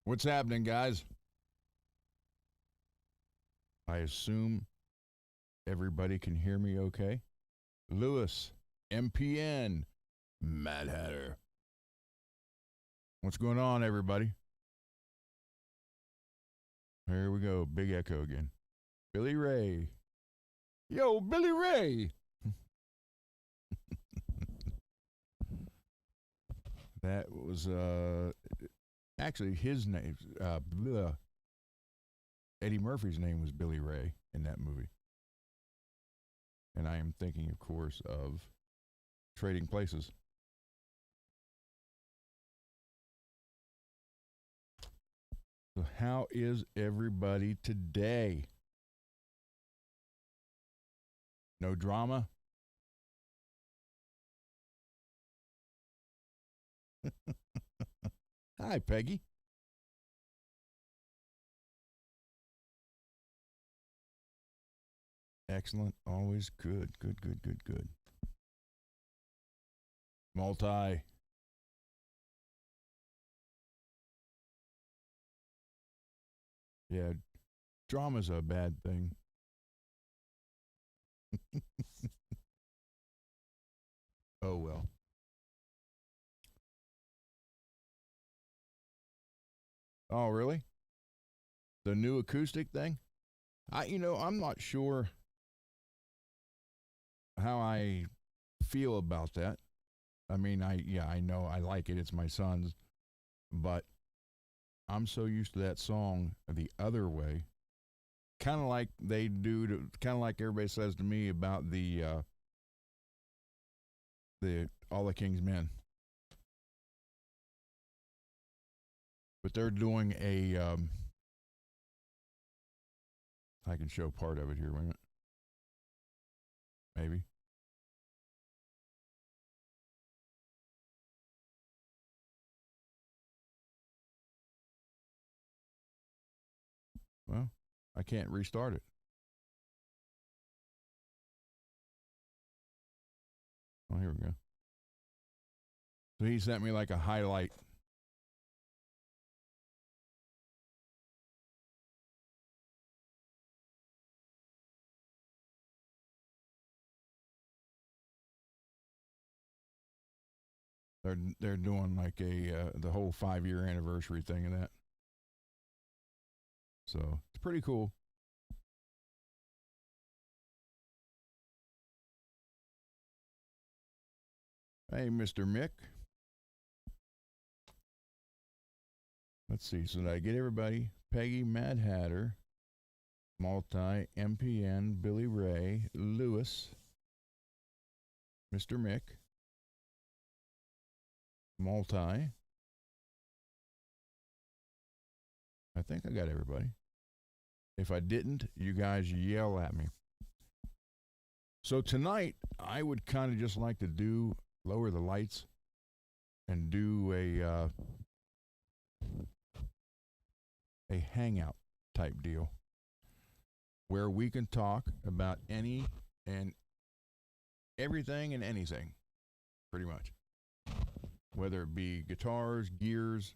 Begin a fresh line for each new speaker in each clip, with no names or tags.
What's happening, guys? I assume everybody can hear me okay. Lewis, MPN, Mad Hatter. What's going on, everybody? Here we go. Big echo again. Billy Ray. Yo, Billy Ray. That was actually his name. Eddie Murphy's name was Billy Ray in that movie. And I am thinking, of course, of Trading Places. So, how is everybody today? No drama? Hi, Peggy. Excellent. Always good. Good, good, good, good. Multi. Yeah, drama's a bad thing. Oh, well. Oh, really? The new acoustic thing? I'm not sure how I feel about that. I mean, I know I like it. It's my son's, but I'm so used to that song the other way. Kind of like they do to, kind of like everybody says to me about the All the King's Men. But they're doing a I can show part of it here. Wait a minute. Maybe. Well, I can't restart it. Oh, here we go. So he sent me like a highlight. They're doing like a the whole 5 year anniversary thing of that. So it's pretty cool. Hey, Mr. Mick. Let's see. So did I get everybody? Peggy, Mad Hatter, Multi, MPN, Billy Ray, Lewis, Mr. Mick, Multi. I think I got everybody. If I didn't, you guys yell at me. So tonight, I would kind of just like to lower the lights and do a hangout type deal where we can talk about any and everything and anything, pretty much. Whether it be guitars, gears,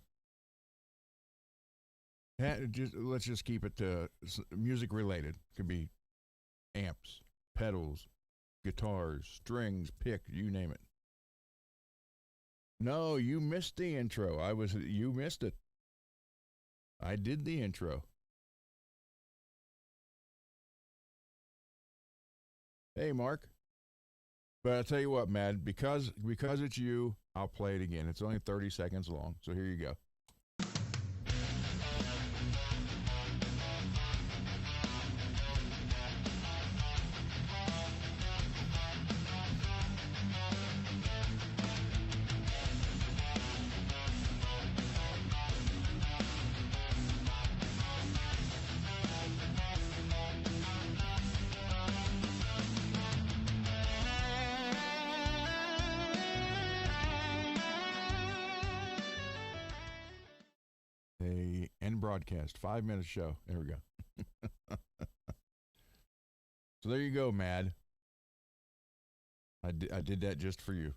let's just keep it to music related. Could be amps, pedals, guitars, strings, pick, you name it. No, you missed the intro. You missed it. I did the intro. Hey, Mark. But I'll tell you what, Mad, because it's you, I'll play it again. It's only 30 seconds long, so here you go. A end broadcast, 5 minute show. There we go. So there you go, Mad. I did that just for you.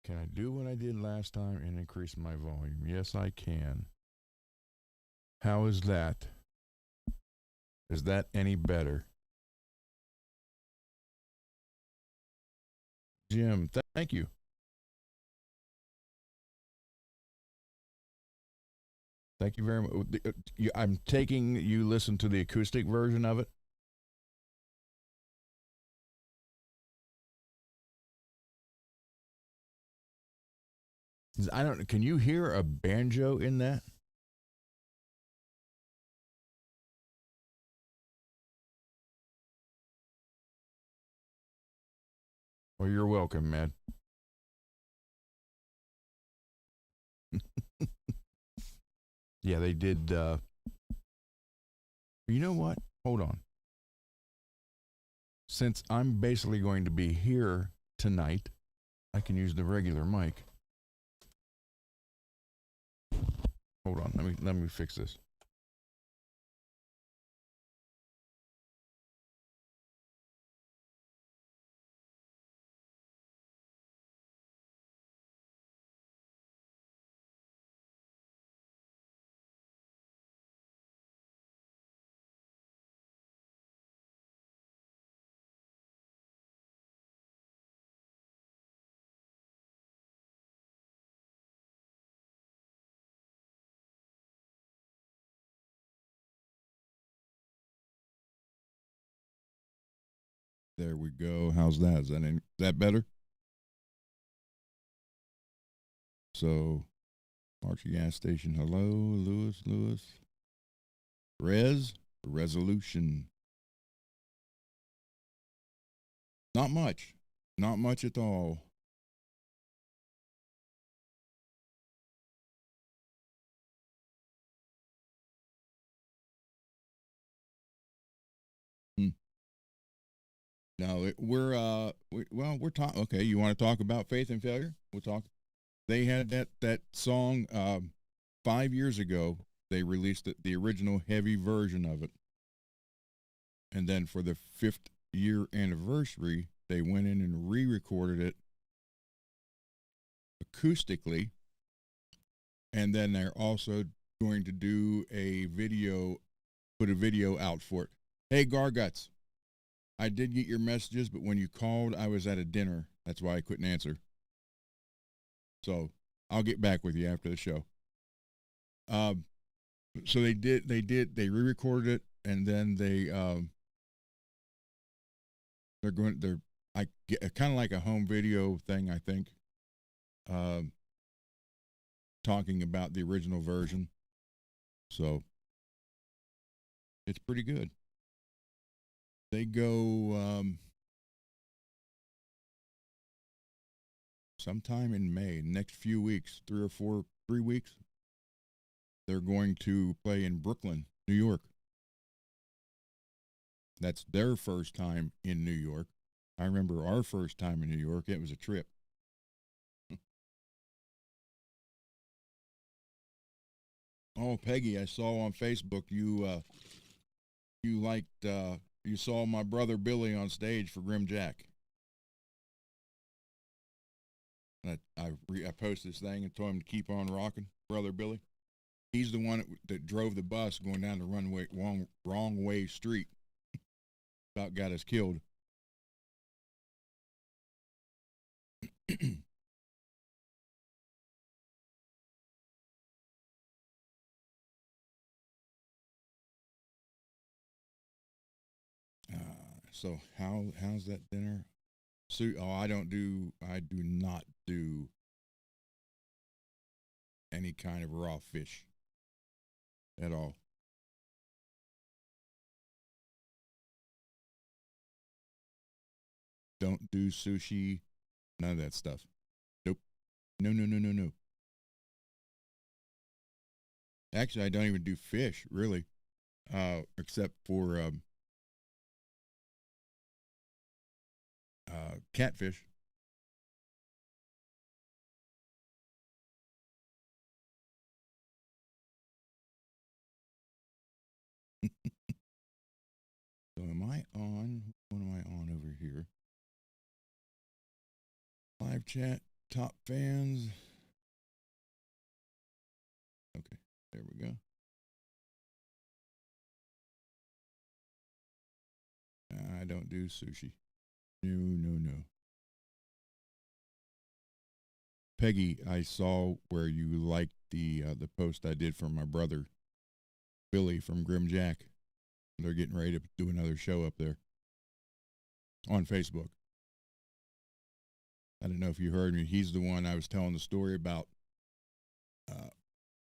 Can I do what I did last time and increase my volume? Yes, I can. How is that? Is that any better? Jim, thank you. Thank you very much. I'm taking you listen to the acoustic version of it. I don't. Can you hear a banjo in that? Well, you're welcome, man. Yeah, they did. You know what? Hold on. Since I'm basically going to be here tonight, I can use the regular mic. Hold on. Let me fix this. There we go. How's that? Is that better? So, Archie gas station. Hello, Lewis. Resolution. Not much. Not much at all. Hmm. No, we're talking. Okay, you want to talk about faith and failure? We'll talk. They had that song 5 years ago. They released the original heavy version of it, and then for the 5th year anniversary, they went in and re-recorded it acoustically, and then they're also going to do a video, put a video out for it. Hey, Garguts, I did get your messages, but when you called, I was at a dinner. That's why I couldn't answer. So I'll get back with you after the show. Um, so they re-recorded it, and then they're I get kind of like a home video thing, I think, um, talking about the original version. So it's pretty good. They go sometime in May, next few weeks, 3 weeks. They're going to play in Brooklyn, New York. That's their first time in New York. I remember our first time in New York. It was a trip. Oh, Peggy, I saw on Facebook you liked you saw my brother Billy on stage for Grim Jack. I posted this thing and told him to keep on rocking, brother Billy. He's the one that drove the bus going down the wrong way street. About got us killed. So how's that dinner? So I do not do any kind of raw fish at all. Don't do sushi, none of that stuff. Nope. No, no, no, no, no. Actually, I don't even do fish really, except for catfish. So am I on? What am I on over here? Live chat. top fans. Okay, there we go. I don't do sushi. No, no, no. Peggy, I saw where you liked the post I did for my brother Billy from Grim Jack. They're getting ready to do another show up there on Facebook. I don't know if you heard me. He's the one I was telling the story about.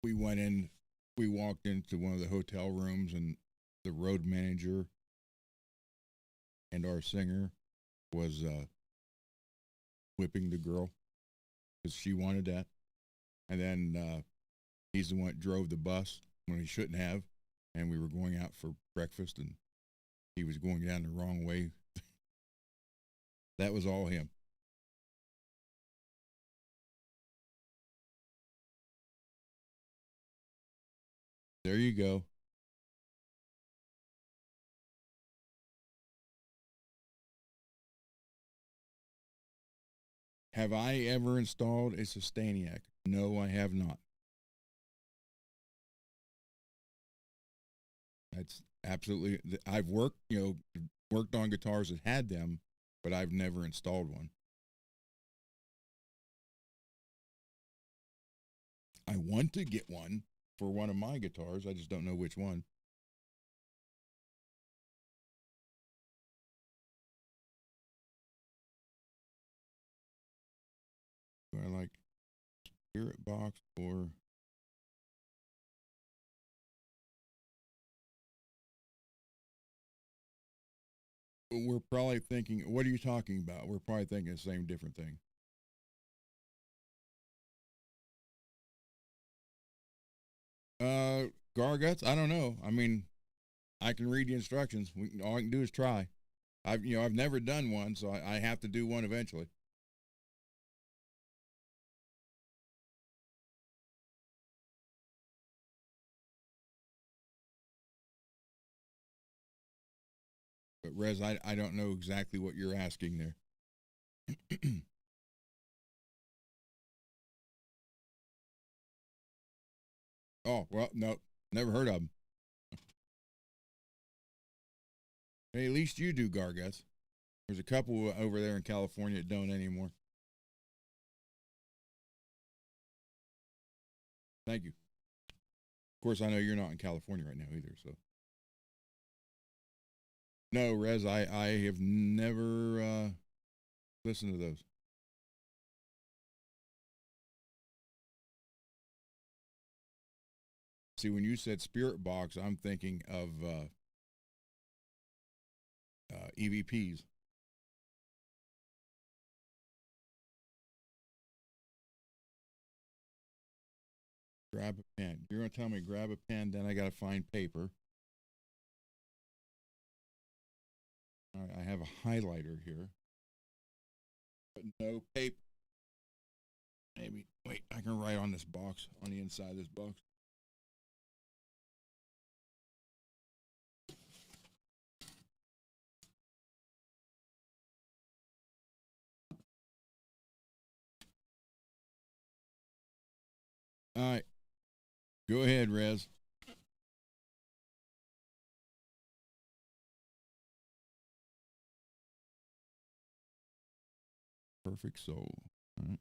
We went in, we walked into one of the hotel rooms, and the road manager and our singer was whipping the girl because she wanted that. And then he's the one that drove the bus when he shouldn't have. And we were going out for breakfast, and he was going down the wrong way. That was all him. There you go. Have I ever installed a Sustainiac? No, I have not. That's absolutely. I've worked on guitars that had them, but I've never installed one. I want to get one for one of my guitars. I just don't know which one. Do I like Spirit Box or we're probably thinking, what are you talking about? We're probably thinking the same different thing. Garguts? I don't know. I mean, I can read the instructions. All I can do is try. I've never done one, so I have to do one eventually. But Rez, I don't know exactly what you're asking there. Oh, well, no, never heard of them. Hey, at least you do Garguts. There's a couple over there in California that don't anymore. Thank you. Of course, I know you're not in California right now either, so. No, Rez, I have never listened to those. See, when you said Spirit Box, I'm thinking of EVPs. Grab a pen. You're going to tell me grab a pen, then I got to find paper. All right, I have a highlighter here, but no paper. Maybe, wait, I can write on this box, on the inside of this box. All right, go ahead, Rez. Perfect soul. All right.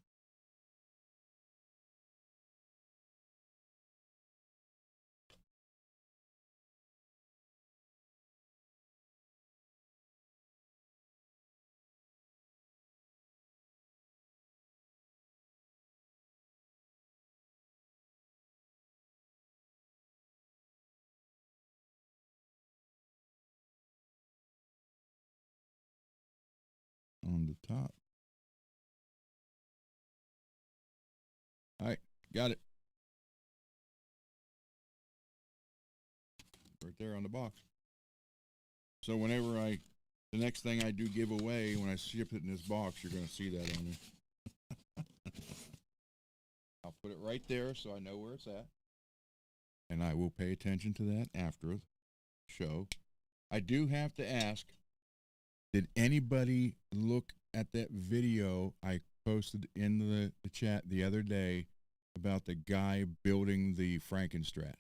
On the top. All right, got it. Right there on the box. So the next thing I do give away, when I ship it in this box, you're going to see that on there. I'll put it right there so I know where it's at. And I will pay attention to that after the show. I do have to ask, did anybody look at that video I posted in the chat the other day about the guy building the Frankenstrat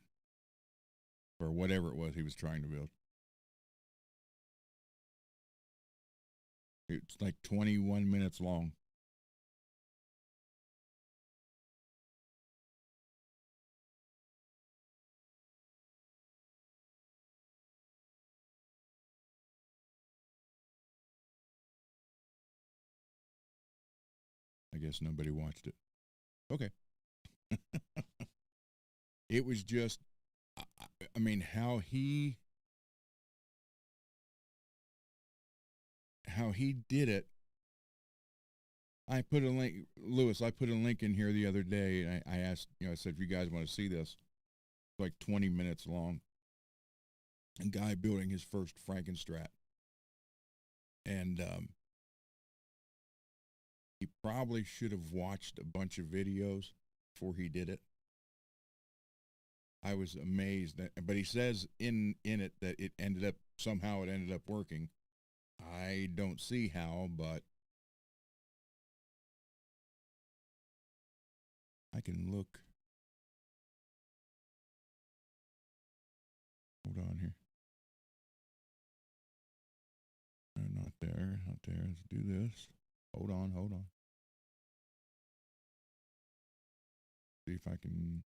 or whatever it was he was trying to build. It's like 21 minutes long. I guess nobody watched it. Okay. It was just, I mean, how he did it. I put a link, Lewis. I put a link in here the other day, and I asked, I said, if you guys want to see this, it's like 20 minutes long. A guy building his first Frankenstrat, and he probably should have watched a bunch of videos before he did it. I was amazed that, but he says in it that it ended up working. I don't see how, but I can look. Hold on here. Not there, not there. Let's do this. Hold on, hold on. See if I can.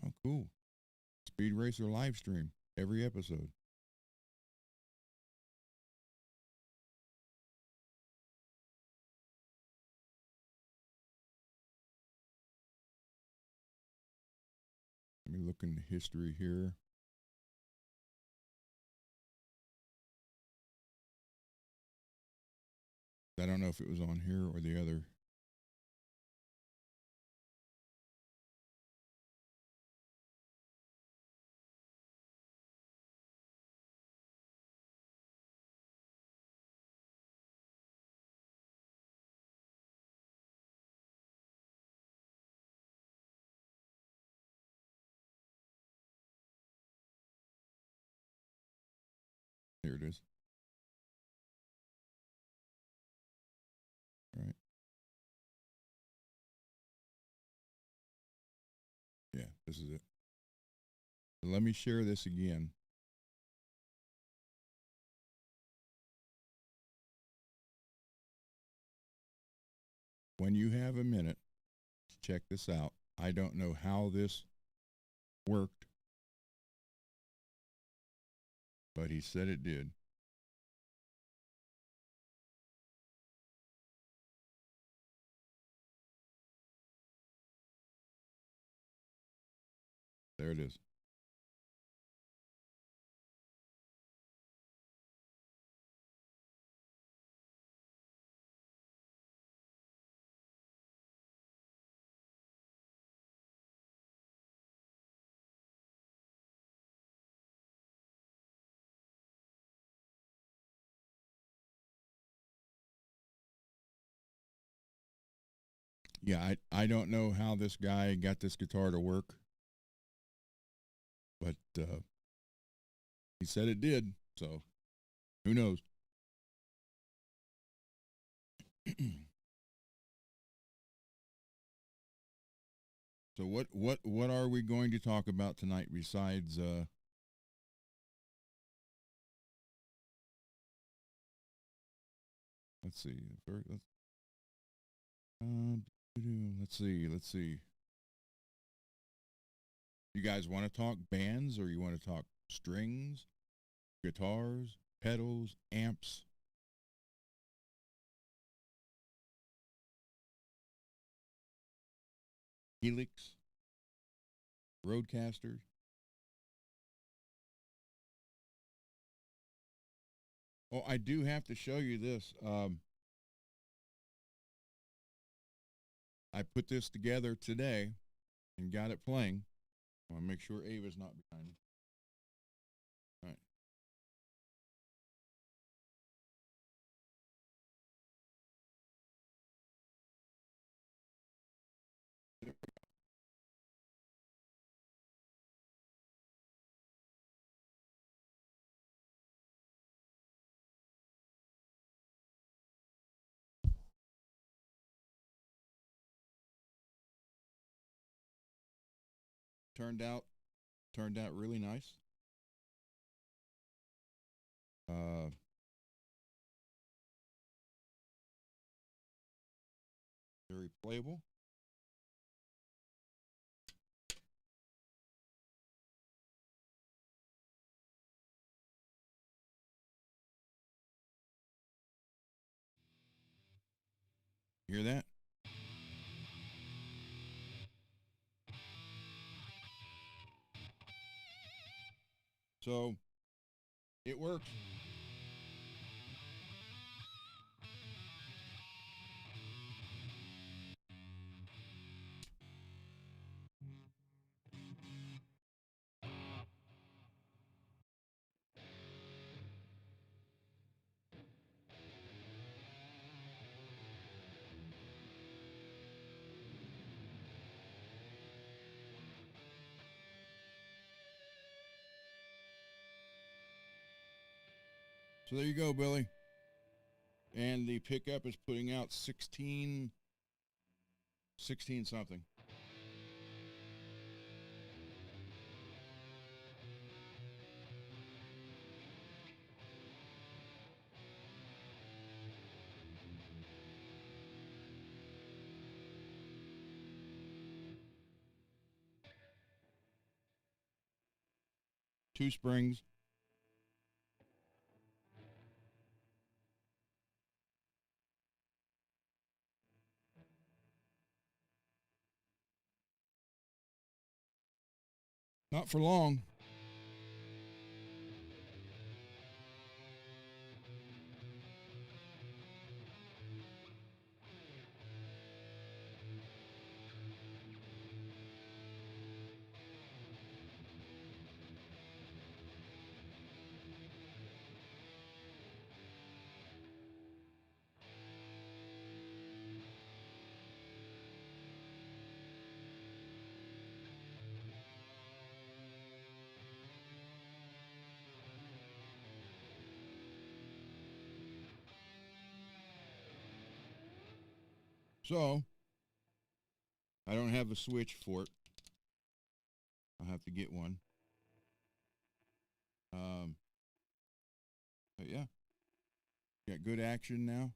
Oh, cool. Speed Racer live stream every episode. Let me look in the history here. I don't know if it was on here or the other. Here it is. All right. Yeah, this is it. Let me share this again. When you have a minute, check this out. I don't know how this worked, but he said it did. There it is. Yeah, I don't know how this guy got this guitar to work, but he said it did. So who knows? So what are we going to talk about tonight besides let's see. Let's see. You guys want to talk bands or you want to talk strings, guitars, pedals, amps? Helix, Roadcasters. Oh, I do have to show you this. I put this together today and got it playing. I want to make sure Ava's not behind me. All right. turned out really nice. Very playable. Hear that? So it works. So there you go, Billy. And the pickup is putting out 16 something. Two springs. Not for long. So I don't have a switch for it. I'll have to get one. But yeah, got good action now.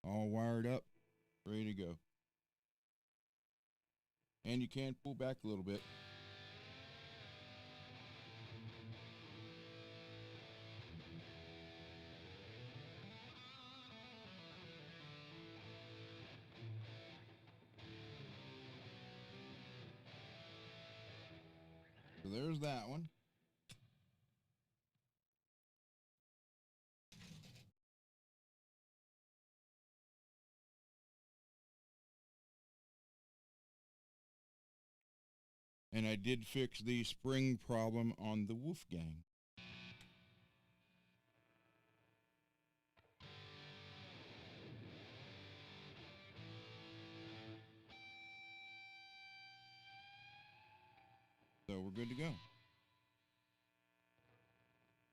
All wired up, ready to go. And you can pull back a little bit. So there's that one. And I did fix the spring problem on the Wolfgang. So we're good to go.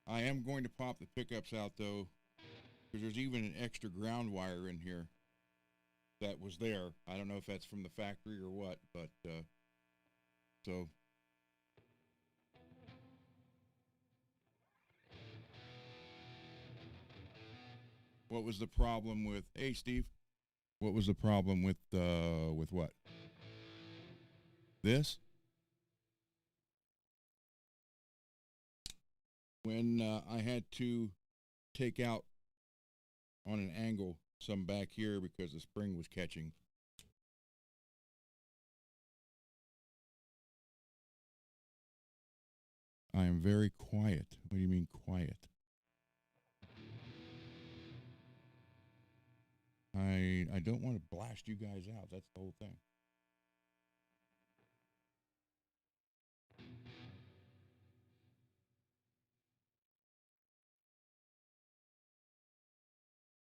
I am going to pop the pickups out though, because there's even an extra ground wire in here that was there. I don't know if that's from the factory or what, but so what was the problem with, hey Steve, what was the problem with what? This? When I had to take out on an angle some back here because the spring was catching. I am very quiet. What do you mean quiet? I don't want to blast you guys out. That's the whole thing.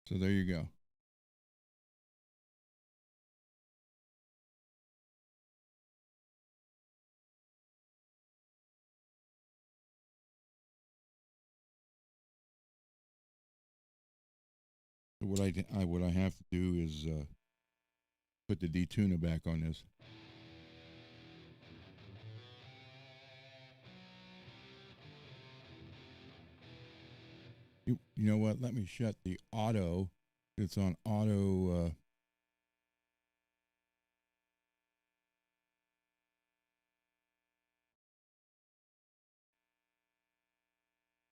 So there you go. So what I have to do is put the D-tuner back on this. You know what? Let me shut the auto. It's on auto.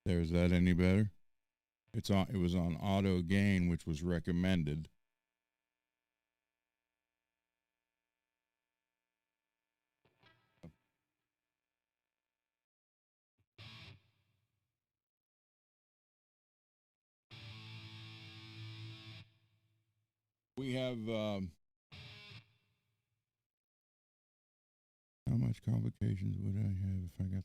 There's that any better? It's on. It was on auto gain, which was recommended. We have how much complications would I have if I got?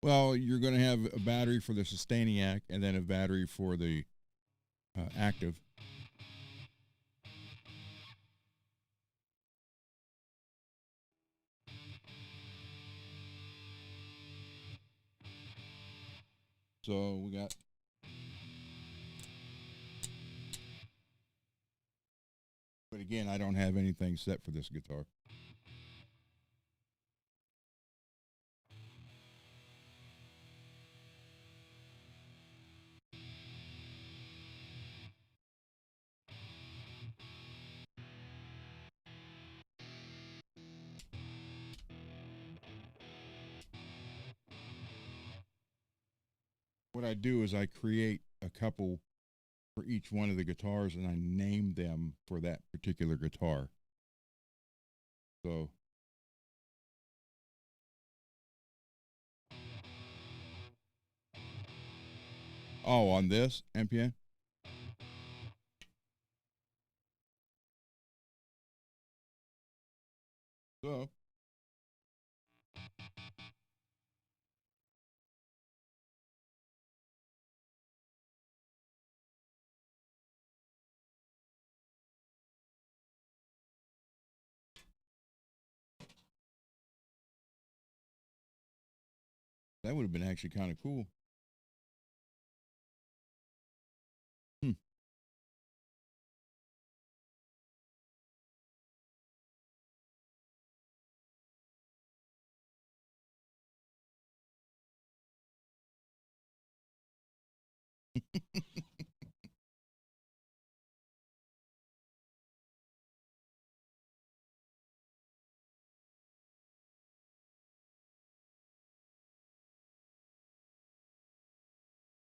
Well, you're going to have a battery for the Sustainiac and then a battery for the active. So we got. But again, I don't have anything set for this guitar. What I do is I create a couple for each one of the guitars and I name them for that particular guitar. So on this MPN? So that would have been actually kind of cool. Hmm.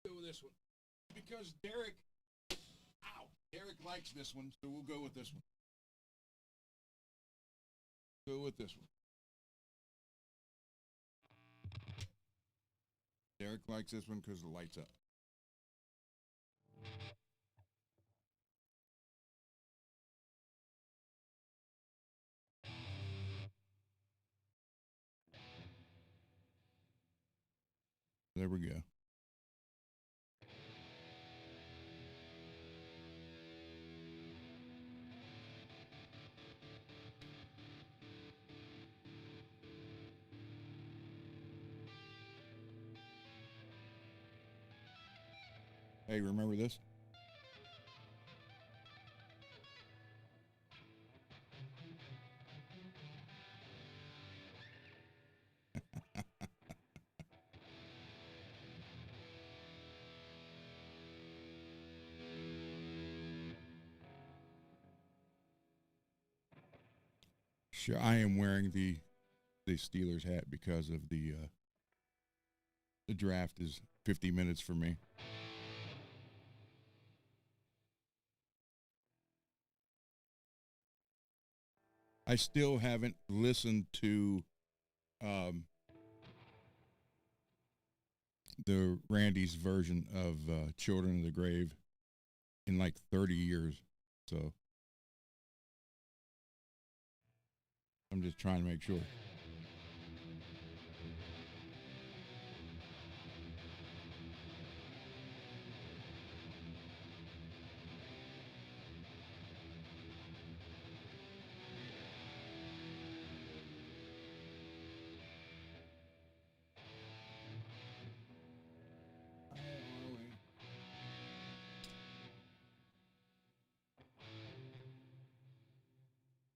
Go with this one because Derek likes this one, so we'll go with this one. Go with this one. Derek likes this one because the light's up. There we go. Hey, remember this? Sure, I am wearing the Steelers hat because of the draft is 50 minutes for me. I still haven't listened to um, the Randy's version of Children of the Grave in like 30 years. So I'm just trying to make sure.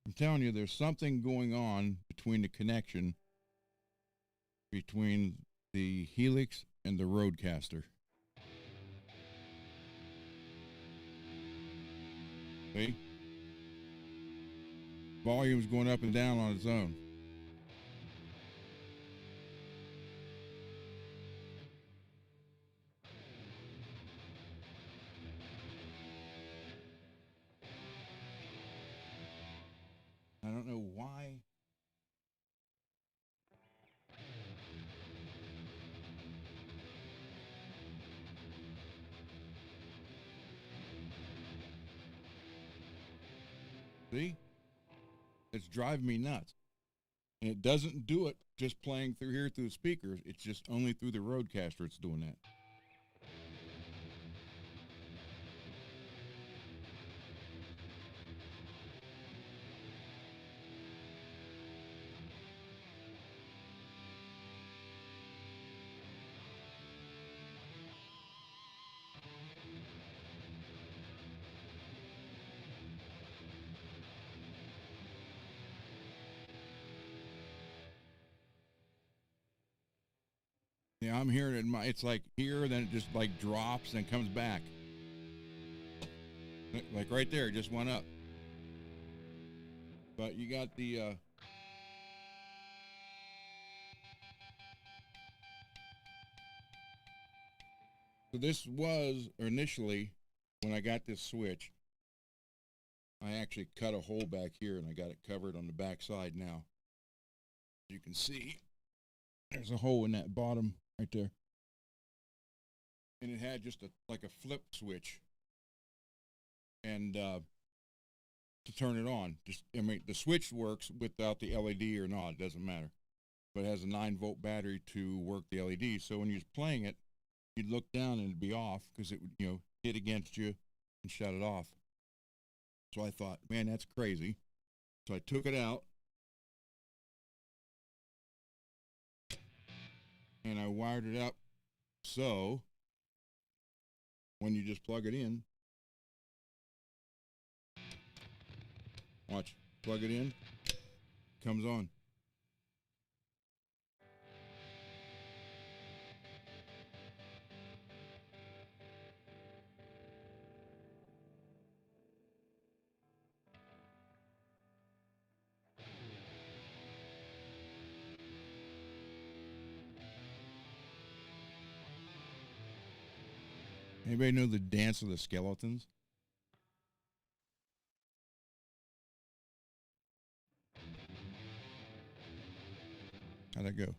I'm telling you, there's something going on between the connection between the Helix and the Rodecaster. See? Volume's going up and down on its own. I don't know why. See? It's driving me nuts. And it doesn't do it just playing through here through the speakers. It's just only through the Rodecaster it's doing that. Yeah, I'm hearing it. It's like here, then it just like drops and comes back. Like right there, it just went up. But you got the so this was initially when I got this switch. I actually cut a hole back here and I got it covered on the back side now. You can see there's a hole in that bottom right there. And it had just like a flip switch. And to turn it on, the switch works without the LED or not, it doesn't matter. But it has a 9-volt battery to work the LED. So when you're playing it, you'd look down and it'd be off because it would, hit against you and shut it off. So I thought, man, that's crazy. So I took it out and I wired it up so when you just plug it in, watch, plug it in, comes on. Anybody know the Dance of the Skeletons? How'd that go?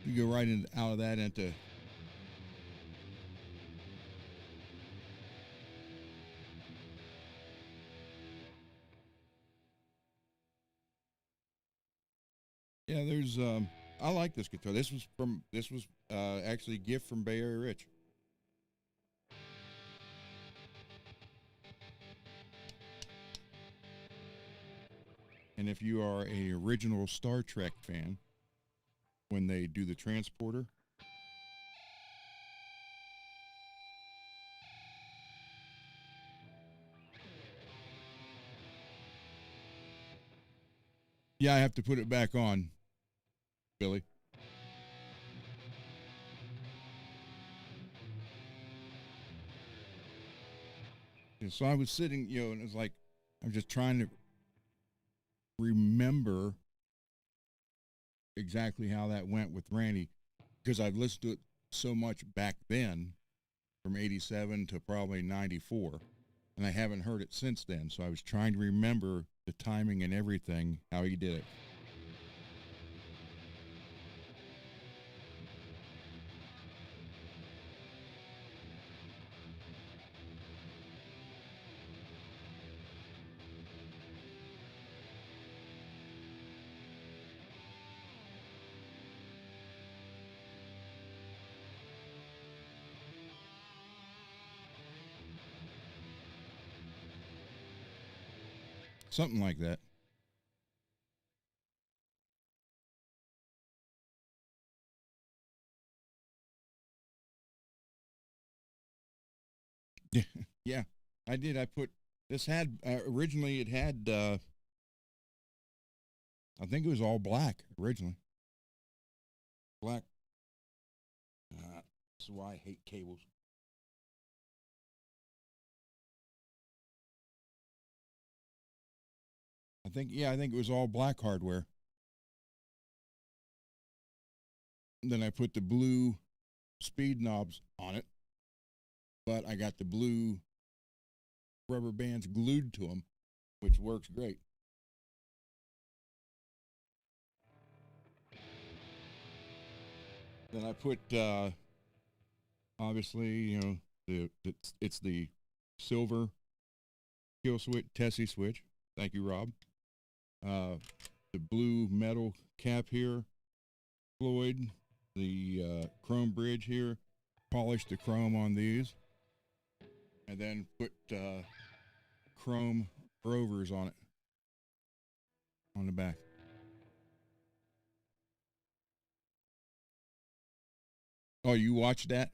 You go right out of that into yeah. There's I like this guitar. This was actually a gift from Bay Area Rich. And if you are a original Star Trek fan, when they do the transporter, yeah, I have to put it back on, Billy. And so I was sitting, and it was like I'm just trying to remember exactly how that went with Randy because I've listened to it so much back then from 87 to probably 94 and I haven't heard it since then, so I was trying to remember the timing and everything, how he did it. something like that. Yeah, yeah, I did. I put this had originally it had I think it was all black originally. Black. That's why I hate cables. I think it was all black hardware. Then I put the blue speed knobs on it, but I got the blue rubber bands glued to them, which works great. Then I put obviously, you know, it's the silver kill switch, Tessie switch. Thank you, Rob. Uh, the blue metal cap here, Floyd. The chrome bridge here. Polish the chrome on these, and then put chrome rovers on it on the back. Oh, you watched that?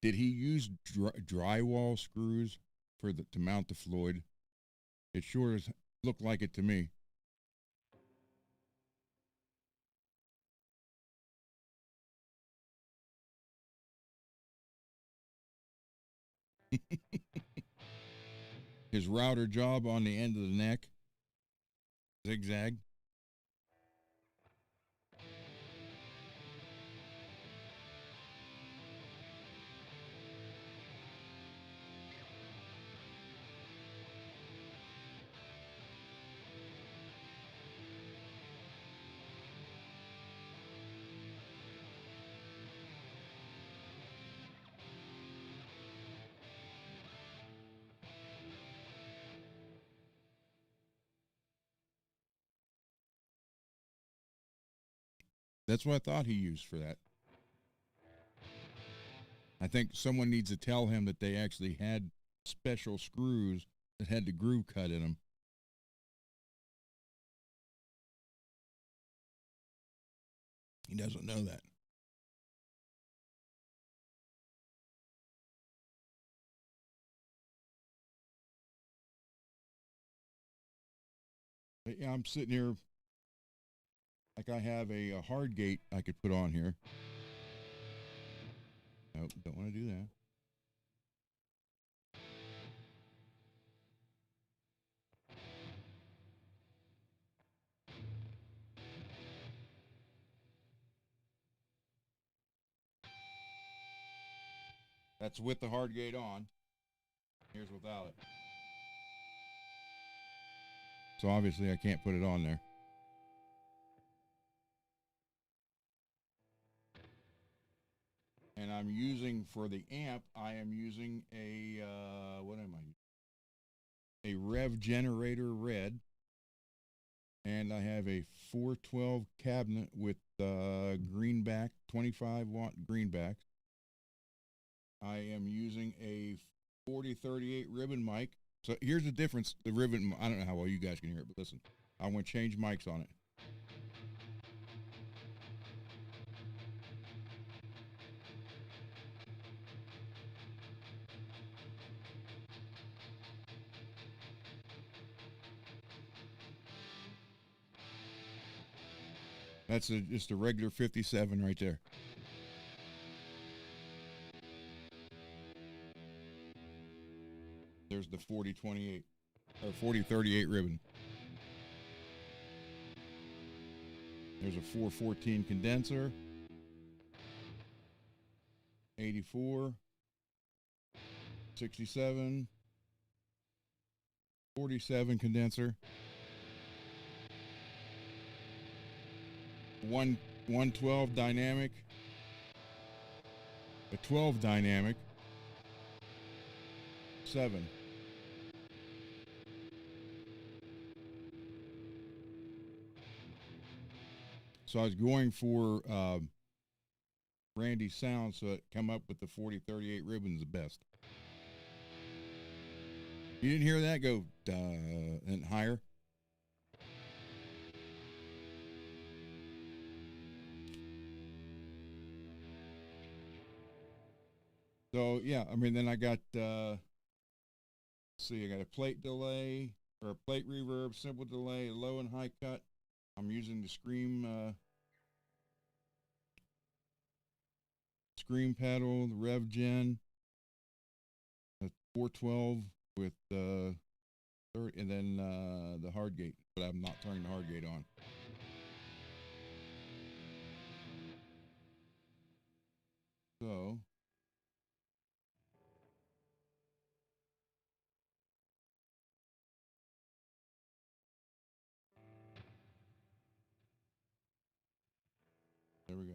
Did he use drywall screws to mount the Floyd? It sure as looked like it to me. His router job on the end of the neck, zigzag. That's what I thought he used for that. I think someone needs to tell him that they actually had special screws that had the groove cut in them. He doesn't know that. But yeah, I'm sitting here like I have a hard gate I could put on here. Nope, don't want to do that. That's with the hard gate on. Here's without it. So obviously I can't put it on there. And I'm using for the amp, I am using a what am I? A Rev Generator Red, and I have a 412 cabinet with greenback, 25-watt greenback. I am using a 4038 ribbon mic. So here's the difference. The ribbon, I don't know how well you guys can hear it, but listen, I want to change mics on it. That's just a regular 57 right there. There's the 4028 or 4038 ribbon. There's a 414 condenser, 84, 67, 47 condenser, 112 dynamic, a 12 dynamic, 7. So I was going for Randy's sound, so it come up with the 4038 ribbons the best. You didn't hear that go and higher? So yeah, I mean, then I got see, I got a plate delay or a plate reverb, simple delay, low and high cut. I'm using the Scream pedal, the Rev Gen, the 412 with 30, and then the hard gate, but I'm not turning the hard gate on. So there we go.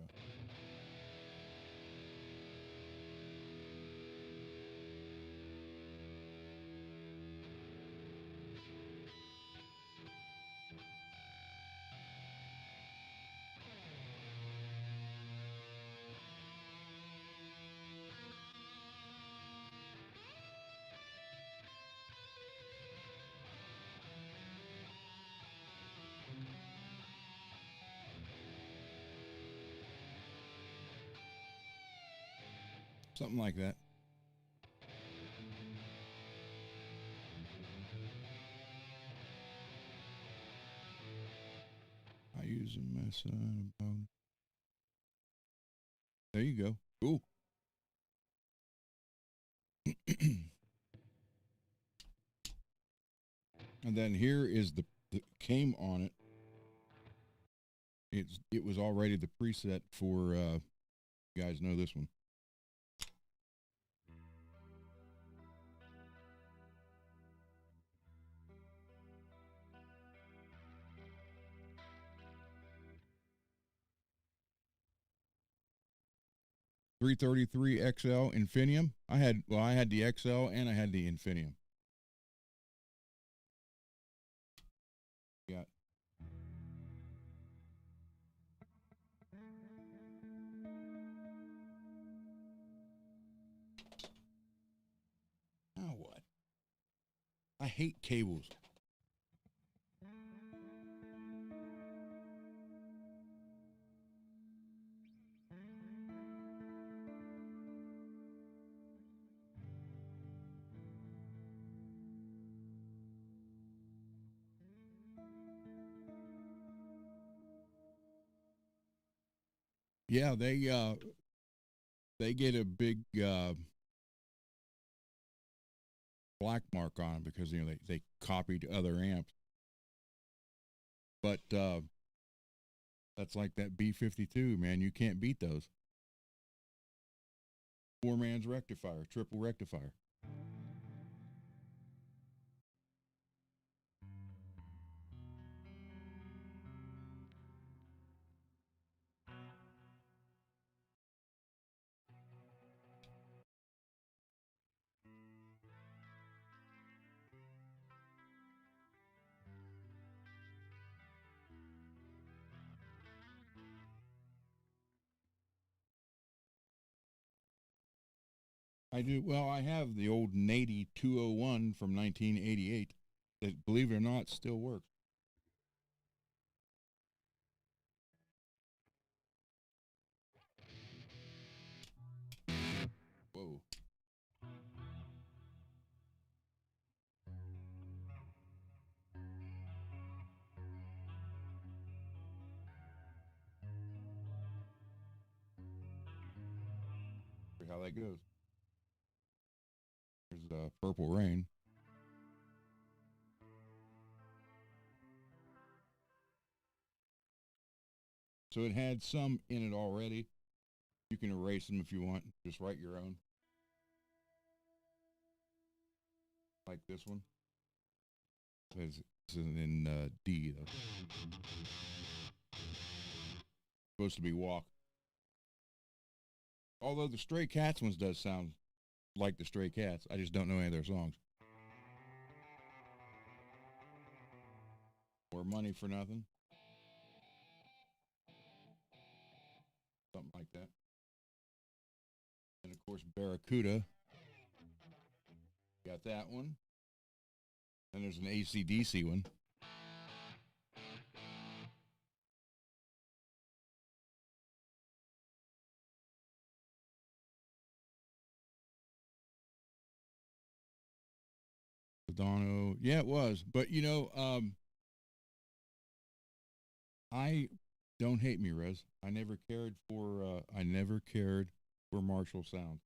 Something like that. I use a mess. There you go. Cool. And then here is the came on it. It was already the preset for you guys know this one. .333 XL Infinium. I had the XL and I had the Infinium. Got now what? I hate cables. Yeah, they get a big black mark on them because they copied other amps. But that's like that B52, man. You can't beat those. 4-man's rectifier, triple rectifier. I do. Well, I have the old Nady 201 from 1988 that, believe it or not, still works. Whoa. See how that goes. There's Purple Rain. So it had some in it already. You can erase them if you want. Just write your own. Like this one. It's in D, though. Supposed to be walk. Although the Stray Cats ones does sound like the Stray Cats. I just don't know any of their songs. Or Money for Nothing. Something like that. And of course, Barracuda. Got that one. And there's an AC/DC one. Dono. Yeah, it was. But I don't hate me, Rez. I never cared for Marshall sound.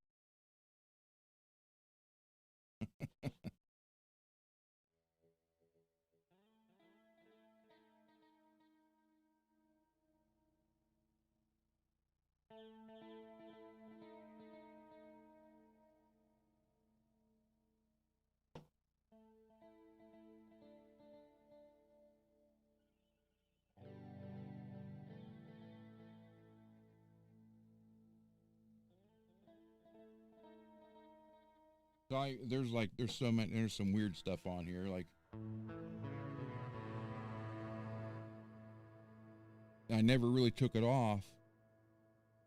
So there's some weird stuff on here. Like I never really took it off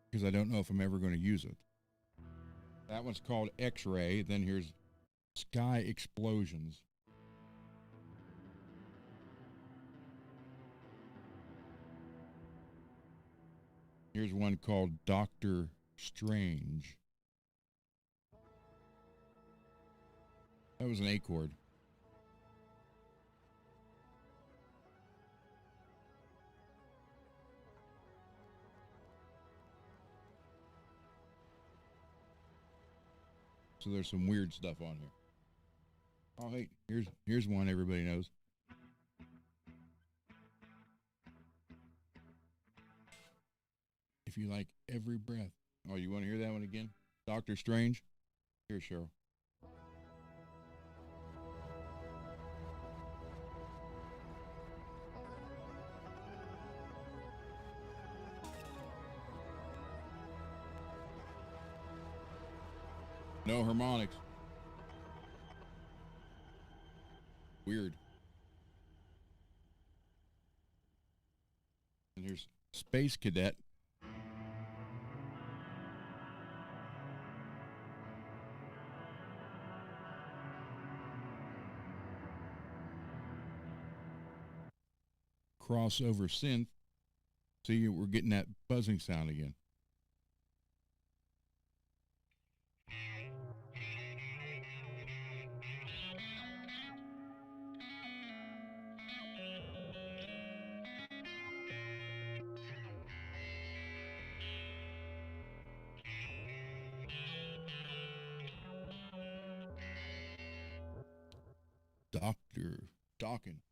because I don't know if I'm ever going to use it. That one's called X-Ray. Then here's Sky Explosions. Here's one called Doctor Strange. That was an A chord. So there's some weird stuff on here. Oh, hey, here's one everybody knows. If you like every breath. Oh, you want to hear that one again? Doctor Strange? Here, Cheryl. No harmonics. Weird. And here's Space Cadet. Crossover synth. See, we're getting that buzzing sound again. Dr. Dawkins.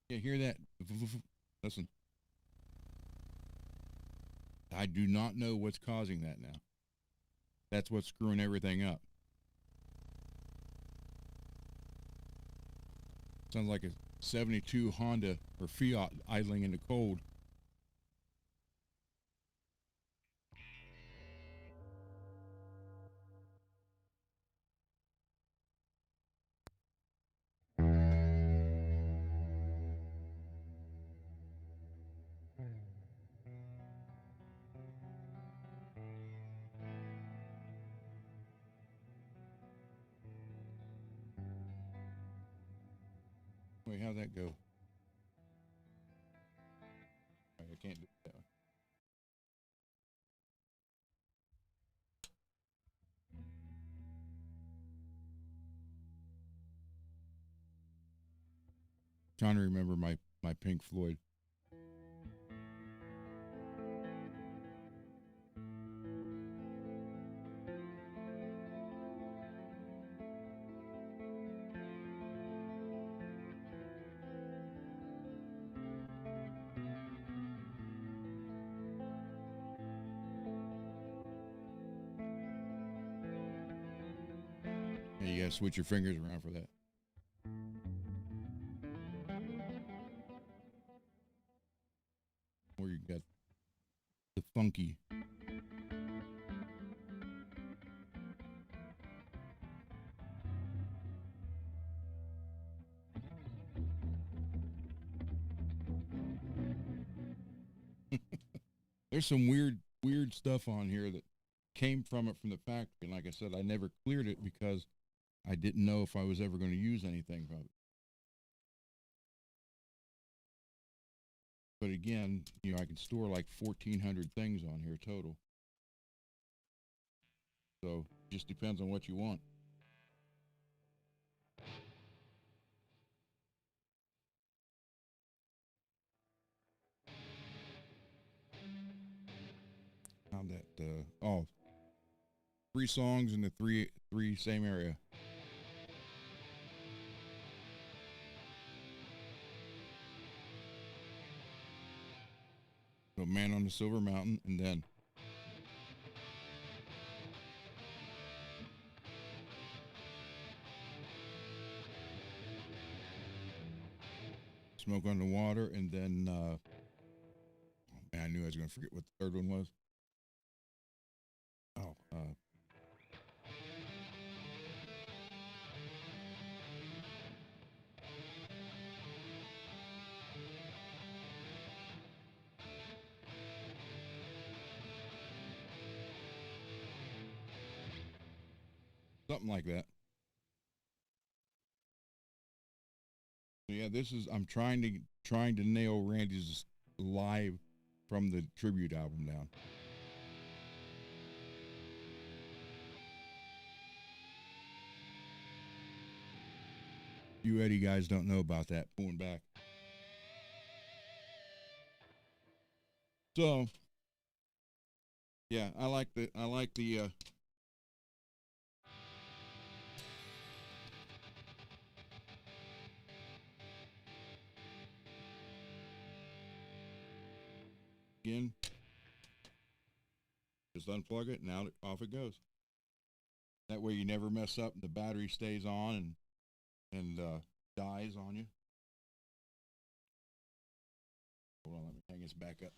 Yeah, hear that? Listen. I do not know what's causing that now. That's what's screwing everything up. Sounds like a 72 Honda or Fiat idling in the cold. Wait, how'd that go? I can't do that one. Trying to remember my Pink Floyd. Yeah, you gotta switch your fingers around for that. Or you got the funky. There's some weird stuff on here that came from it from the factory. And like I said, I never cleared it because I didn't know if I was ever going to use anything from it. But again, you know, I can store like 1,400 things on here total. So just depends on what you want. Found that, oh, 3 songs in the three same area. So Man on the Silver Mountain, and then Smoke on the Water, and then oh man, I knew I was going to forget what the third one was. Oh, something like that. So yeah, this is I'm trying to nail Randy's live from the tribute album down. You Eddie guys don't know about that pulling back. So yeah, I like the again. Just unplug it and out off it goes. That way you never mess up. The battery stays on and dies on you. Hold on, let me hang this back up.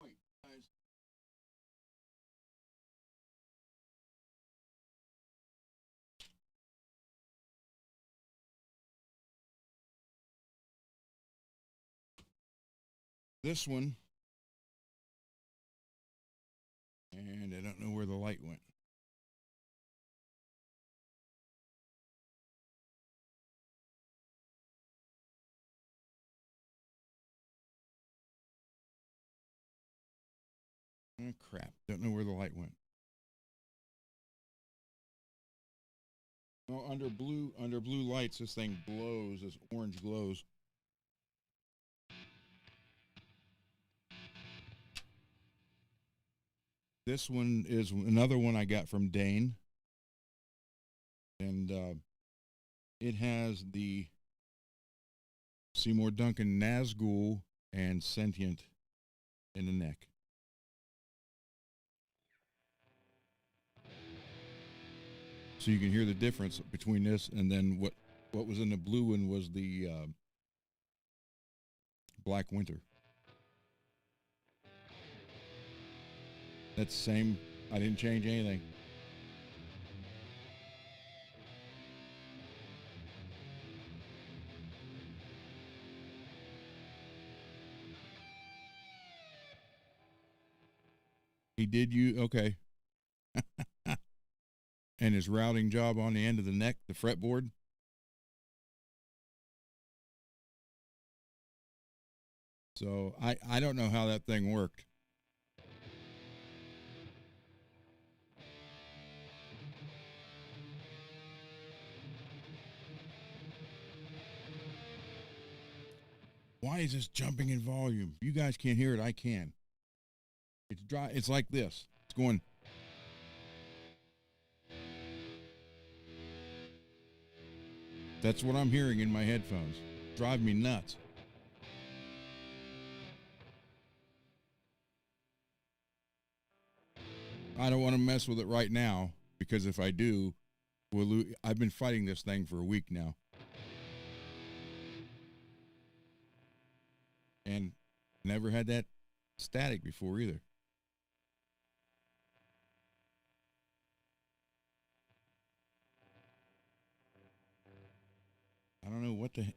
Wait, guys. This one, and I don't know where the light went. Oh, crap. Don't know where the light went. Oh, under blue lights, this thing glows. This orange glows. This one is another one I got from Dane, and it has the Seymour Duncan Nazgul and Sentient in the neck. So you can hear the difference between this and then what was in the blue one was the Black Winter. That's the same. I didn't change anything. He did you okay. And his routing job on the end of the neck, the fretboard. So I don't know how that thing worked. Why is this jumping in volume? You guys can't hear it. I can. It's dry. It's like this. It's going. That's what I'm hearing in my headphones. Drive me nuts. I don't want to mess with it right now because if I do, I've been fighting this thing for a week now. And never had that static before either. don't know what the heck.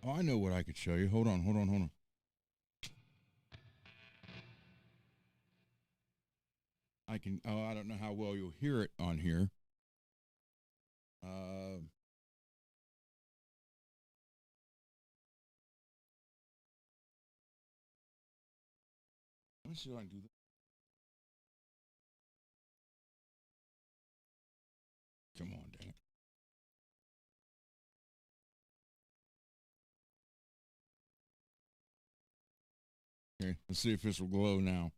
Oh, I know what I could show you. Hold on, hold on, hold on. I can. Oh, I don't know how well you'll hear it on here. Let me see if I can do that. Come on, dang it. Okay, let's see if this will glow now.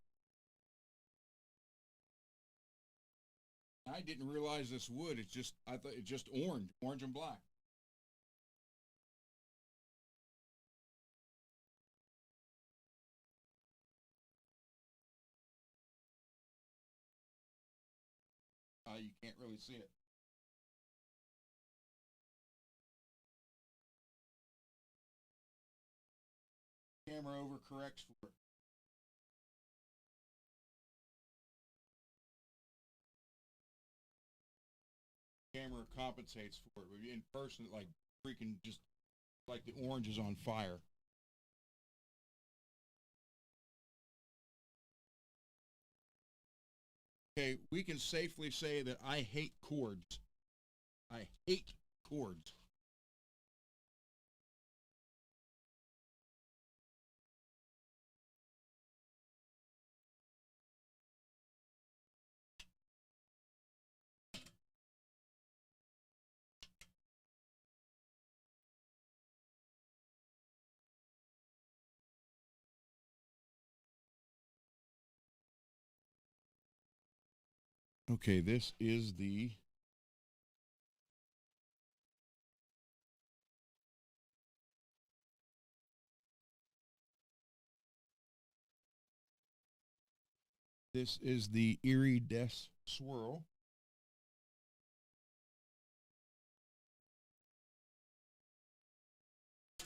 I didn't realize this would. It's just, I thought it's just orange and black. You can't really see it. Camera overcorrects for it. Camera compensates for it. In person, like freaking just like the orange is on fire. Okay, we can safely say that I hate cords. I hate cords. Okay, this is the Iridescent swirl.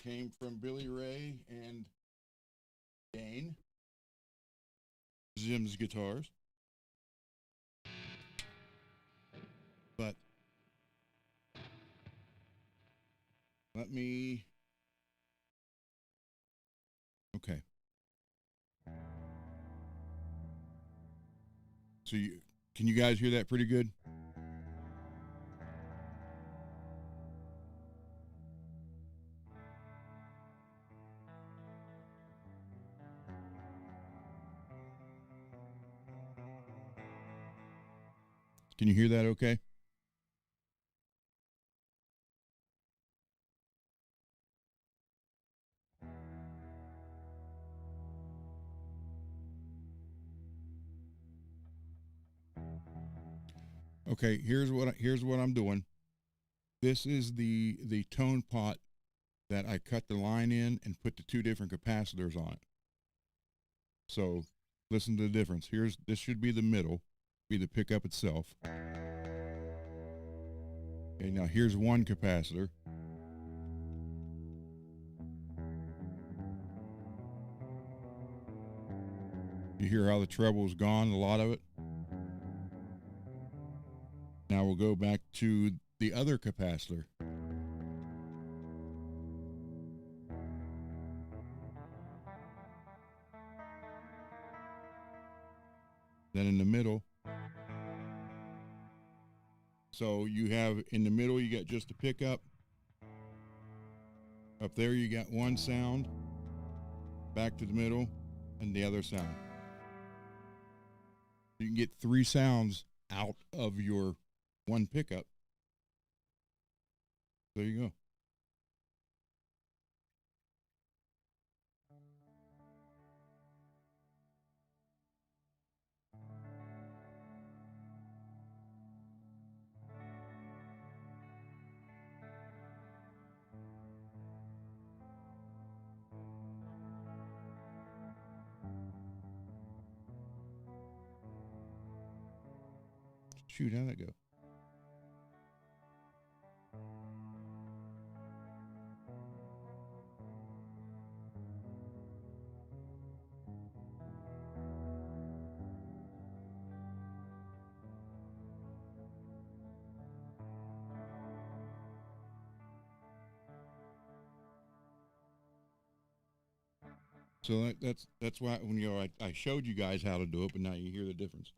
Came from Billy Ray and Dane. Zim's guitars. But let me. Okay. So can you guys hear that pretty good? Can you hear that okay? Okay, here's what I'm doing. This is the tone pot that I cut the line in and put the two different capacitors on it. So listen to the difference. This should be the middle, be the pickup itself. Okay, now here's one capacitor. You hear how the treble's gone, a lot of it. Now we'll go back to the other capacitor. Then in the middle. So you have in the middle, you got just a pickup. Up there, you got one sound. Back to the middle, and the other sound. You can get three sounds out of your one pickup. There you go.
Shoot, how'd that go? So that's why when I showed you guys how to do it, but now you hear the difference.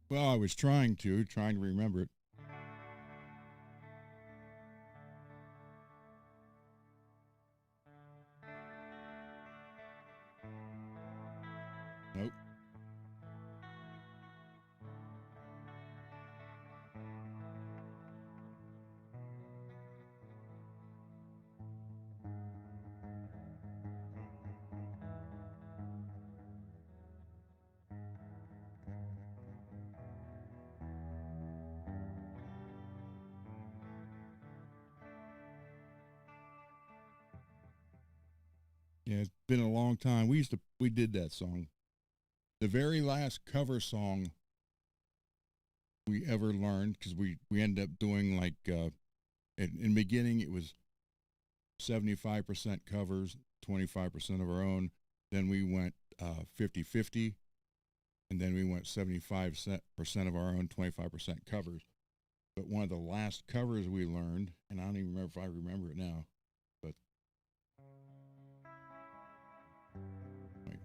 Well, I was trying to remember it. Nope. Yeah, it's been a long time. We did that song. The very last cover song we ever learned, because we ended up doing like in the beginning it was 75% covers, 25% of our own. Then we went 50-50, and then we went 75% of our own, 25% covers. But one of the last covers we learned, and I don't even remember if I remember it now, but wait.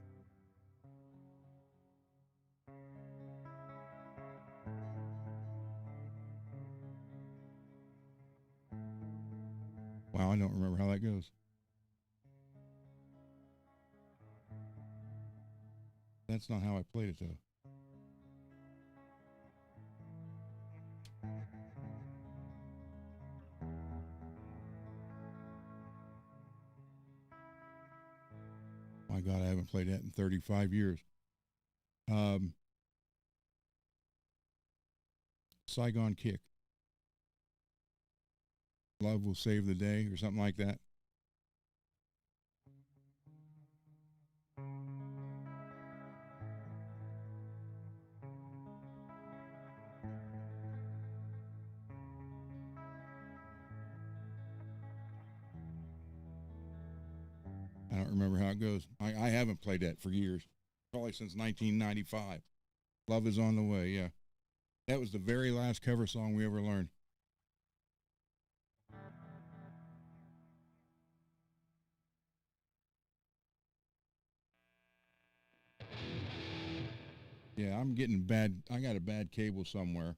Wow, I don't remember how that goes. That's not how I played it though. My God, I haven't played that in 35 years. Um, Saigon Kick. Love will save the day, or something like that. I don't remember how it goes. I haven't played that for years, probably since 1995. Love is on the way. Yeah, that was the very last cover song we ever learned. Yeah, I'm getting bad. I got a bad cable somewhere.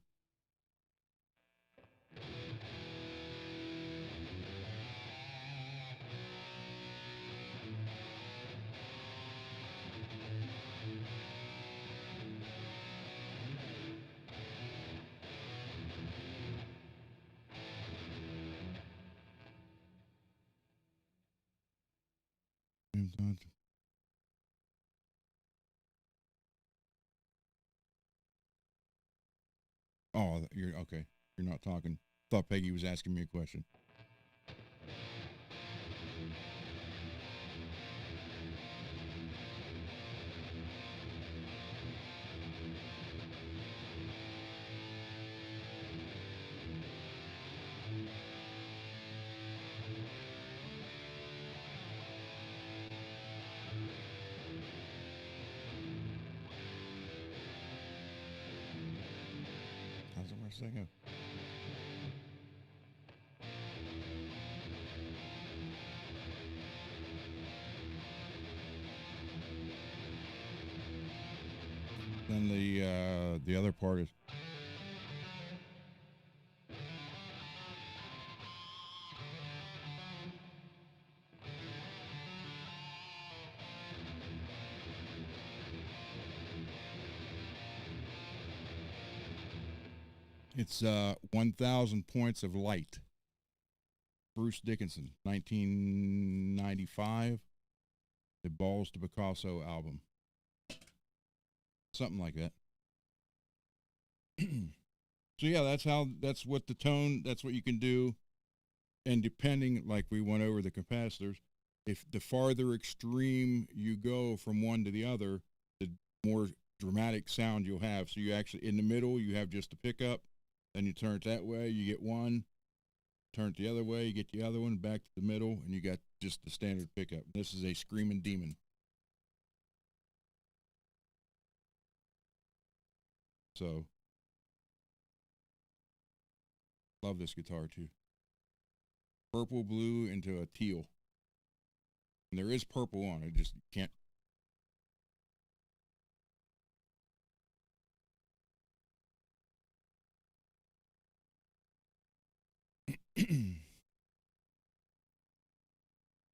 Oh, you're okay. You're not talking. Thought Peggy was asking me a question. How's the rest of that go? Then the other part is it's 1,000 Points of Light. Bruce Dickinson, 1995. The Balls to Picasso album. Something like that. So yeah, that's what the tone, that's what you can do. And depending, like we went over the capacitors, if the farther extreme you go from one to the other, the more dramatic sound you'll have. So you actually, in the middle, you have just the pickup, then you turn it that way, you get one, turn it the other way, you get the other one, back to the middle, and you got just the standard pickup. This is a Screaming Demon. So, love this guitar too. Purple, blue into a teal. And there is purple on it, just can't.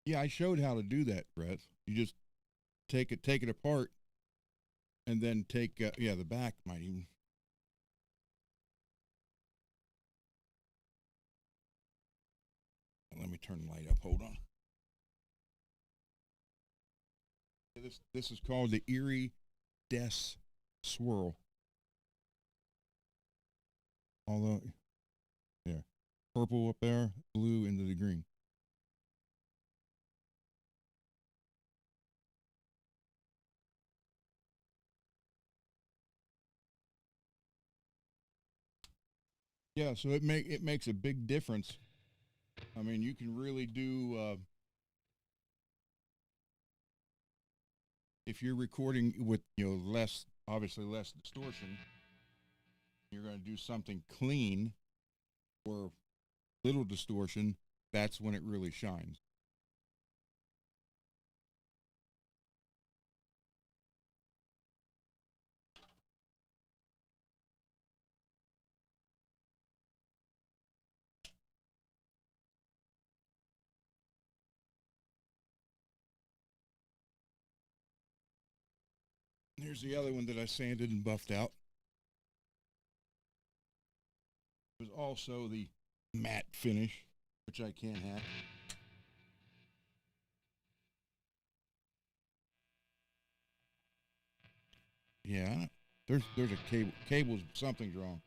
Yeah, I showed how to do that, Brett. You just take it apart, and then take the back might even. Let me turn the light up. Hold on. This is called the Erie Des Swirl. Although, yeah, purple up there, blue into the green. Yeah, so it makes a big difference. I mean, you can really do if you're recording with less, obviously less distortion. You're going to do something clean or little distortion. That's when it really shines. Here's the other one that I sanded and buffed out. It was also the matte finish, which I can't have. Yeah, there's a cable. Cable's something's wrong.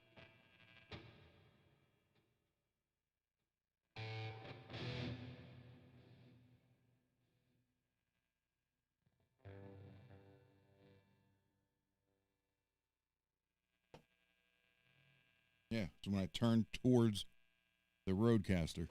Yeah, so when I turn towards the Roadcaster.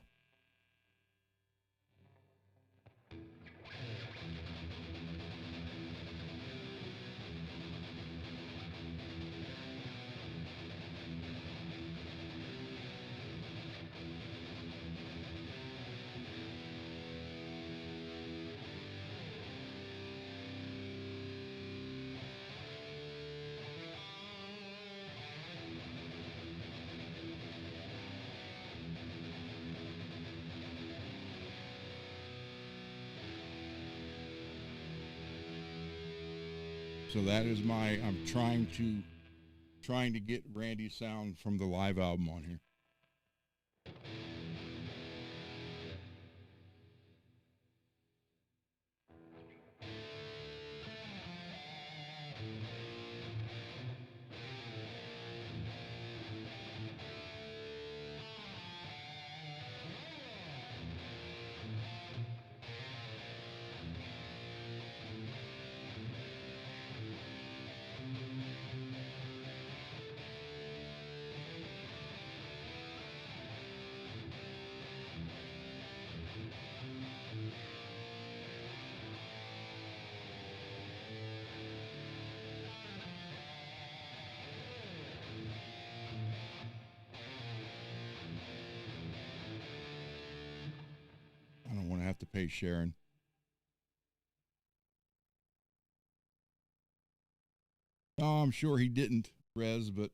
So that is I'm trying to get Randy's sound from the live album on here. I don't want to have to pay Sharon. Oh, I'm sure he didn't, Rez, but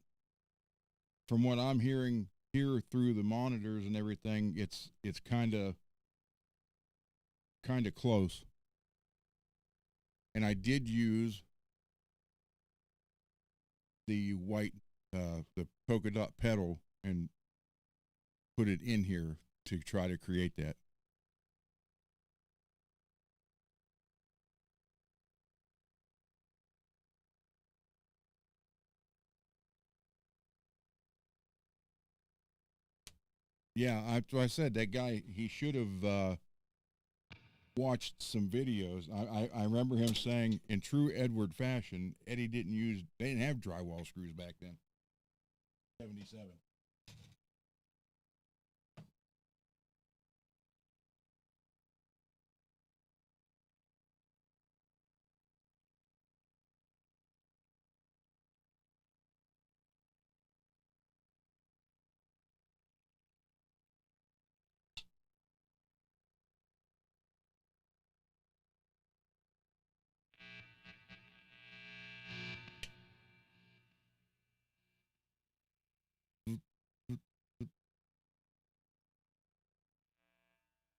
from what I'm hearing here through the monitors and everything, it's kind of close. And I did use the white the polka dot pedal and put it in here to try to create that. Yeah, that's what I said. That guy, he should have watched some videos. I remember him saying, in true Edward fashion, Eddie they didn't have drywall screws back then. 77.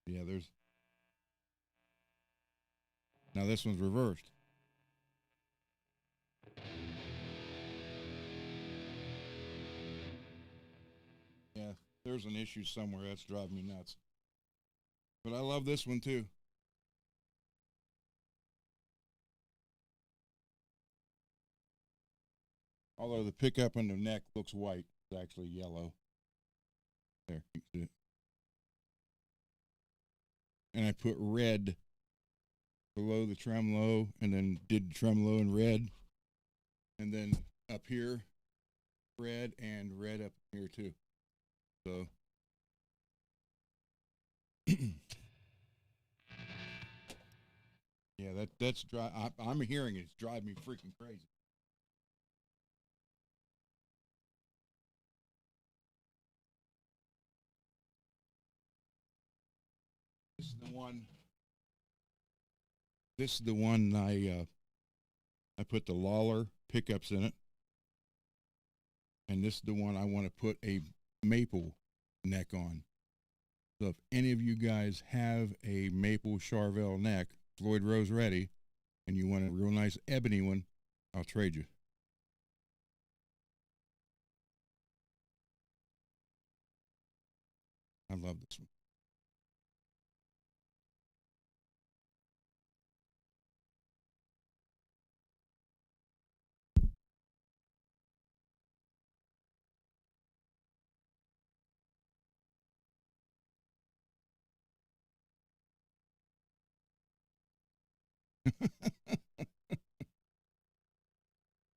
Yeah, there's now this one's reversed. Yeah, there's an issue somewhere that's driving me nuts. But I love this one too. Although the pickup on the neck looks white, it's actually yellow. There, you can see it. And I put red below the tremolo, and then did tremolo in red, and then up here, red, and red up here too. So, yeah, that's dry. I'm hearing it. It's driving me freaking crazy. This is the one. This is the one I put the Lawler pickups in it, and this is the one I want to put a maple neck on. So if any of you guys have a maple Charvel neck, Floyd Rose ready, and you want a real nice ebony one, I'll trade you. I love this one.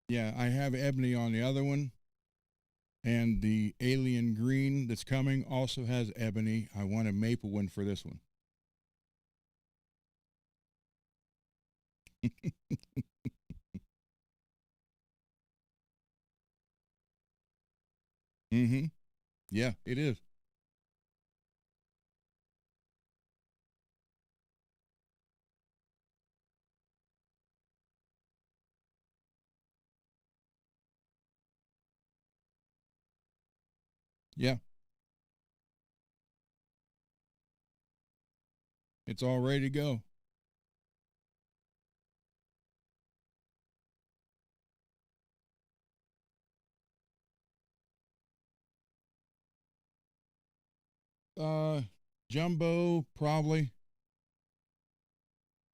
Yeah, I have ebony on the other one, and the alien green that's coming also has ebony. I want a maple one for this one. Mm-hmm. Yeah, it is. Yeah, it's all ready to go. Uh, Jumbo probably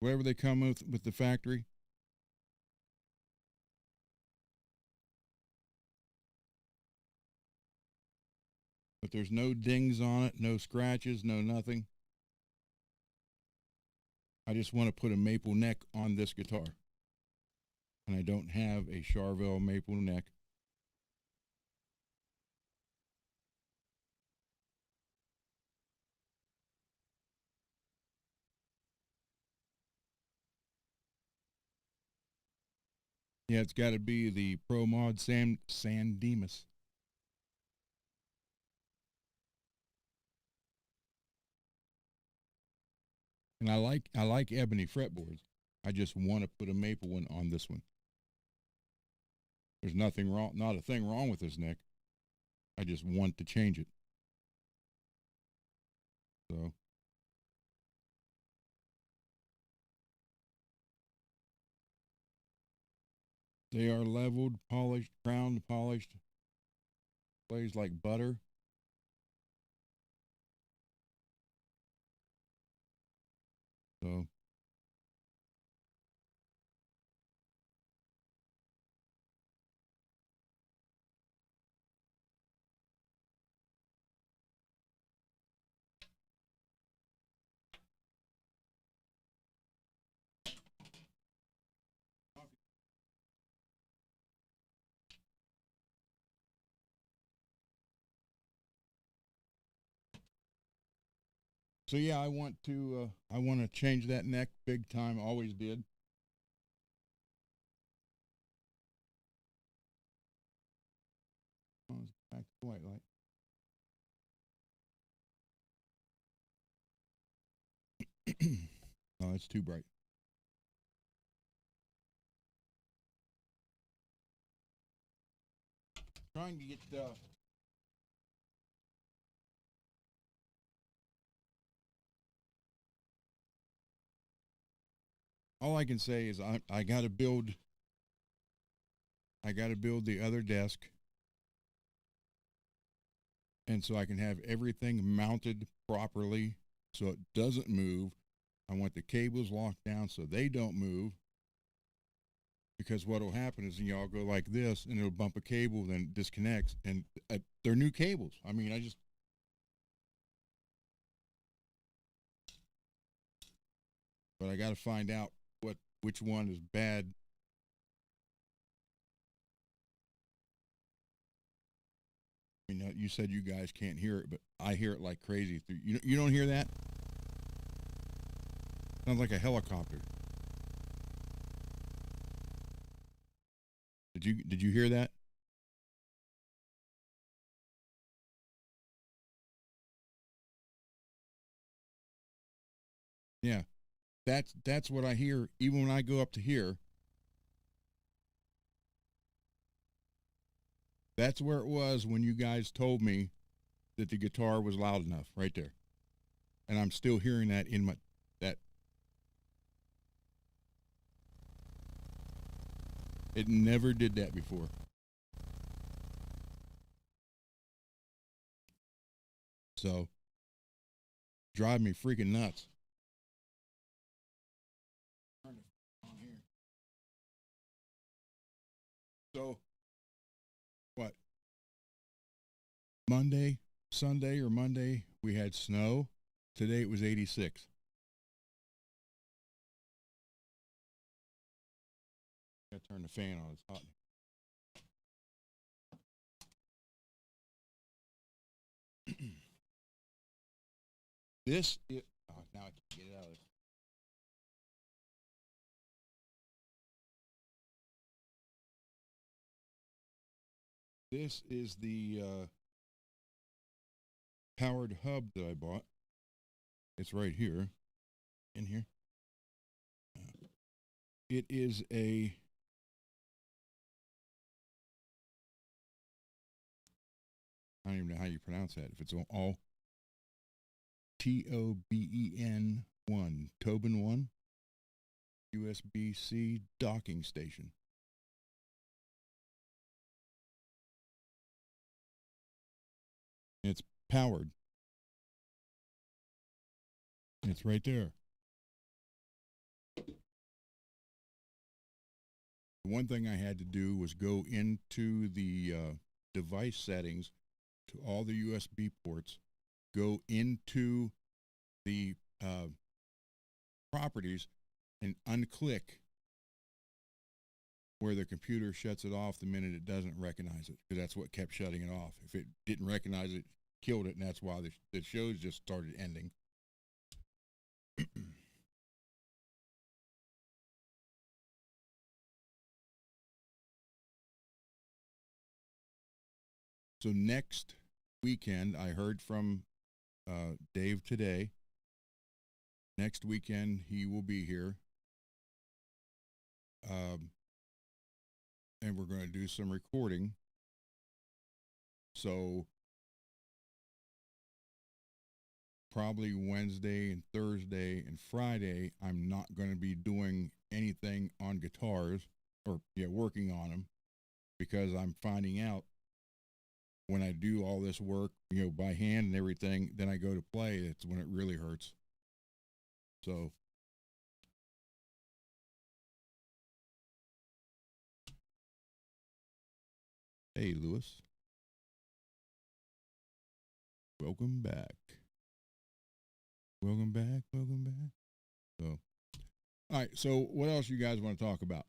whatever they come with the factory. But there's no dings on it, no scratches, no nothing. I just want to put a maple neck on this guitar, and I don't have a Charvel maple neck. Yeah, it's got to be the Pro Mod San Dimas. And I like ebony fretboards. I just want to put a maple one on this one. There's nothing wrong, not a thing wrong with this neck. I just want to change it. So they are leveled, polished, crowned, polished, glazed like butter. So So yeah, I want to change that neck big time. Always did. Oh, it's back to the white light. Oh, it's too bright. Trying to get all I can say is I got to build the other desk, and so I can have everything mounted properly so it doesn't move. I want the cables locked down so they don't move. Because what will happen is y'all go like this, and it'll bump a cable, then it disconnects, and they're new cables. I mean, but I got to find out which one is bad. I mean, you said you guys can't hear it, but I hear it like crazy. You don't hear that? Sounds like a helicopter. Did you hear that? Yeah, that's what I hear. Even when I go up to here, that's where it was when you guys told me that the guitar was loud enough, right there. And I'm still hearing that in my that. It never did that before. So drive me freaking nuts. Turn it on here. So what? Monday, Sunday or Monday, we had snow. Today it was 86. Gotta turn the fan on. It's hot. This is, oh, now I can get it out of there. This is the powered hub that I bought. It's right here, in here. It is I don't even know how you pronounce that. If it's all TOBEN 1, Tobin 1, USB-C docking station. It's powered. It's right there. The one thing I had to do was go into the device settings to all the USB ports, go into the properties, and unclick where the computer shuts it off the minute it doesn't recognize it, because that's what kept shutting it off. If it didn't recognize it, killed it, and that's why the shows just started ending. So next weekend, I heard from Dave today. Next weekend, he will be here. And we're going to do some recording. So probably Wednesday and Thursday and Friday, I'm not going to be doing anything on guitars or working on them, because I'm finding out when I do all this work, by hand and everything, then I go to play, it's when it really hurts. So hey, Lewis, welcome back. Welcome back. Welcome back. So, all right. So, what else you guys want to talk about?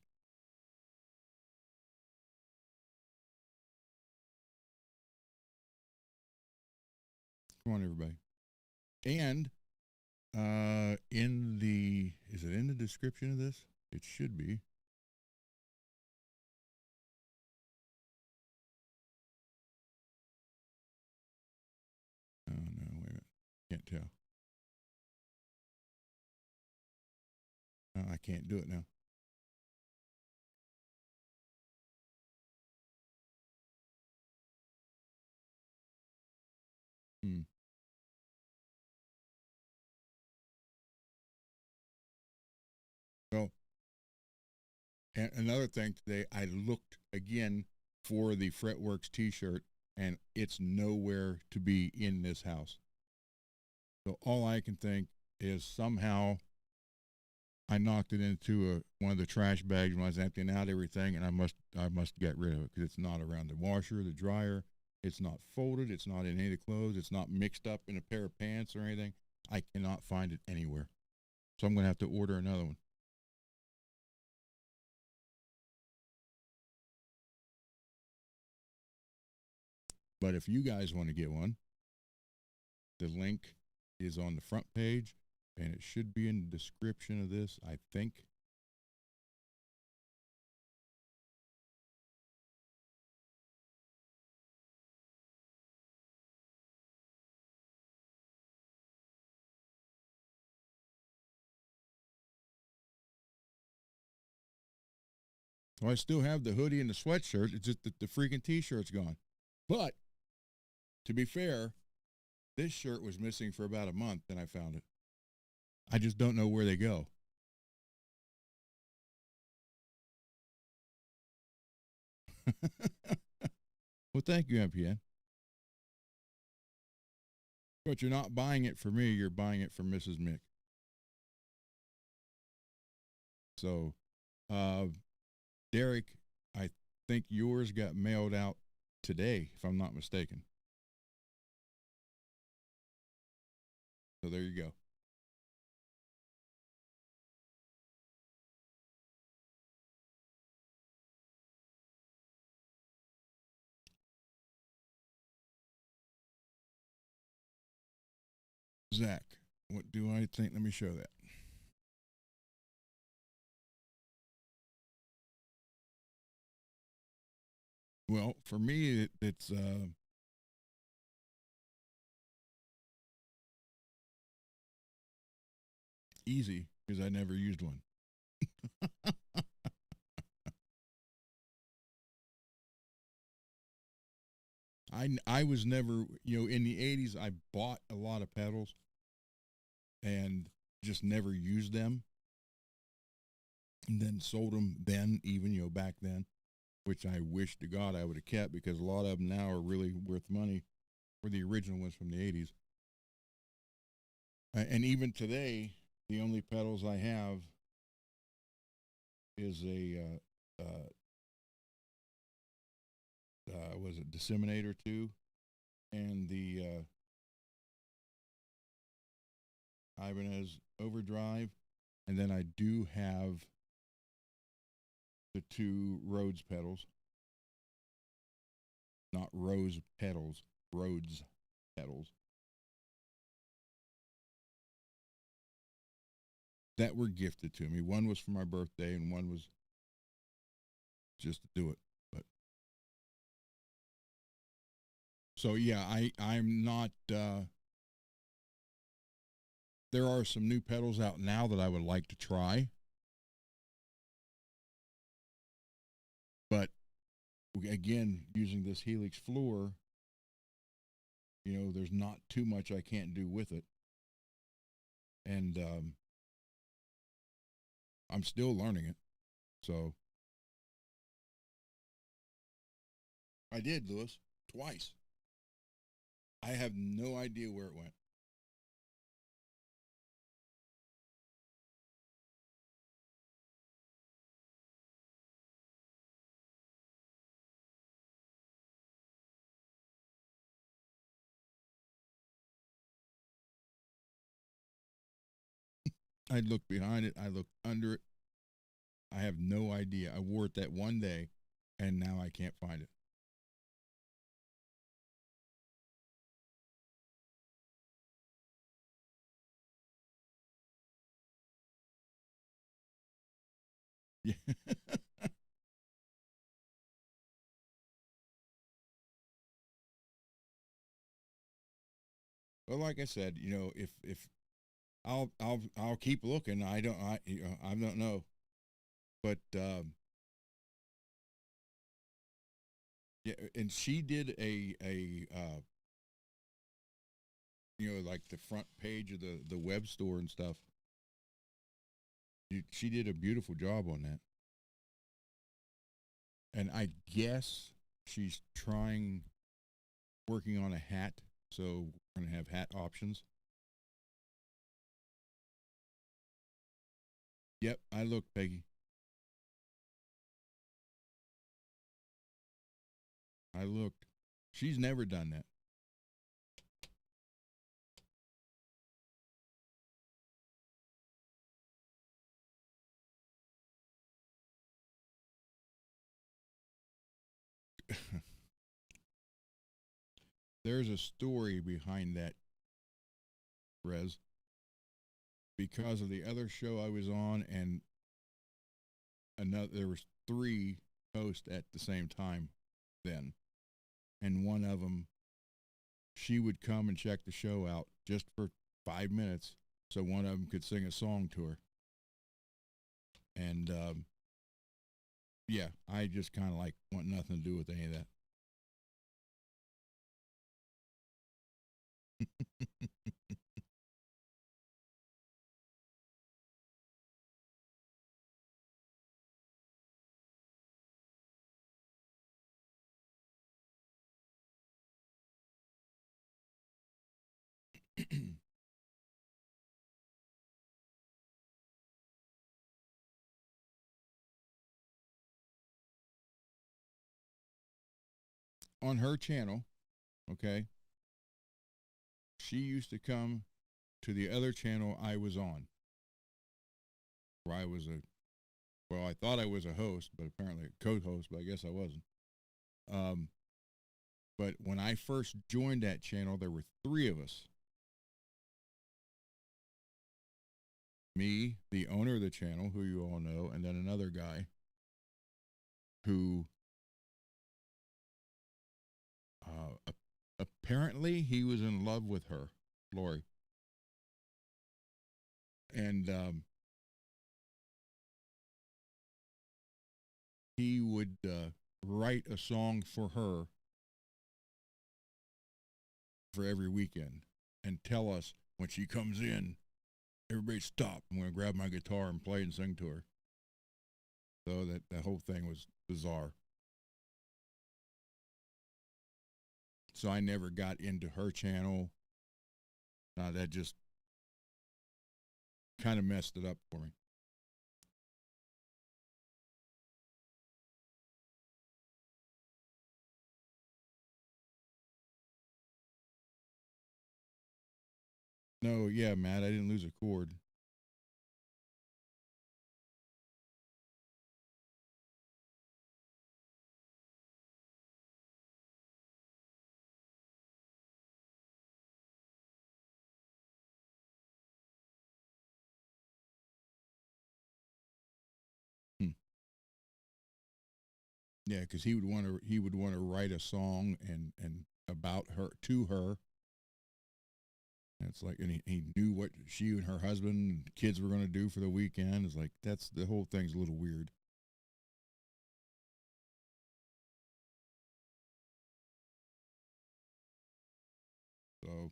Come on, everybody. And Is it in the description of this? It should be. Oh no, wait a minute. Can't tell. I can't do it now. Hmm. Well, and another thing today, I looked again for the Fretworks T-shirt, and it's nowhere to be in this house. So all I can think is somehow I knocked it into one of the trash bags when I was emptying out everything, and I must get rid of it because it's not around the washer, the dryer. It's not folded. It's not in any of the clothes. It's not mixed up in a pair of pants or anything. I cannot find it anywhere. So I'm going to have to order another one. But if you guys want to get one, the link is on the front page, and it should be in the description of this, I think. So I still have the hoodie and the sweatshirt. It's just that the freaking T-shirt's gone. But to be fair, this shirt was missing for about a month, and I found it. I just don't know where they go. Well, thank you, MPN. But you're not buying it for me. You're buying it for Mrs. Mick. So, Derek, I think yours got mailed out today, if I'm not mistaken. So there you go. Zach, what do I think? Let me show that. Well, for me, it's easy because I never used one. I was never, in the 80s, I bought a lot of pedals and just never used them, and then sold them then, even, back then, which I wish to God I would have kept because a lot of them now are really worth money for the original ones from the 80s. And even today, the only pedals I have is a was it Disseminator 2 and the Ibanez Overdrive, and then I do have the two Rhodes pedals, not Rose pedals, Rhodes pedals that were gifted to me. One was for my birthday, and one was just to do it. But so yeah, I'm not. There are some new pedals out now that I would like to try, but again, using this Helix floor, there's not too much I can't do with it, and I'm still learning it. So I did, Lewis, twice. I have no idea where it went. I looked behind it. I looked under it. I have no idea. I wore it that one day, and now I can't find it. Yeah. Well, like I said, if I'll keep looking. I don't know, but yeah, and she did a like the front page of the web store and stuff. She did a beautiful job on that, and I guess she's trying working on a hat, so we're gonna have hat options. Yep, I looked, Peggy. I looked. She's never done that. There's a story behind that, Rez, because of the other show I was on, and another. There was three hosts at the same time then, and one of them, she would come and check the show out just for 5 minutes, so one of them could sing a song to her. And yeah, I just kind of like want nothing to do with any of that. On her channel, okay, she used to come to the other channel I was on, where I was a well, I thought I was a host, but apparently a co-host, but I guess I wasn't. Um, but when I first joined that channel, there were three of us. Me, the owner of the channel, who you all know, and then another guy who apparently he was in love with her, Lori, and he would write a song for her for every weekend and tell us when she comes in, everybody stop. I'm going to grab my guitar and play and sing to her. So that whole thing was bizarre. So I never got into her channel. That just kind of messed it up for me. No, yeah, Matt, I didn't lose a cord. Hmm. Yeah, because he would want to write a song and about her to her. And it's like, and he knew what she and her husband and kids were going to do for the weekend. It's like that's the whole thing's a little weird. So,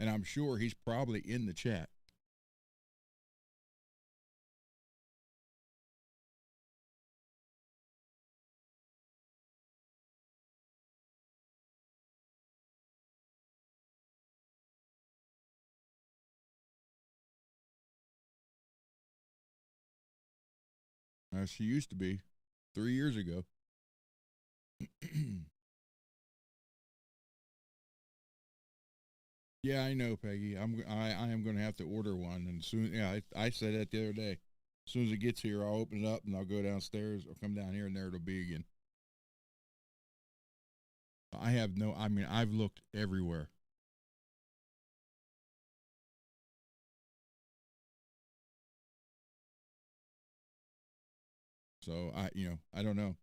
and I'm sure he's probably in the chat. She used to be 3 years ago. Yeah, I know, Peggy. I am going to have to order one, and soon. Yeah, I said that the other day. As soon as it gets here, I'll open it up and I'll go downstairs or come down here, and there it'll be again. I have no. I mean, I've looked everywhere. So I don't know.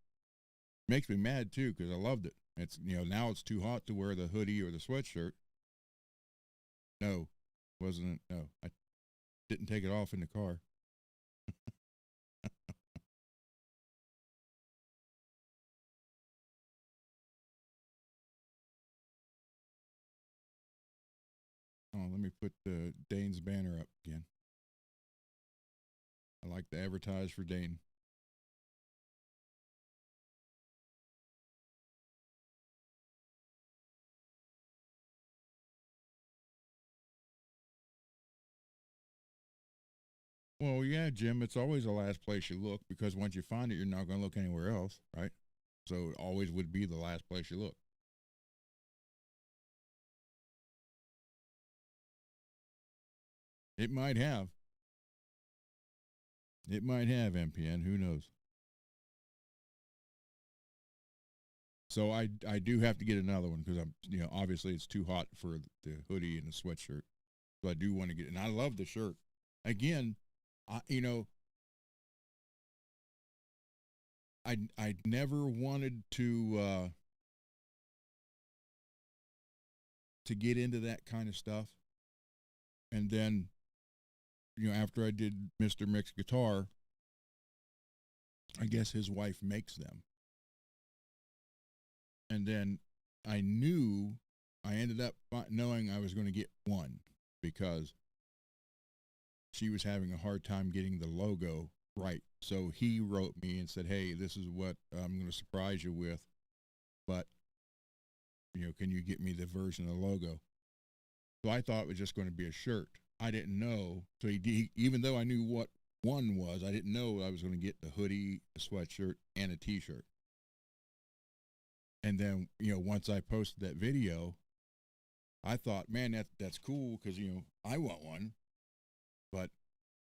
Makes me mad too because I loved it. It's now it's too hot to wear the hoodie or the sweatshirt. No, wasn't. No, I didn't take it off in the car. Oh, let me put Dane's banner up again. I like to advertise for Dane. Well, yeah, Jim, it's always the last place you look because once you find it, you're not going to look anywhere else, right? So it always would be the last place you look. It might have. It might have MPN. Who knows? So I do have to get another one because I'm obviously it's too hot for the hoodie and the sweatshirt. So I do want to get, and I love the shirt. Again, I never wanted to get into that kind of stuff, and then after I did Mr. Mick's guitar, I guess his wife makes them, and then I ended up knowing I was going to get one because she was having a hard time getting the logo right. So he wrote me and said, "Hey, this is what I'm going to surprise you with, but can you get me the version of the logo?" So I thought it was just going to be a shirt. I didn't know. So even though I knew what one was, I didn't know I was going to get the hoodie, a sweatshirt, and a T-shirt. And then once I posted that video, I thought, man, that's cool because I want one, but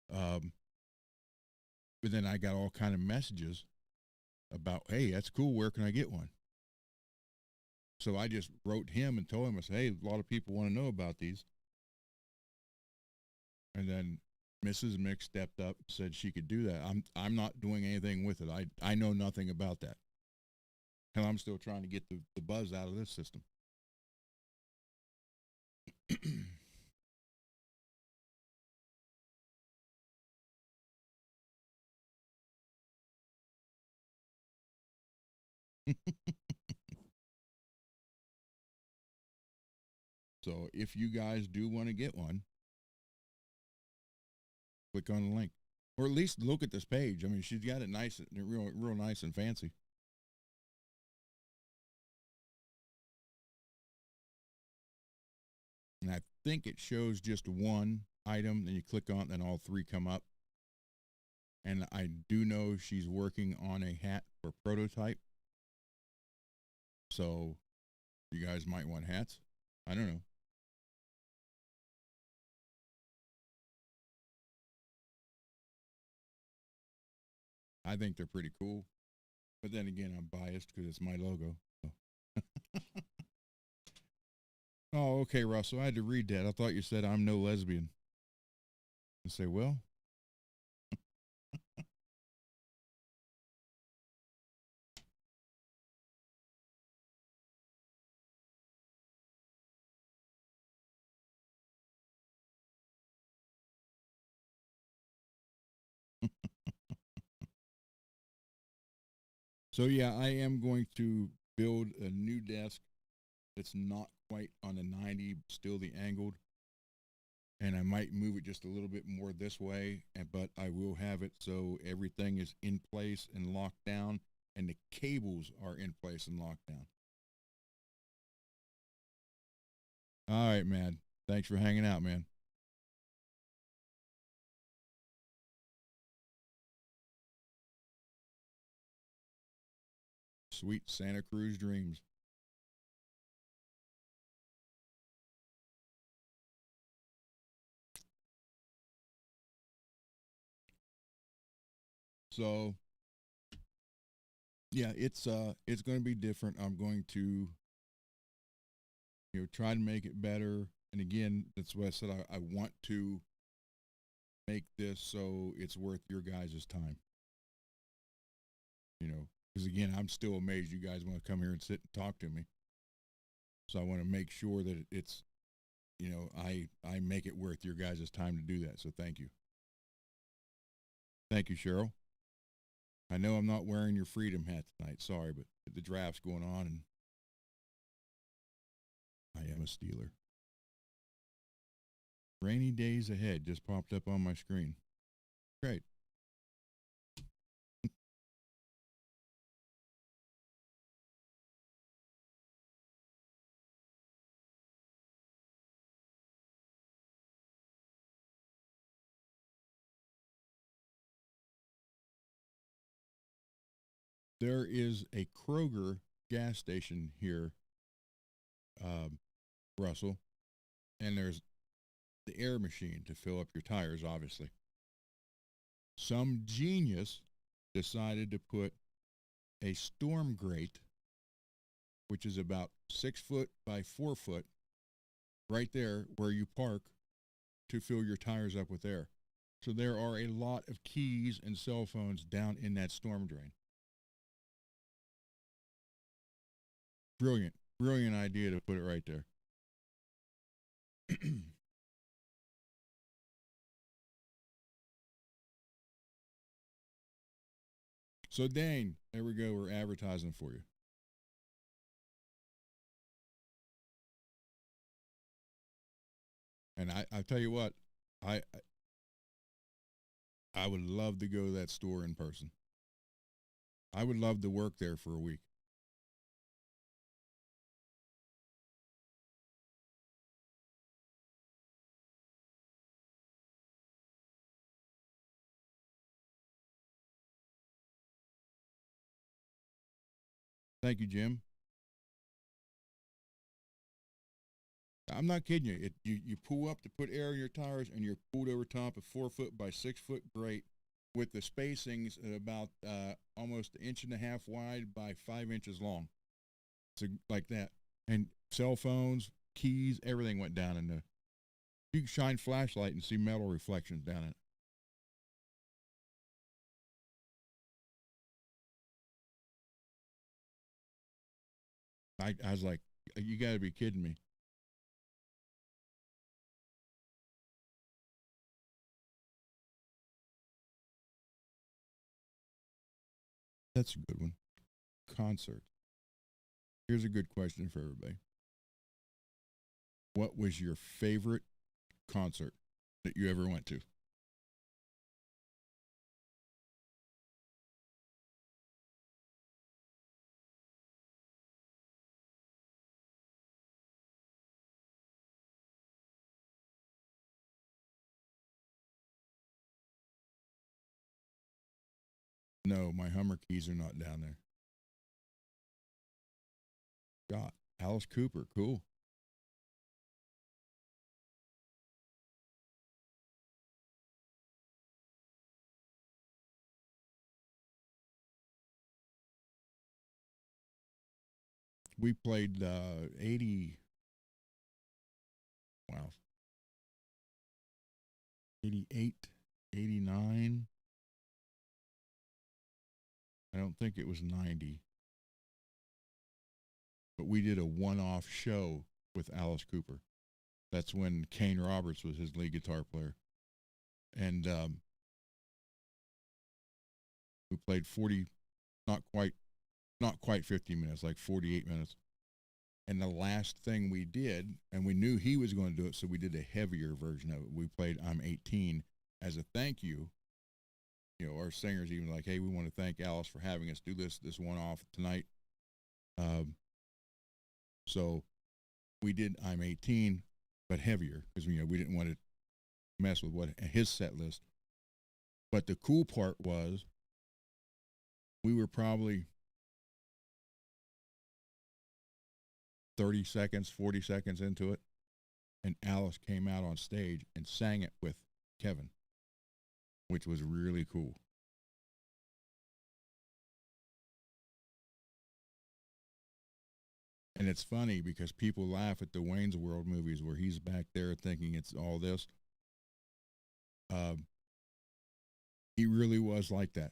but then I got all kind of messages about, hey, that's cool. Where can I get one? So I just wrote him and told him, I said, hey, a lot of people want to know about these. And then Mrs. Mick stepped up, said she could do that. I'm not doing anything with it. I know nothing about that. And I'm still trying to get the buzz out of this system. So if you guys do want to get one, click on the link. Or at least look at this page. I mean, she's got it nice, real nice and fancy. And I think it shows just one item, then you click on it, and all three come up. And I do know she's working on a hat for prototype. So you guys might want hats. I don't know. I think they're pretty cool. But then again, I'm biased because it's my logo. So. Oh, okay, Russell. I had to read that. I thought you said I'm no lesbian. I say, well. So yeah, I am going to build a new desk. It's not quite on the 90, still the angled. And I might move it just a little bit more this way, but I will have it so everything is in place and locked down, and the cables are in place and locked down. All right, man. Thanks for hanging out, man. Sweet Santa Cruz dreams. So yeah, it's going to be different. I'm going to try to make it better. And again, that's what I said. I want to make this so it's worth your guys' time. you know, because again, I'm still amazed you guys want to come here and sit and talk to me. So I want to make sure that it's, you know, I make it worth your guys' time to do that. So thank you. Thank you, Cheryl. I know I'm not wearing your freedom hat tonight. Sorry, but the draft's going on and I am a Steeler. Rainy days ahead just popped up on my screen. Great. There is a Kroger gas station here, um, Russell, and there's the air machine to fill up your tires, obviously. Some genius decided to put a storm grate, which is about 6 foot by 4 foot, right there where you park to fill your tires up with air. So there are a lot of keys and cell phones down in that storm drain. Brilliant, brilliant idea to put it right there. So, Dane, there we go. We're advertising for you. And I tell you what, I I would love to go to that store in person. I would love to work there for a week. Thank you, Jim. I'm not kidding you. You pull up to put air in your tires, and you're pulled over top of 4 foot by 6 foot grate with the spacings at about almost an inch and a half wide by 5 inches long. So like that, and cell phones, keys, everything went down in the. You can shine flashlight and see metal reflections down in it. I was like, you got to be kidding me. That's a good one. Concert. Here's a good question for everybody. What was your favorite concert that you ever went to? No, my Hummer keys are not down there. God, Alice Cooper, cool. We played 80, wow, 88, 89. I don't think it was 90, but we did a one off show with Alice Cooper. That's when Kane Roberts was his lead guitar player. And we played 40, not quite, not quite 50 minutes, like 48 minutes. And the last thing we did, and we knew he was going to do it, so we did a heavier version of it. We played I'm 18 as a thank you. You know, our singers even like, hey, we want to thank Alice for having us do this one off tonight. Um, so we did I'm 18, but heavier because you know we didn't want to mess with what his set list. But the cool part was we were probably 30 seconds, 40 seconds into it, and Alice came out on stage and sang it with Kevin, which was really cool. And it's funny because people laugh at the Wayne's World movies where he's back there thinking it's all this. Um, he really was like that.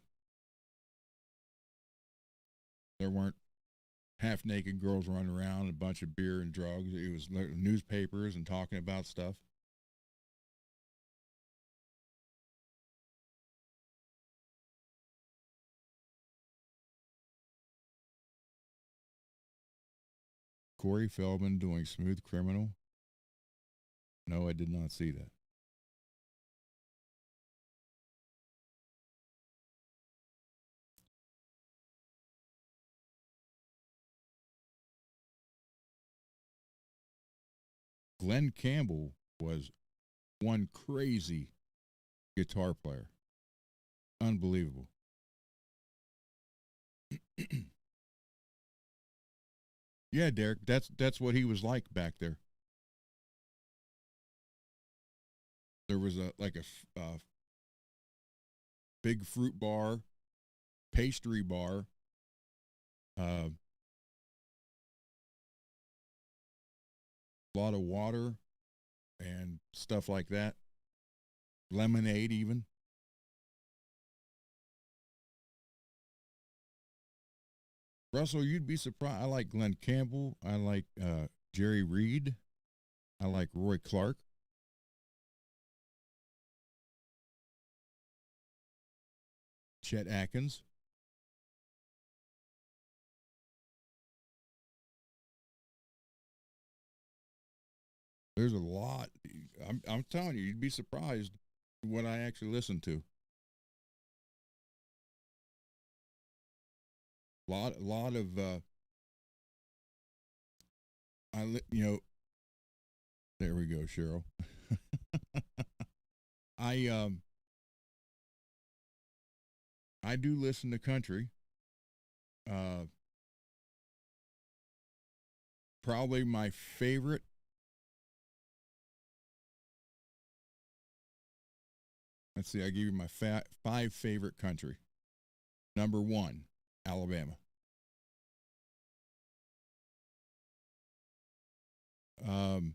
There weren't half naked girls running around, a bunch of beer and drugs. It was newspapers and talking about stuff. Corey Feldman doing Smooth Criminal. No, I did not see that. Glenn Campbell was one crazy guitar player. Unbelievable. Yeah, Derek, that's what he was like back there. There was a like a big fruit bar, pastry bar, a lot of water and stuff like that. Lemonade, even. Russell, you'd be surprised. I like Glenn Campbell. I like Jerry Reed. I like Roy Clark. Chet Atkins. There's a lot. I'm telling you, you'd be surprised what I actually listen to. Lot of you know. There we go, Cheryl. I I do listen to country. Uh, Probably my favorite. Let's see. I give you my five favorite country. Number one, Alabama. Um,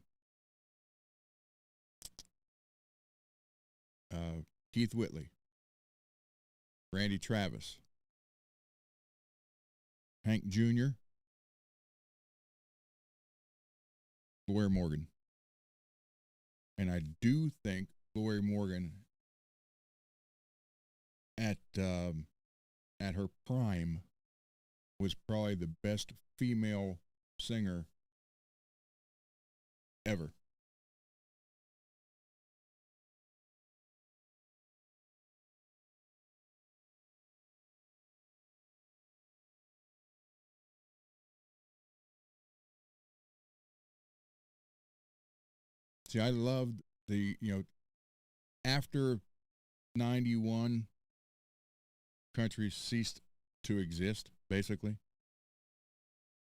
Keith Whitley, Randy Travis, Hank Jr., Gloria Morgan. And I do think Gloria Morgan at at her prime was probably the best female singer ever. See, I loved the after 91, country ceased to exist basically,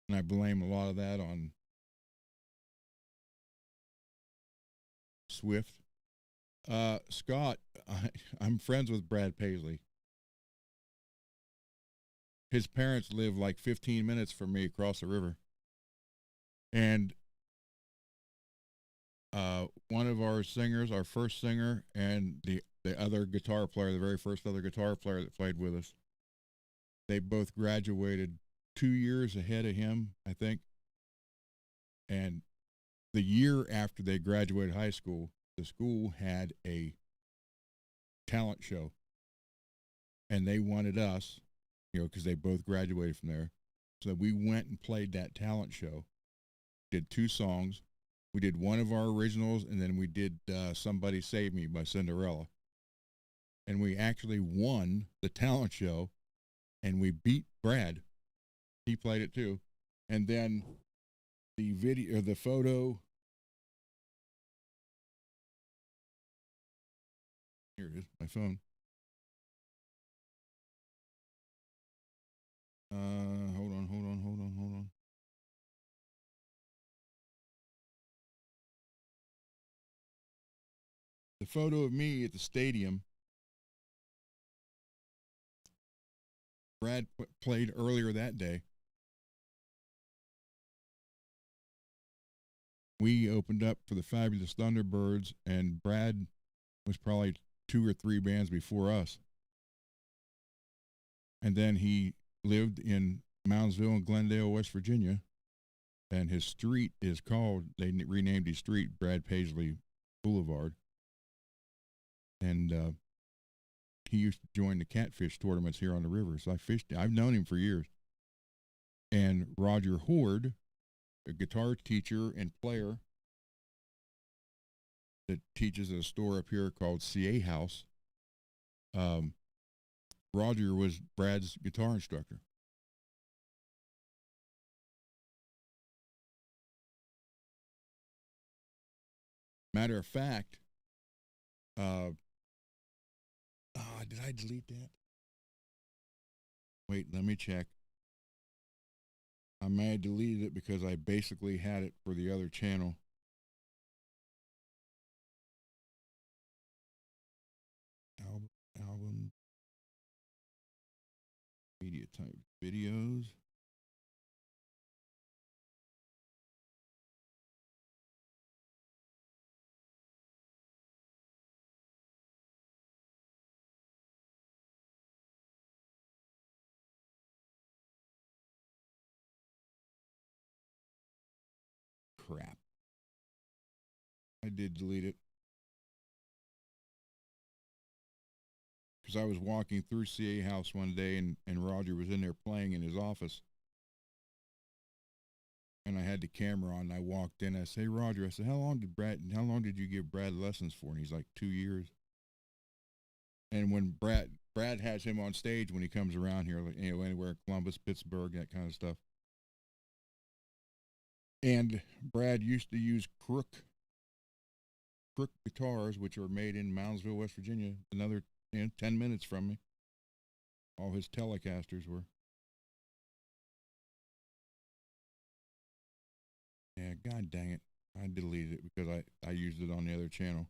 and I blame a lot of that on Swift. Scott, I'm friends with Brad Paisley. His parents live like 15 minutes from me across the river. And one of our singers, our first singer, and the other guitar player, the very first other guitar player that played with us, they both graduated 2 years ahead of him, I think. And the year after they graduated high school, the school had a talent show. And they wanted us, because they both graduated from there. So we went and played that talent show, did 2 songs. We did one of our originals, and then we did Somebody Save Me by Cinderella. And we actually won the talent show, and we beat Brad. He played it too. And then the video, or the photo, here it is, my phone. Hold on. The photo of me at the stadium, Brad played earlier that day. We opened up for the Fabulous Thunderbirds, and Brad was probably 2 or 3 bands before us. And then he lived in Moundsville and Glendale, West Virginia, and his street is called. They renamed his street Brad Paisley Boulevard, and he used to join the catfish tournaments here on the river. So I fished. I've known him for years. And Roger Horde, a guitar teacher and player that teaches at a store up here called CA House. Roger was Brad's guitar instructor. Matter of fact, did I delete that? Wait, let me check. I may have deleted it because I basically had it for the other channel. Album, media type videos. Crap. I did delete it. Because I was walking through CA House one day and Roger was in there playing in his office. And I had the camera on and I walked in. I said, "Hey Roger," I said, how long did you give Brad lessons for? And he's like, 2 years. And when Brad has him on stage when he comes around here, like, anywhere, Columbus, Pittsburgh, that kind of stuff. And Brad used to use Crook guitars, which are made in Moundsville, West Virginia, another 10 minutes from me. All his Telecasters were. Yeah, god dang it. I deleted it because I used it on the other channel.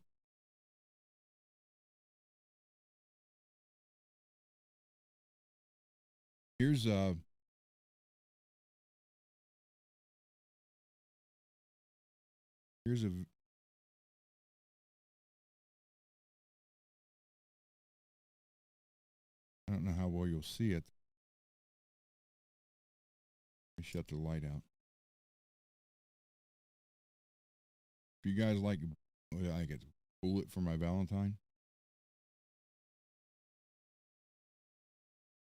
Here's Here's a I don't know how well you'll see it. Let me shut the light out. If you guys like I get Bullet for My Valentine.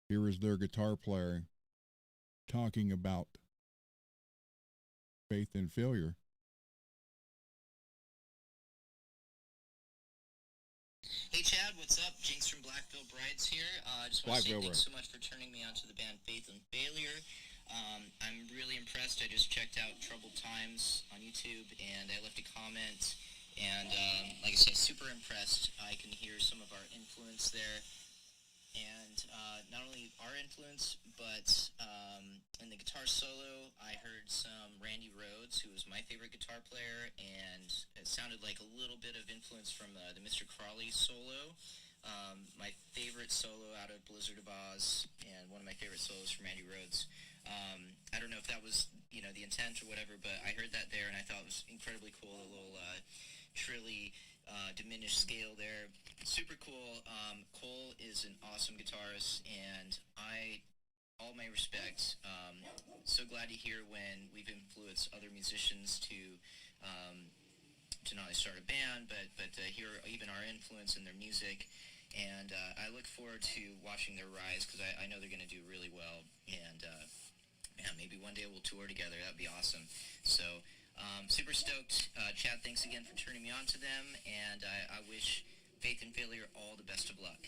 Here is their guitar player talking about faith and failure.
Hey Chad, what's up? Jinx from Blackville Brides here. I just want to say thanks so much for turning me on to the band Faith and Failure. I'm really impressed. I just checked out Troubled Times on YouTube and I left a comment. And like I said, super impressed. I can hear some of our influence there. And not only our influence, but in the guitar solo, I heard some Randy Rhoads, who was my favorite guitar player, and it sounded like a little bit of influence from the Mr. Crawley solo. My favorite solo out of Blizzard of Oz, and one of my favorite solos from Randy Rhoads. I don't know if that was, the intent or whatever, but I heard that there, and I thought it was incredibly cool, a little trilly, diminished scale there. Super cool. Cole is an awesome guitarist, and all my respect. So glad to hear when we've influenced other musicians to not only start a band, but to hear even our influence in their music. And I look forward to watching their rise because I know they're going to do really well. And maybe one day we'll tour together. That'd be awesome. So super stoked. Chad, thanks again for turning me on to them, and I wish Faith and Failure all the best of luck.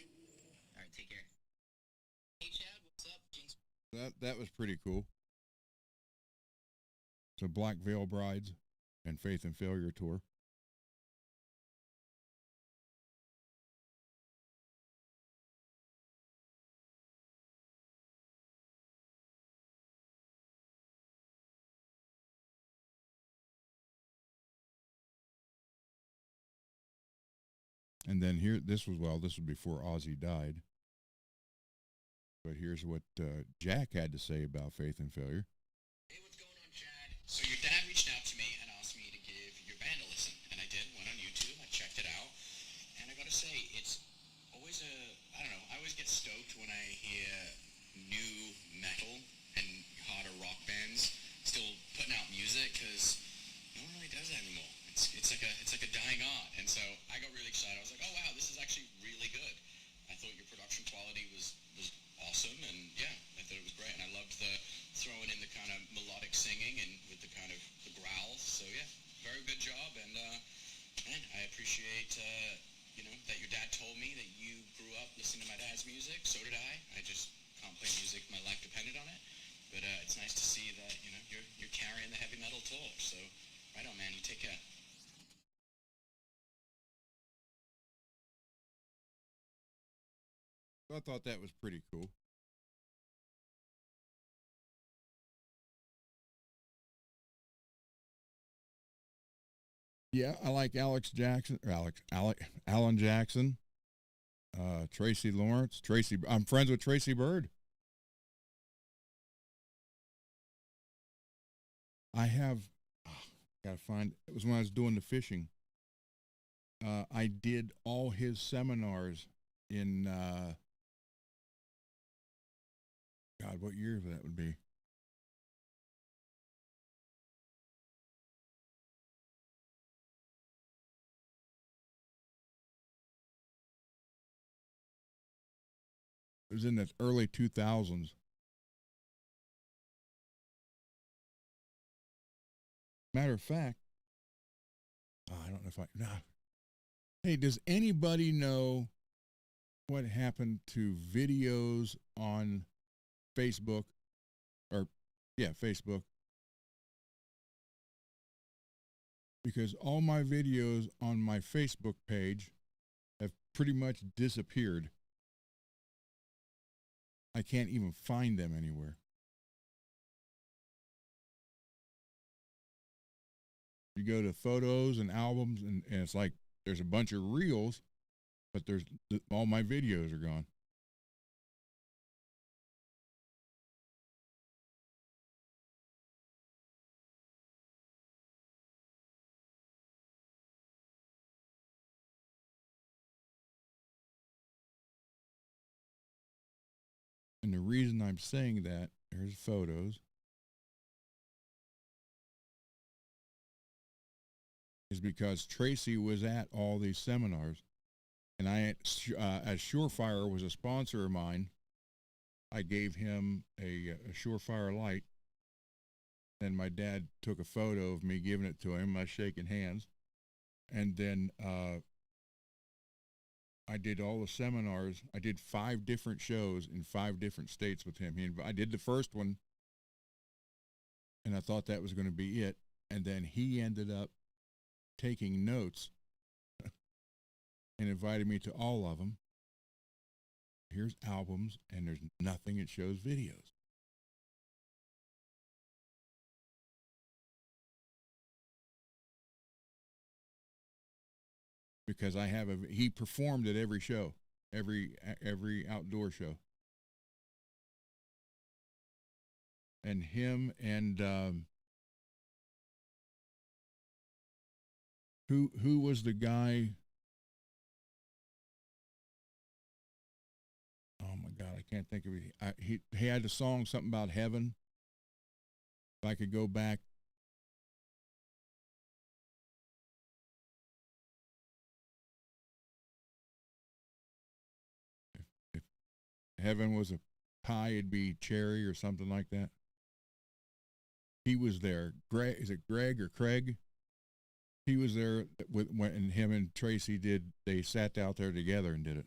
All right, take care. Hey Chad, what's up? Jinx.
That was pretty cool. So Black Veil Brides and Faith and Failure tour. And then this was before Ozzy died. But here's what Jack had to say about Faith and Failure.
Hey, what's going on, Chad? So your dad reached out to me and asked me to give your band a listen, and I did. Went on YouTube, I checked it out, and I gotta say, it's always I always get stoked when I hear new metal and And so I got really excited. I was like, oh wow, this is actually really good. I thought your production quality was awesome, and yeah, I thought it was great. And I loved the throwing in the kind of melodic singing and with the kind of the growls. So yeah, very good job. And man, I appreciate that your dad told me that you grew up listening to my dad's music. So did I. I just can't play music. My life depended on it. But it's nice to see that you're carrying the heavy metal torch. So right on, man. You take care.
So I thought that was pretty cool. Yeah, I like Alan Jackson, Tracy Lawrence, I'm friends with Tracy Bird. I have, gotta find, it was when I was doing the fishing. I did all his seminars in, God, what year that would be? It was in the early 2000s. Matter of fact, I don't know if I, nah. Hey, does anybody know what happened to videos on Facebook? Or, yeah, Facebook. Because all my videos on my Facebook page have pretty much disappeared. I can't even find them anywhere. You go to photos and albums, and it's like there's a bunch of reels, but all my videos are gone. And the reason I'm saying that, there's photos, is because Tracy was at all these seminars, and as Surefire was a sponsor of mine, I gave him a Surefire light. Then my dad took a photo of me giving it to him, us shaking hands, and then I did all the seminars. I did 5 different shows in 5 different states with him. I did the first one, and I thought that was going to be it. And then he ended up taking notes and invited me to all of them. Here's albums, and there's nothing that shows videos. Because he performed at every show, every outdoor show. And him and who was the guy? Oh my God, I can't think of it. He had a song, something about heaven. If I could go back. If heaven was a pie, it'd be cherry or something like that. He was there. Is it Greg or Craig? He was there when him and Tracy they sat out there together and did it.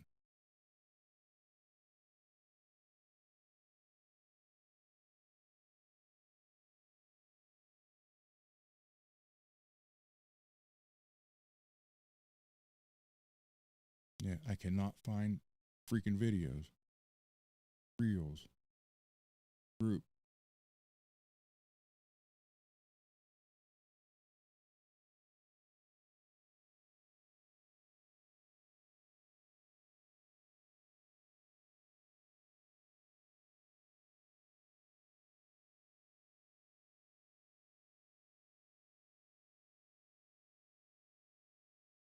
Yeah, I cannot find freaking videos. Reels. Group.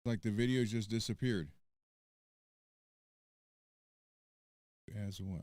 Like the videos just disappeared. As what?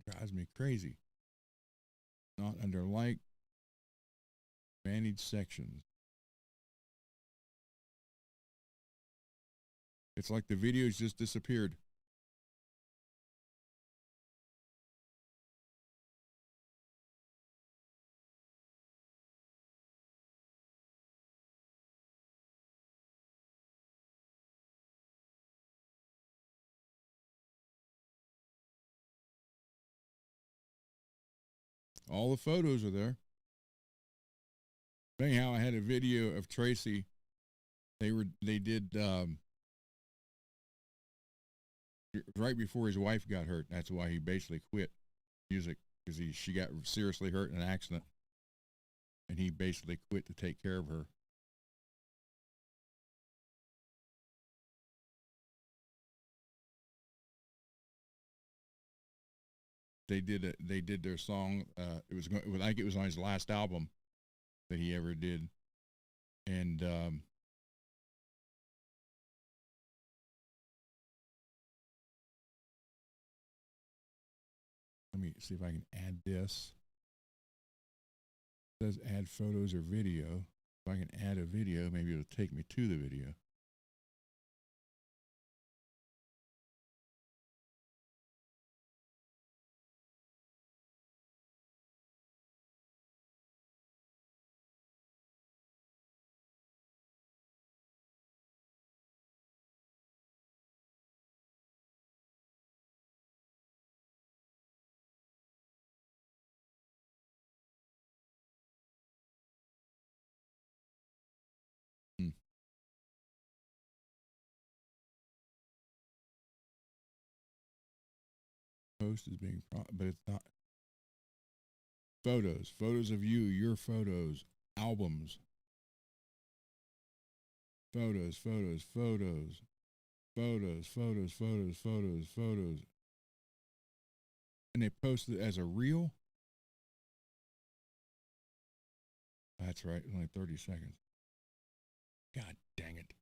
Drives me crazy. Not under like managed sections. It's like the videos just disappeared. All the photos are there. Anyhow, I had a video of Tracy. They did right before his wife got hurt. That's why he basically quit music, because she got seriously hurt in an accident, and he basically quit to take care of her. They did their song. It was on his last album that he ever did, and let me see if I can add this. It says add photos or video. If I can add a video, maybe it'll take me to the video. Hmm. Post is being, but it's not. Photos of you, your photos, albums, photos, and they post it as a reel. That's right, only 30 seconds. God dang it.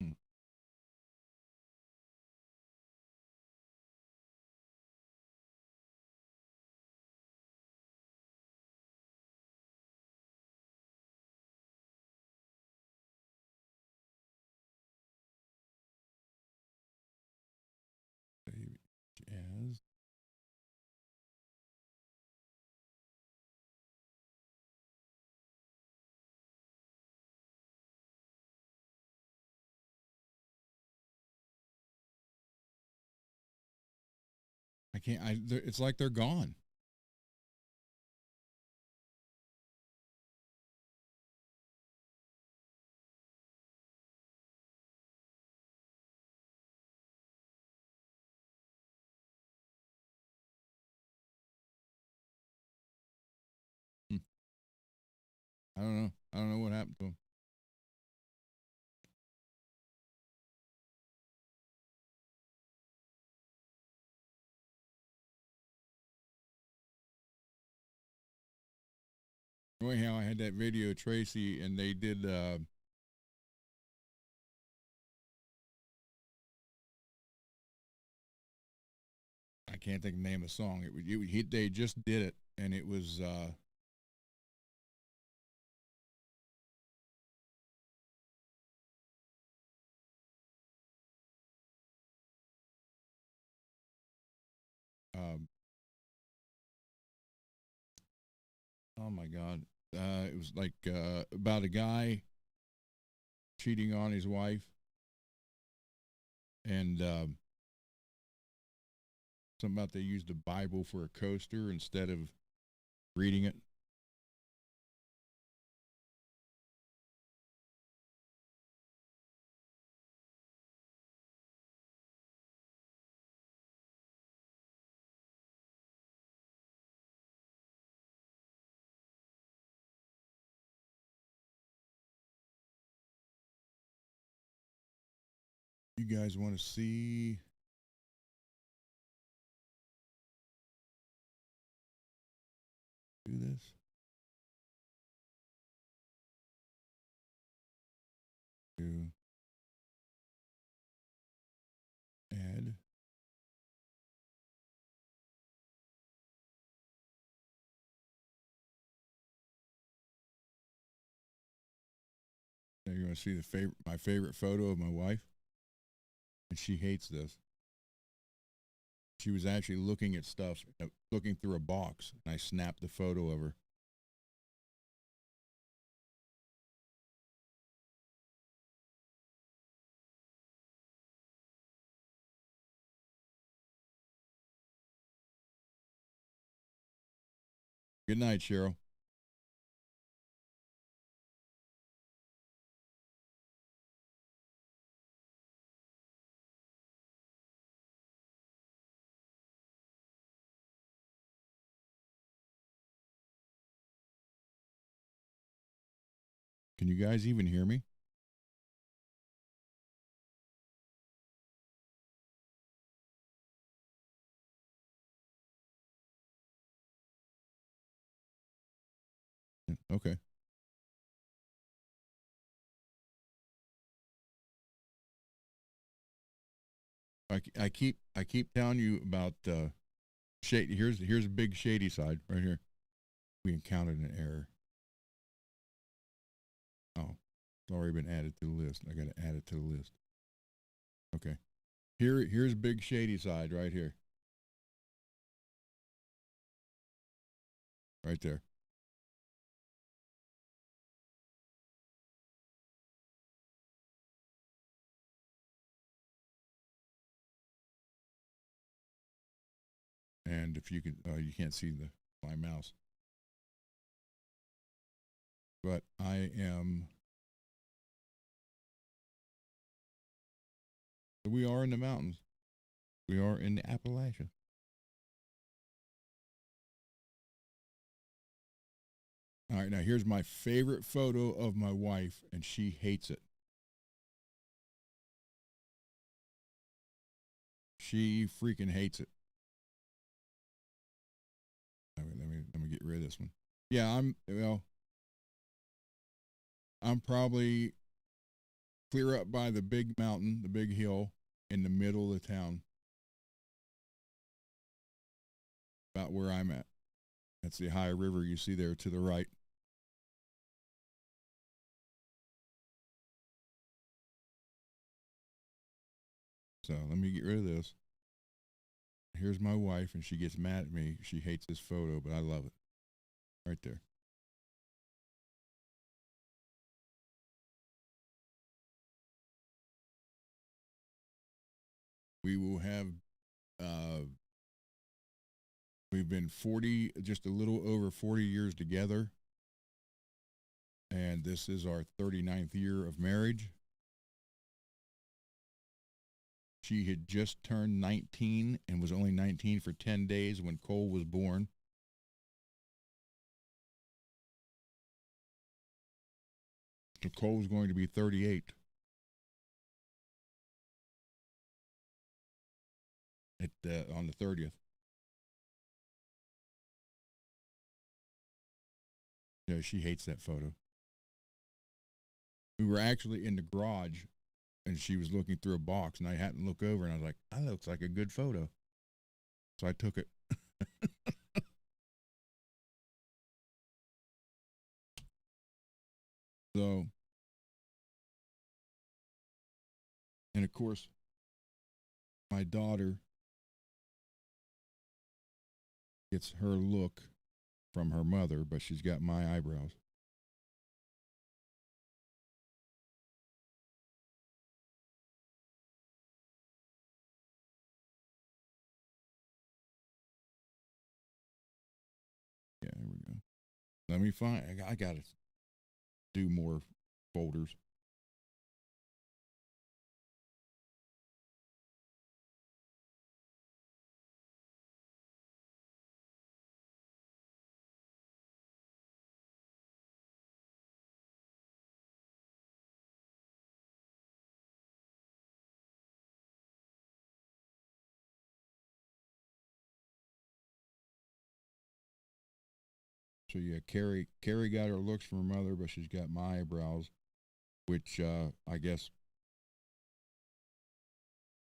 Hmm. As I can't. It's like they're gone. Hmm. I don't know. I don't know what happened to them. Anyhow, I had that video of Tracy, and they did. I can't think of the name of the song. They just did it, and it was. Um, oh my God! It was like about a guy cheating on his wife, and something about they used the Bible for a coaster instead of reading it. You guys want to see
do this? To add. Now you're going to see my favorite photo of my wife, and she hates this. She was actually looking at stuff, looking through a box, and I snapped the photo of her. Good night, Cheryl. Can you guys even hear me? Okay. I keep telling you about shade. Here's a big shady side right here. We encountered an error. Oh, it's already been added to the list. I got to add it to the list. Okay. Here's big shady side right here. Right there. And if you can, you can't see my mouse, but I am. We are in the mountains. We are in the Appalachia. All right, now here's my favorite photo of my wife, and she hates it. She freaking hates it. Let me get rid of this one. Yeah, I'm probably clear up by the big mountain, the big hill in the middle of the town. About where I'm at. That's the high river you see there to the right. So let me get rid of this. Here's my wife, and she gets mad at me. She hates this photo, but I love it. Right there. We will have, we've been 40, just a little over 40 years together. And this is our 39th year of marriage. She had just turned 19 and was only 19 for 10 days when Cole was born. So Cole's going to be 38 on the 30th. You know, she hates that photo. We were actually in the garage, and she was looking through a box, and I happened to look over, and I was like, that looks like a good photo. So I took it. So, and of course, my daughter gets her look from her mother, but she's got my eyebrows. Yeah, there we go. Let me find, I got to do more folders.
So yeah, Carrie got her looks from her mother, but she's got my eyebrows, which I guess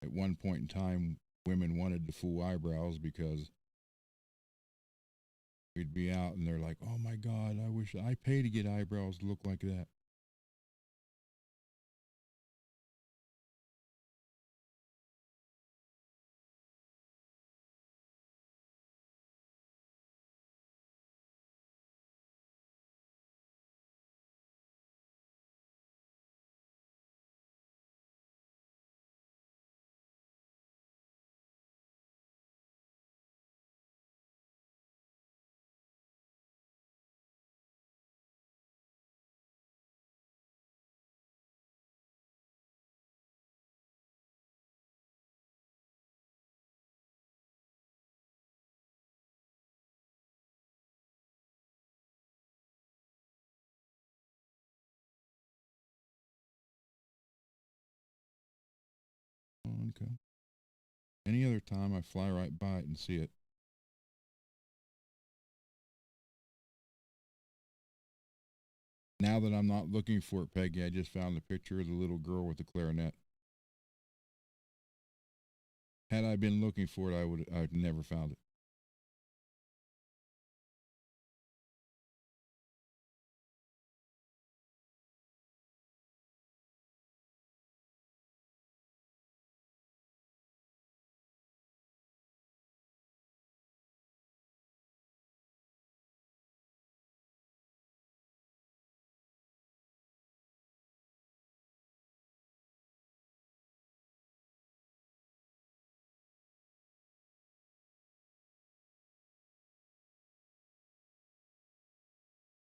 at one point in time women wanted the full eyebrows because we'd be out and they're like, "Oh my God, I wish I pay to get eyebrows to look like that." Oh, okay. Any other time, I fly right by it and see it. Now that I'm not looking for it, Peggy, I just found the picture of the little girl with the clarinet. Had I been looking for it, I'd never found it.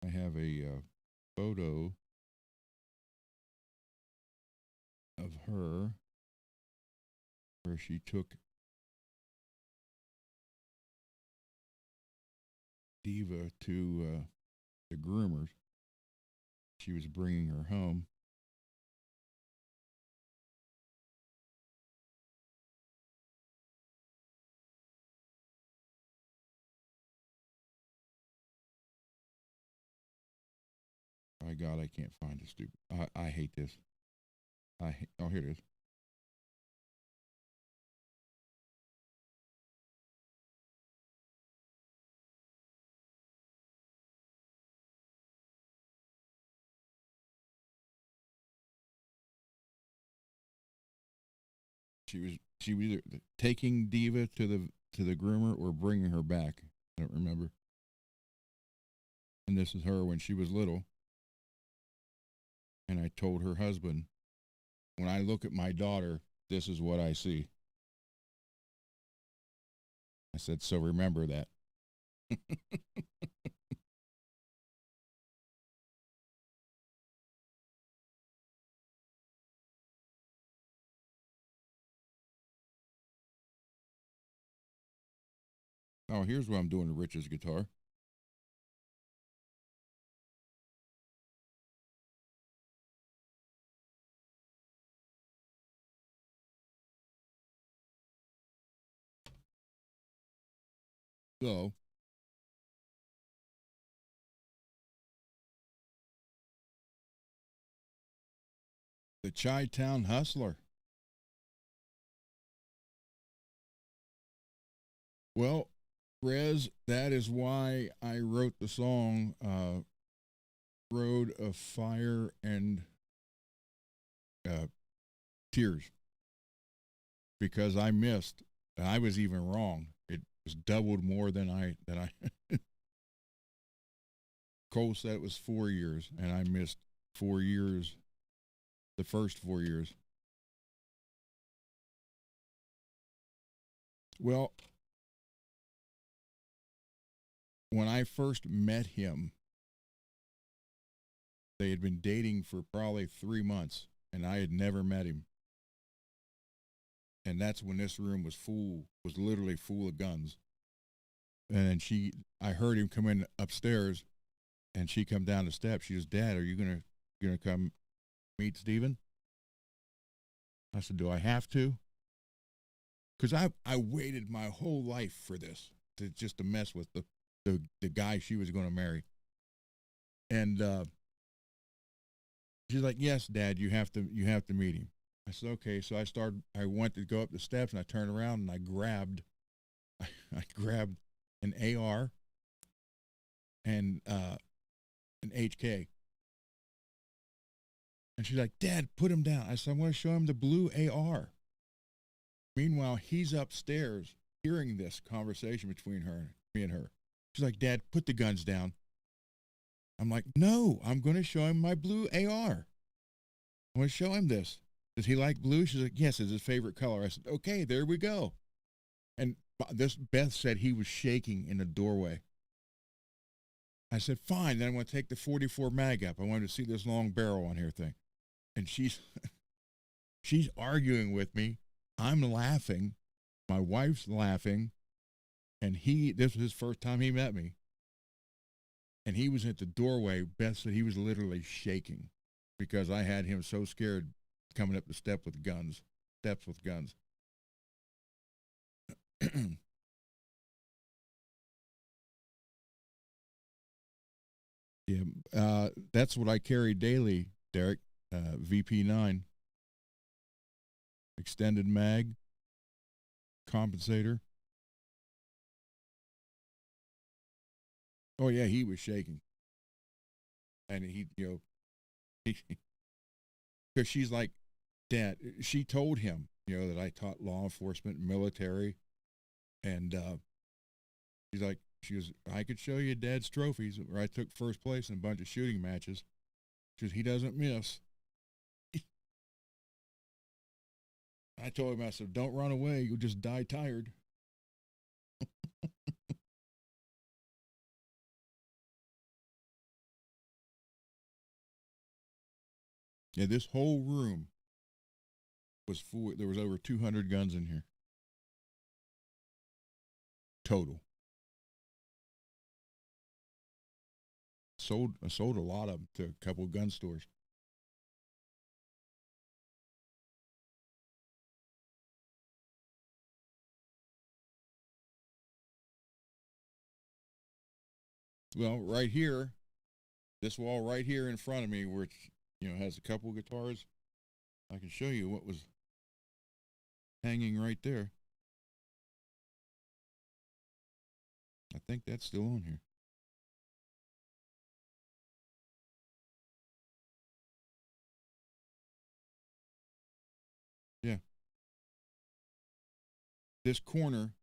I have a photo of her where she took Diva to the groomers. She was bringing her home. My God, I can't find it. Stupid. I hate this. Oh, here it is. She was either taking Diva to the groomer or bringing her back. I don't remember. And this is her when she was little. And I told her husband, when I look at my daughter, this is what I see. I said, so remember that. Oh, here's what I'm doing to Rich's guitar. So, the Chi-Town Hustler. Well, Rez, that is why I wrote the song Road of Fire and Tears. Because I missed. I was even wrong. It was doubled more than I Cole said it was 4 years, and I missed 4 years, the first 4 years. Well, when I first met him, they had been dating for probably 3 months, and I had never met him. And that's when this room was literally full of guns. And then I heard him come in upstairs, and she come down the steps. She goes, "Dad, are you gonna come meet Steven?" I said, "Do I have to?" Because I waited my whole life for this, to mess with the guy she was going to marry. And she's like, "Yes, Dad, you have to meet him." I said, "Okay." So I went to go up the steps, and I turned around and I grabbed I grabbed an AR and an HK. And she's like, "Dad, put him down." I said, "I want to show him the blue AR." Meanwhile, he's upstairs hearing this conversation between me and her. She's like, "Dad, put the guns down." I'm like, "No, I'm going to show him my blue AR. I want to show him this. Does he like blue?" She's like, "Yes, it's his favorite color." I said, "Okay, there we go." And this Beth said he was shaking in the doorway. I said, "Fine, then I'm going to take the 44 mag up. I wanted to see this long barrel on here thing." And she's she's arguing with me. I'm laughing. My wife's laughing. And this was his first time he met me. And he was at the doorway. Beth said he was literally shaking because I had him so scared coming up the steps with guns. Yeah, that's what I carry daily, Derek. VP9, extended mag, compensator. Oh yeah, he was shaking, and because she's like, "Dad," she told him, that I taught law enforcement, military, and she was, "I could show you Dad's trophies where I took first place in a bunch of shooting matches." She says, "He doesn't miss." I told him, I said, "Don't run away. You'll just die tired." Yeah, this whole room was full. There was over 200 guns in here total. I sold a lot of them to a couple of gun stores. Well, right here, this wall right here in front of me, which has a couple of guitars, I can show you what was hanging right there. I think that's still on here. Yeah. This corner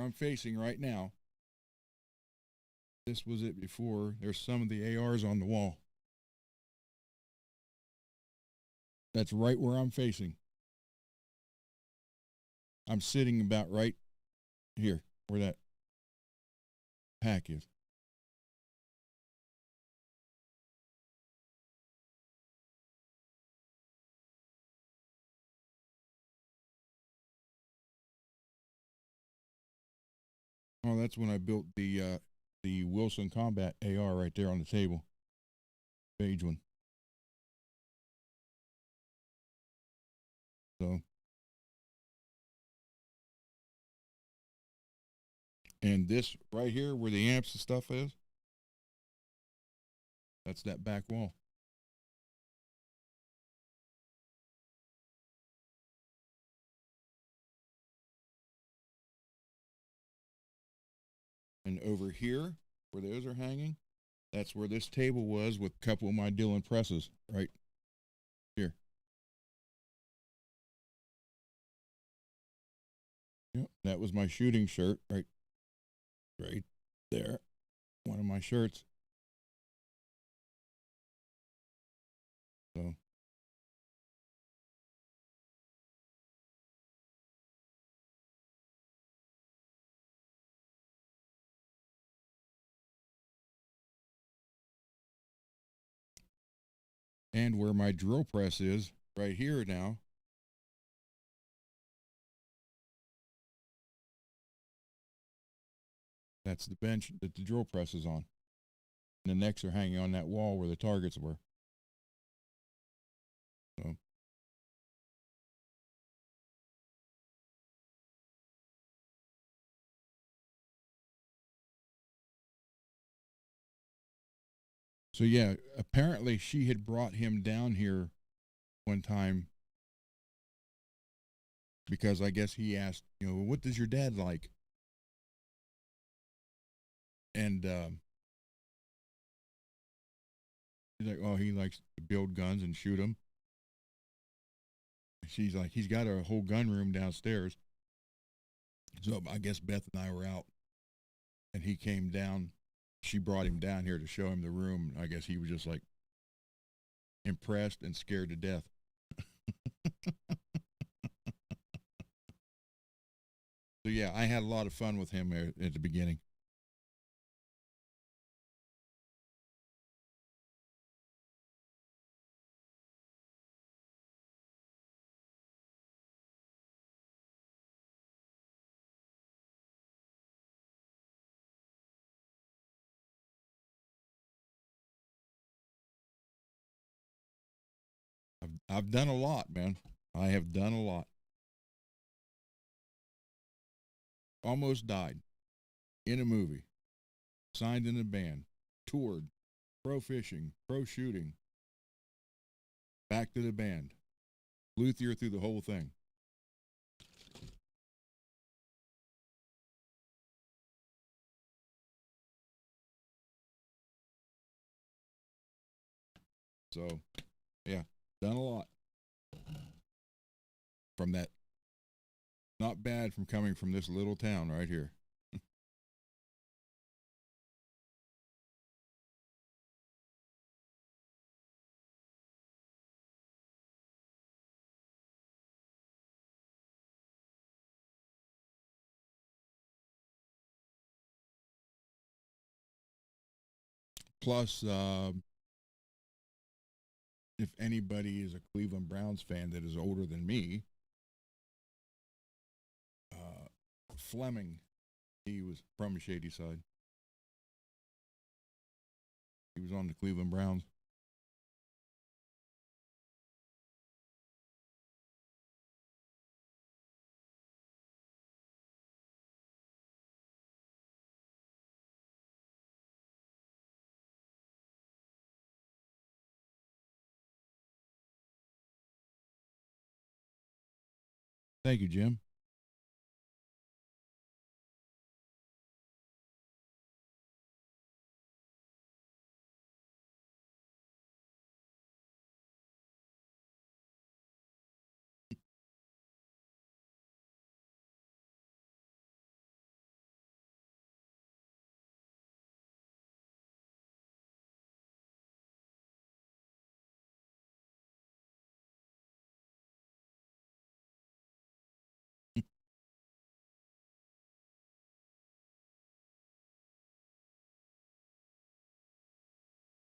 I'm facing right now, this was it before. There's some of the ARs on the wall. That's right where I'm facing. I'm sitting about right here where that pack is. Oh, that's when I built the Wilson Combat AR right there on the table. Beige one. So, and this right here where the amps and stuff is, that's that back wall. And over here, where those are hanging, that's where this table was with a couple of my Dylan presses right here. Yep, that was my shooting shirt right there. One of my shirts. So and where my drill press is right here now. That's the bench that the drill press is on. And the necks are hanging on that wall where the targets were. So So yeah, apparently she had brought him down here one time because I guess he asked, what does your dad like? And he's like, oh, he likes to build guns and shoot them. She's like, he's got a whole gun room downstairs. So I guess Beth and I were out, and he came down. She brought him down here to show him the room. I guess he was just like impressed and scared to death. So yeah, I had a lot of fun with him at the beginning. I've done a lot, man. I have done a lot. Almost died in a movie, signed in a band, toured, pro fishing, pro shooting, back to the band, luthier through the whole thing. So, yeah, done a lot from that. Not bad from coming from this little town right here. Plus, if anybody is a Cleveland Browns fan that is older than me, Fleming, he was from Shady Side. He was on the Cleveland Browns. Thank you, Jim.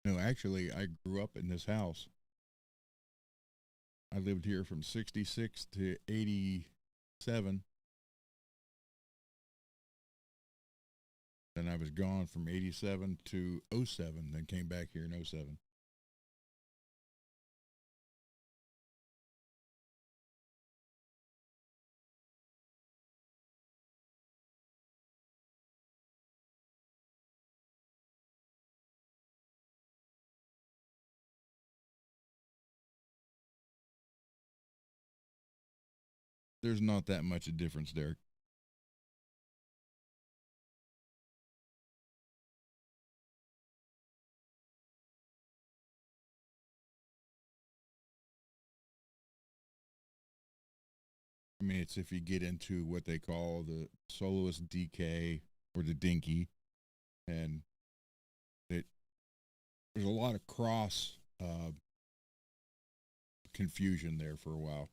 No, actually, I grew up in this house. I lived here from 66 to 87. Then I was gone from 87 to 07, then came back here in 07. There's not that much a difference there. I mean, it's if you get into what they call the soloist DK or the dinky, and it there's a lot of cross confusion there for a while.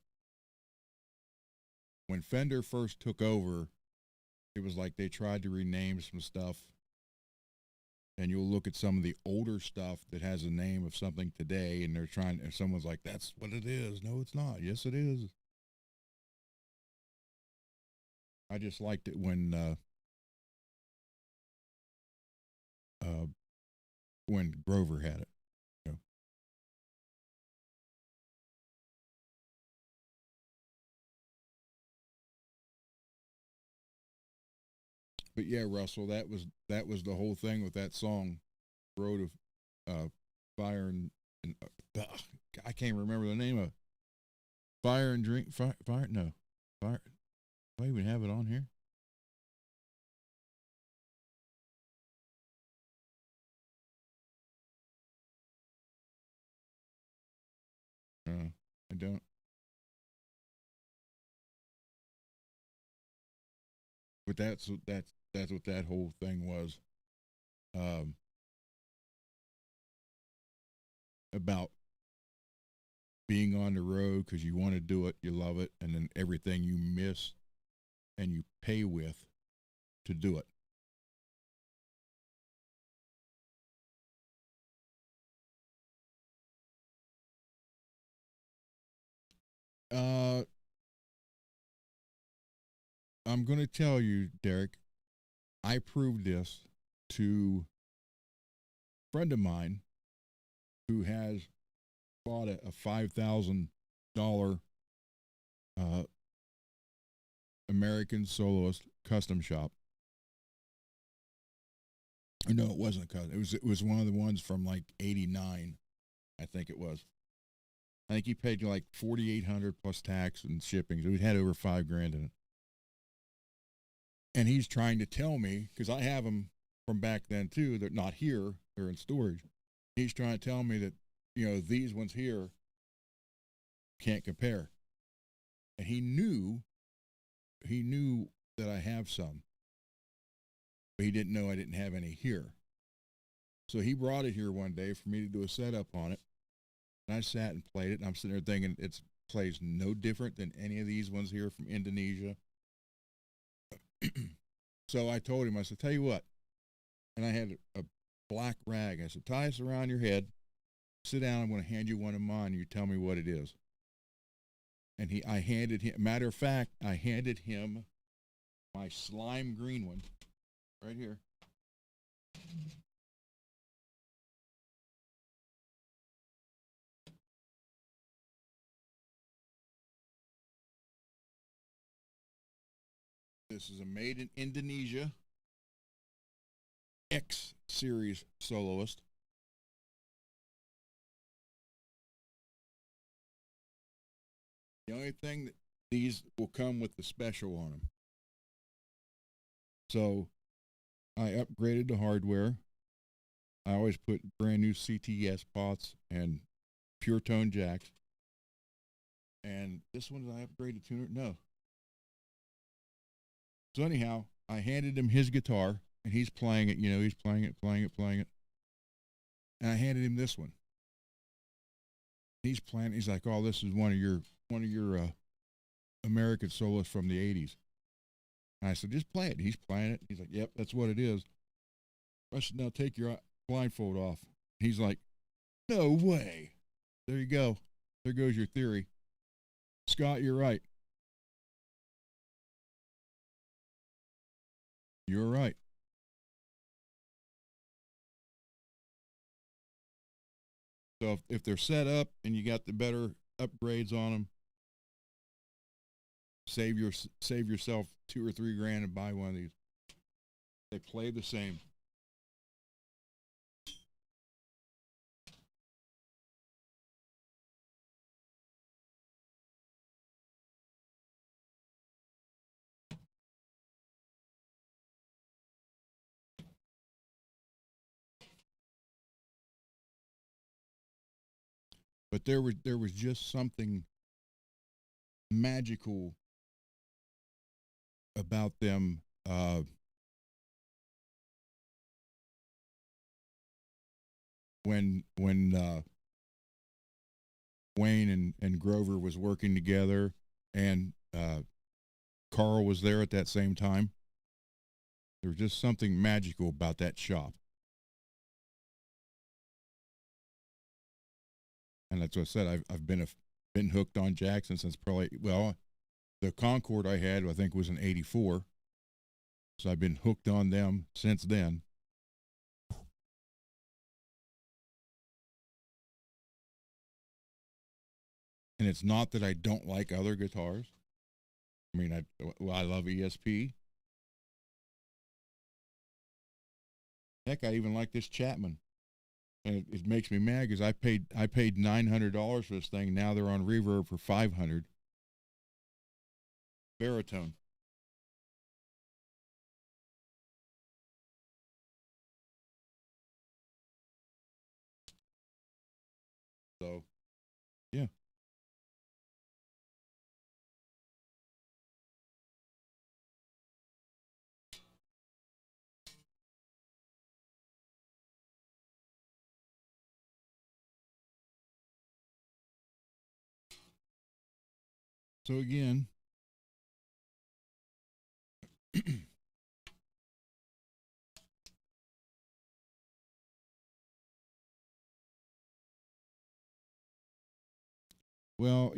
When Fender first took over, it was like they tried to rename some stuff, and you'll look at some of the older stuff that has a name of something today, and they're trying, and someone's like, "That's what it is." No, it's not. Yes, it is. I just liked it when Grover had it. You know. But yeah, Russell, that was the whole thing with that song, Road of Fire and I can't remember the name of Fire and Drink. Fire. No. Fire. Do I even have it on here? I don't. But that's what that whole thing was. About being on the road because you want to do it, you love it, and then everything you miss and you pay with to do it. I'm going to tell you, Derek, I proved this to a friend of mine who has bought a $5,000 American Soloist custom shop. No, it wasn't a custom. It was one of the ones from like '89, I think it was. I think he paid like $4,800 plus tax and shipping. So he had over $5,000 in it. And he's trying to tell me, because I have them from back then too. They're not here; they're in storage. He's trying to tell me that these ones here can't compare. And he knew that I have some, but he didn't know I didn't have any here. So he brought it here one day for me to do a setup on it. And I sat and played it, and I'm sitting there thinking it plays no different than any of these ones here from Indonesia. So I told him, I said, tell you what, and I had a black rag. I said, tie this around your head, sit down, I'm going to hand you one of mine, and you tell me what it is. And I handed him, matter of fact, I handed him my slime green one, right here. This is a made in Indonesia X series Soloist. The only thing that these will come with the special on them. So I upgraded the hardware. I always put brand new CTS pots and pure tone jacks. And this one, did I upgrade the tuner? No. So anyhow, I handed him his guitar, and he's playing it. He's playing it. And I handed him this one. He's playing. He's like, "Oh, this is one of your American soloists from the '80s." And I said, "Just play it." He's playing it. He's like, "Yep, that's what it is." I said, "Now take your blindfold off." He's like, "No way." There you go. There goes your theory. Scott, you're right. You're right. So if they're set up and you got the better upgrades on them, save yourself $2 or $3 grand and buy one of these. They play the same. But there was just something magical about them. When Wayne and Grover was working together, and Carl was there at that same time, there was just something magical about that shop. And that's what I said. I've been hooked on Jackson since probably, well, the Concord I had, I think, was in '84. So I've been hooked on them since then. And it's not that I don't like other guitars. I mean, I love ESP. Heck, I even like this Chapman And it makes me mad because I paid $900 for this thing. Now they're on reverb for $500. Baritone. So, yeah. So again, well,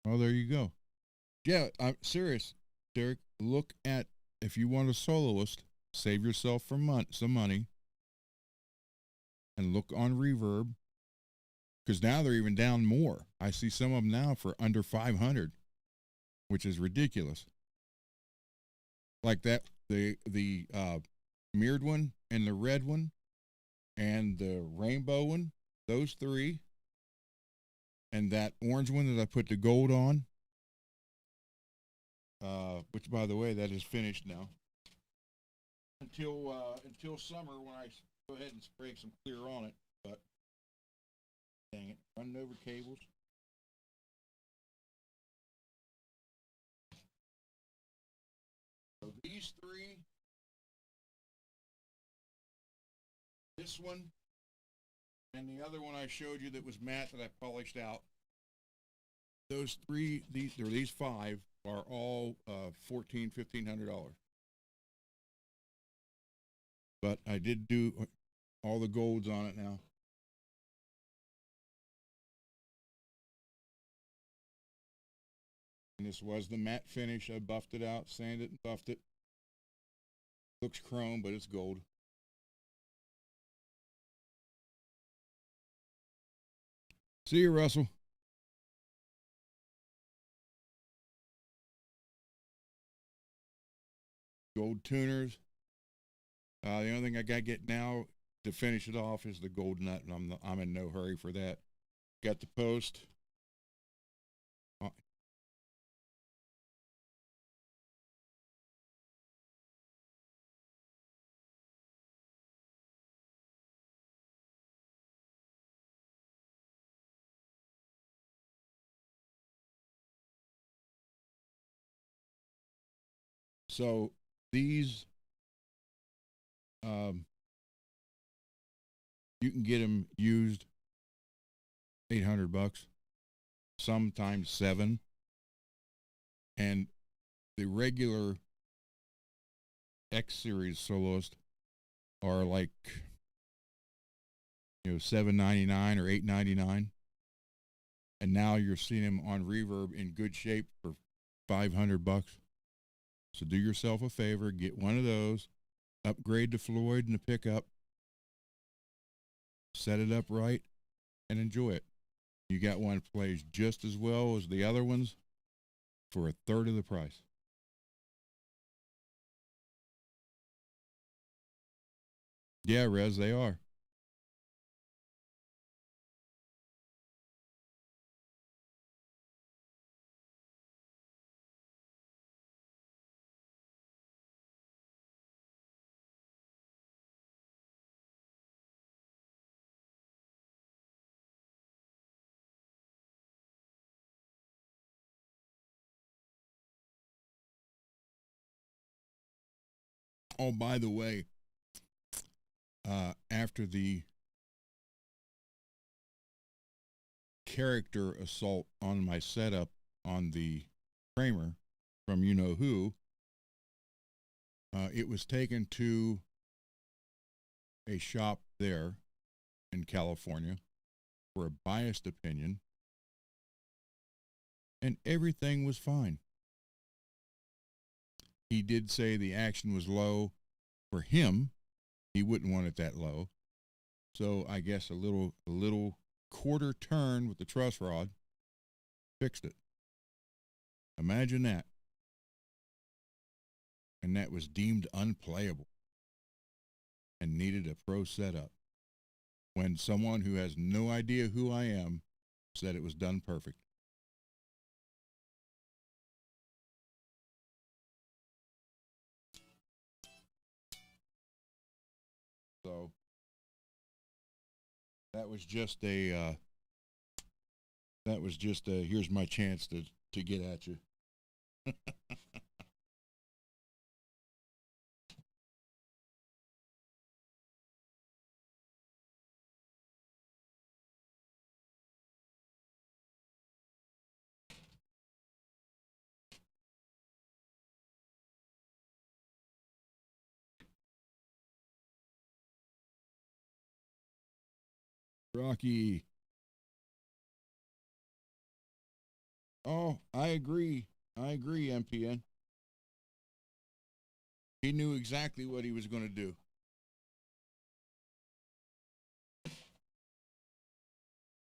well, there you go. Yeah, I'm serious, Derek. Look at, if you want a soloist, save yourself some money, and look on reverb, because now they're even down more. I see some of them now for under 500, which is ridiculous. Like that, the mirrored one and the red one and the rainbow one, those three, and that orange one that I put the gold on, which, by the way, that is finished now. Until summer, when I go ahead and spray some clear on it, but dang it, running over cables. So these three, this one, and the other one I showed you that was matte that I polished out. Those three, these five are all $1,400-$1,500. But I did do all the golds on it now. And this was the matte finish. I buffed it out, sanded and buffed it. Looks chrome, but it's gold. See you, Russell. Gold tuners. The only thing I got to get now to finish it off is the gold nut, and I'm in no hurry for that. Got the post. So these, you can get them used $800, sometimes $7, and the regular X series soloist are like, $7.99 or $8.99, and now you're seeing them on reverb in good shape for $500. So do yourself a favor, get one of those, upgrade to Floyd and the pickup, set it up right, and enjoy it. You got one that plays just as well as the other ones for a third of the price. Yeah, Rez, they are. Oh, by the way, after the character assault on my setup on the Kramer from you know who, it was taken to a shop there in California for a biased opinion, and everything was fine. He did say the action was low for him. He wouldn't want it that low. So I guess a little quarter turn with the truss rod fixed it. Imagine that. And that was deemed unplayable and needed a pro setup, when someone who has no idea who I am said it was done perfect. So that was just a here's my chance to get at you. Rocky. Oh, I agree, MPN. He knew exactly what he was going to do.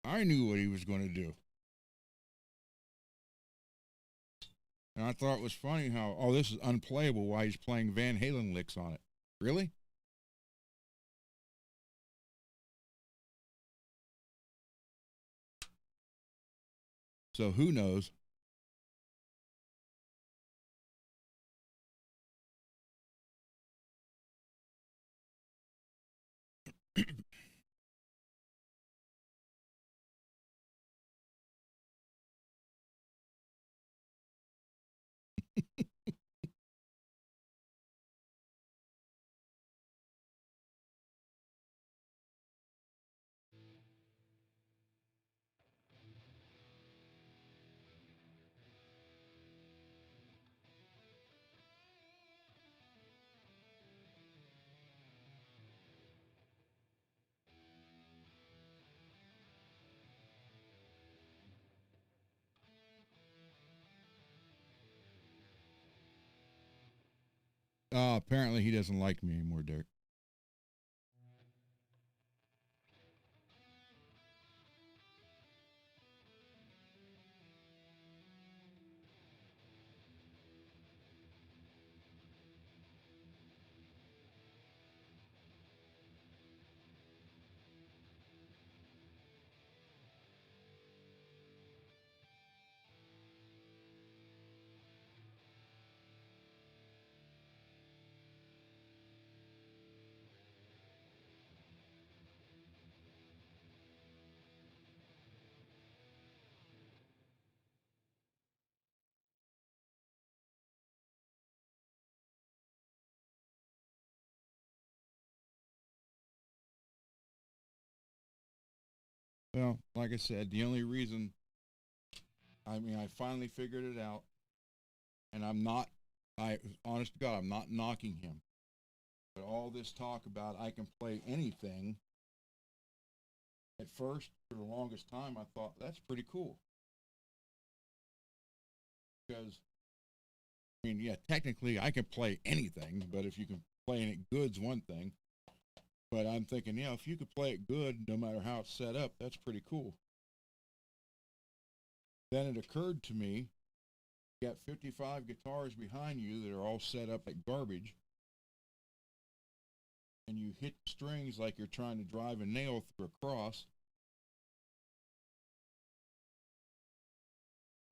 I knew what he was going to do. And I thought it was funny how, oh, this is unplayable while he's playing Van Halen licks on it. Really? So who knows? Apparently he doesn't like me anymore, Derek. Well, like I said, the only reason, I finally figured it out, and honest to God, I'm not knocking him. But all this talk about I can play anything, at first, for the longest time, I thought that's pretty cool. Because, yeah, technically I can play anything, but if you can play it good's one thing. But I'm thinking, if you could play it good, no matter how it's set up, that's pretty cool. Then it occurred to me, you got 55 guitars behind you that are all set up like garbage, and you hit strings like you're trying to drive a nail through a cross.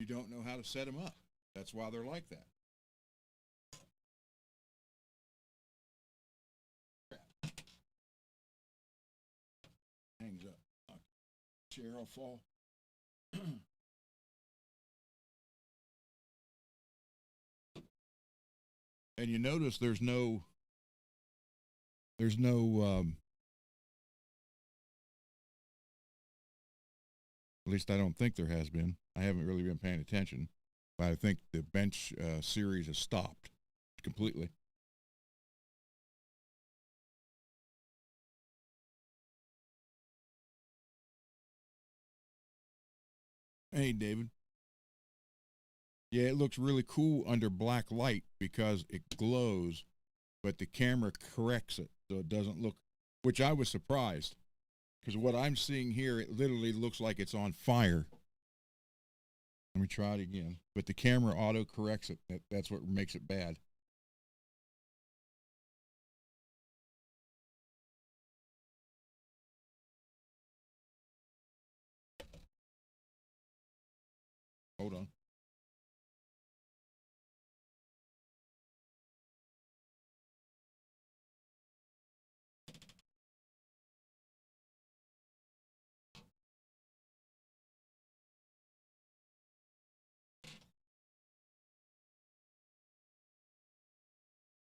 You don't know how to set them up. That's why they're like that. Hangs up. Chair will fall. And you notice there's no at least I don't think there has been. I haven't really been paying attention, but I think the bench series has stopped completely. Hey, David. Yeah, it looks really cool under black light because it glows, but the camera corrects it so it doesn't look, which I was surprised, because what I'm seeing here, it literally looks like it's on fire. Let me try it again. But the camera auto corrects it. That's what makes it bad. Hold on.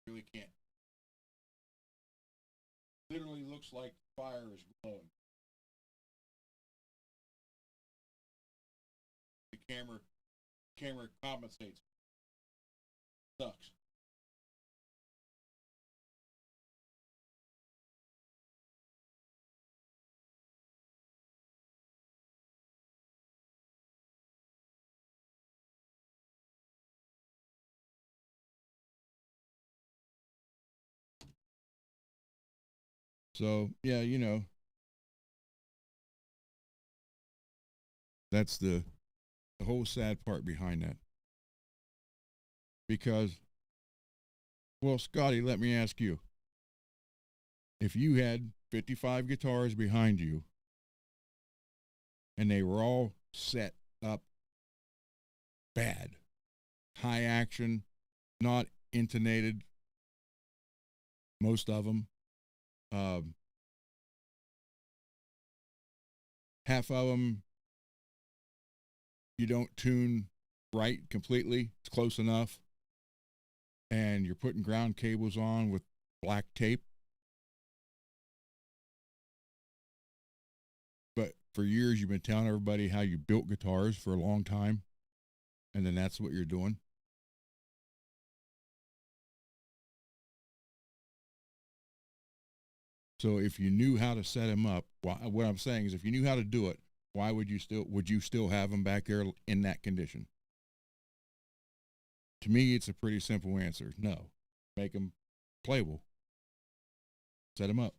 Really can't. Literally looks like fire is glowing. The camera compensates. Sucks. So yeah, that's the whole sad part behind that. Because, well, Scotty, let me ask you. If you had 55 guitars behind you and they were all set up bad, high action, not intonated, most of them, half of them you don't tune right completely, it's close enough, and you're putting ground cables on with black tape. But for years you've been telling everybody how you built guitars for a long time, and then that's what you're doing. So if you knew how to set them up, what I'm saying is if you knew how to do it, why would you still have them back there in that condition? To me, it's a pretty simple answer. No. Make them playable. Set them up.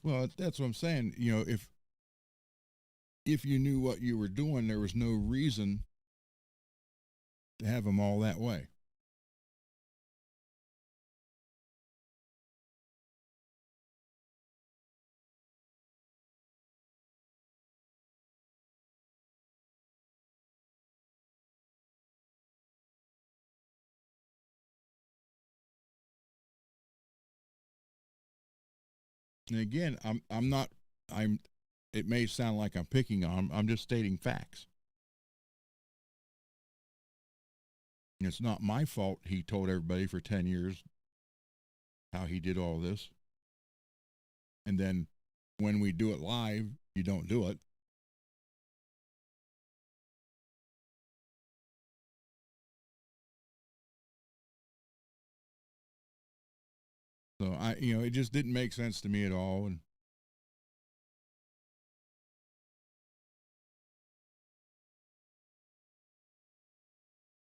Well, that's what I'm saying. If you knew what you were doing, there was no reason to have them all that way. And again, it may sound like I'm picking on him. I'm just stating facts. It's not my fault he told everybody for 10 years how he did all this. And then when we do it live, you don't do it. So it just didn't make sense to me at all. And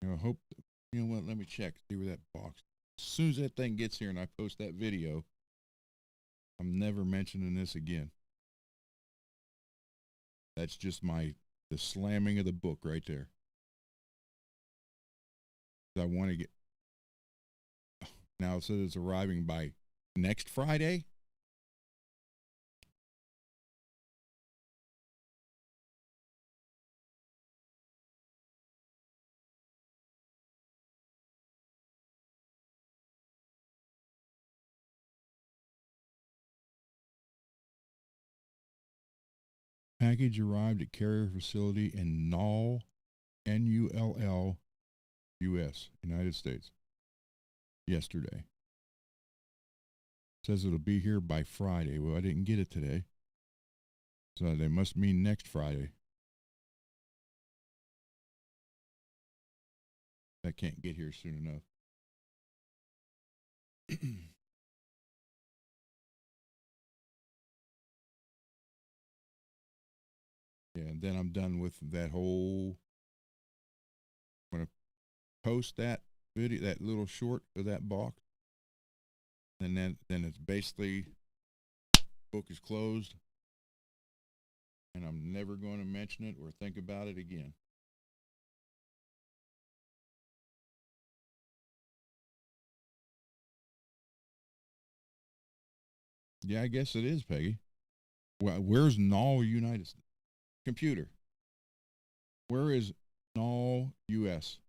I hope, what, let me check, see where that box, as soon as that thing gets here and I post that video, I'm never mentioning this again. That's just the slamming of the book right there. I want to get, now it says it's arriving by next Friday. Package arrived at carrier facility in Null, Null, U.S., United States, yesterday. Says it'll be here by Friday. Well, I didn't get it today. So they must mean next Friday. That can't get here soon enough. Yeah, and then I'm done with that whole. I'm gonna post that video, that little short of that box, and then it's basically book is closed, and I'm never going to mention it or think about it again. Yeah, I guess it is, Peggy. Well, where's Null United States? Computer? Where is Null US?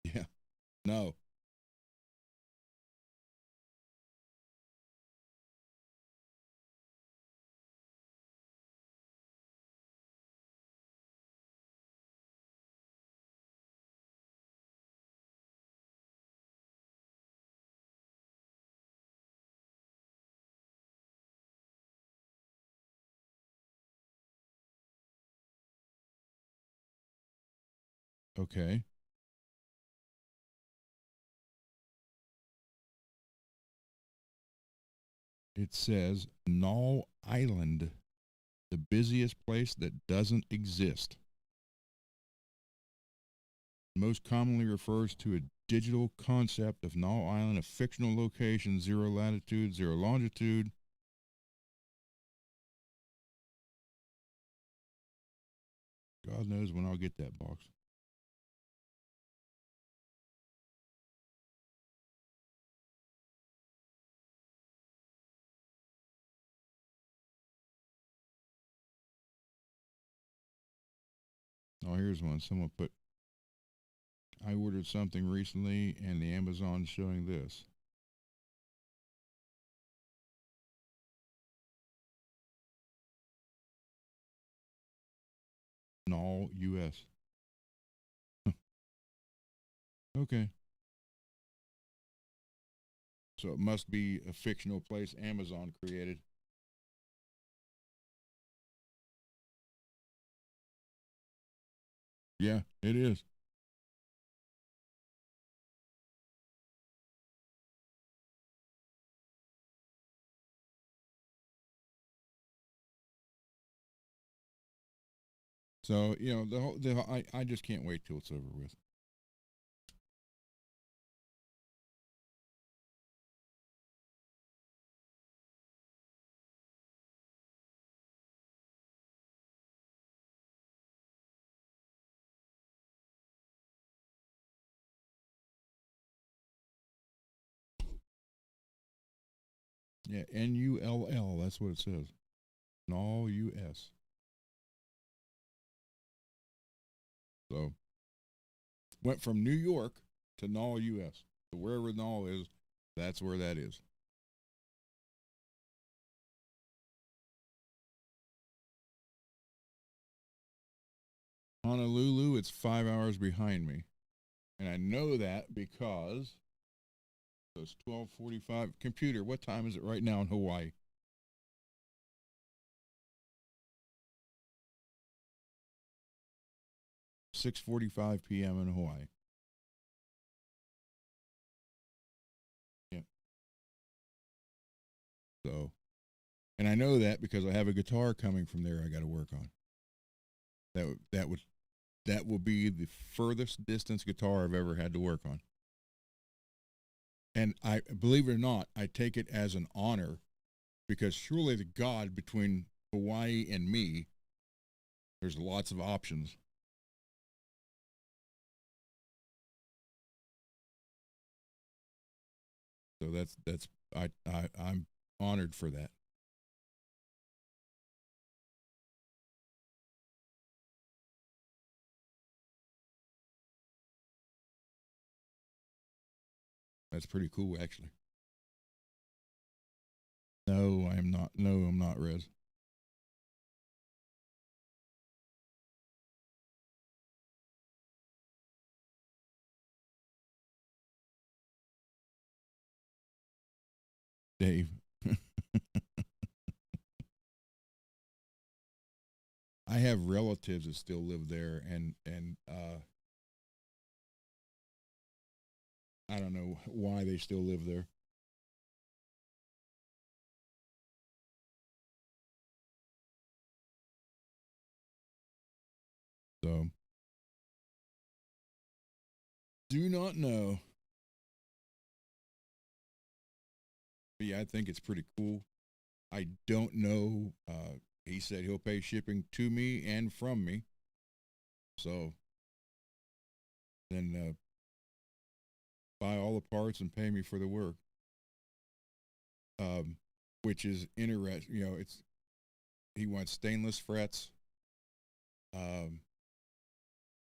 Yeah, no. Okay. It says Null Island, the busiest place that doesn't exist. Most commonly refers to a digital concept of Null Island, a fictional location, zero latitude, zero longitude. God knows when I'll get that box. Oh, here's one. Someone put, I ordered something recently and the Amazon's showing this. Null US. Okay. So it must be a fictional place Amazon created. Yeah, it is. So, you know, I just can't wait till it's over with. Yeah, Null, that's what it says. Null US. So, went from New York to Null US. So, wherever Null is, that's where that is. Honolulu, it's 5 hours behind me. And I know that because so it's 12:45. Computer, what time is it right now in Hawaii? 6:45 p.m. in Hawaii. Yeah. So, and I know that because I have a guitar coming from there I got to work on. That will be the furthest distance guitar I've ever had to work on. And I believe it or not, I take it as an honor because surely the God between Hawaii and me, there's lots of options. So I'm honored for that. That's pretty cool, actually. No, I am not. No, I'm not, Rez. Dave. I have relatives that still live there, and I don't know why they still live there. So, do not know. But yeah, I think it's pretty cool. I don't know. He said he'll pay shipping to me and from me. So then buy all the parts and pay me for the work. Which is interesting. You know, he wants stainless frets.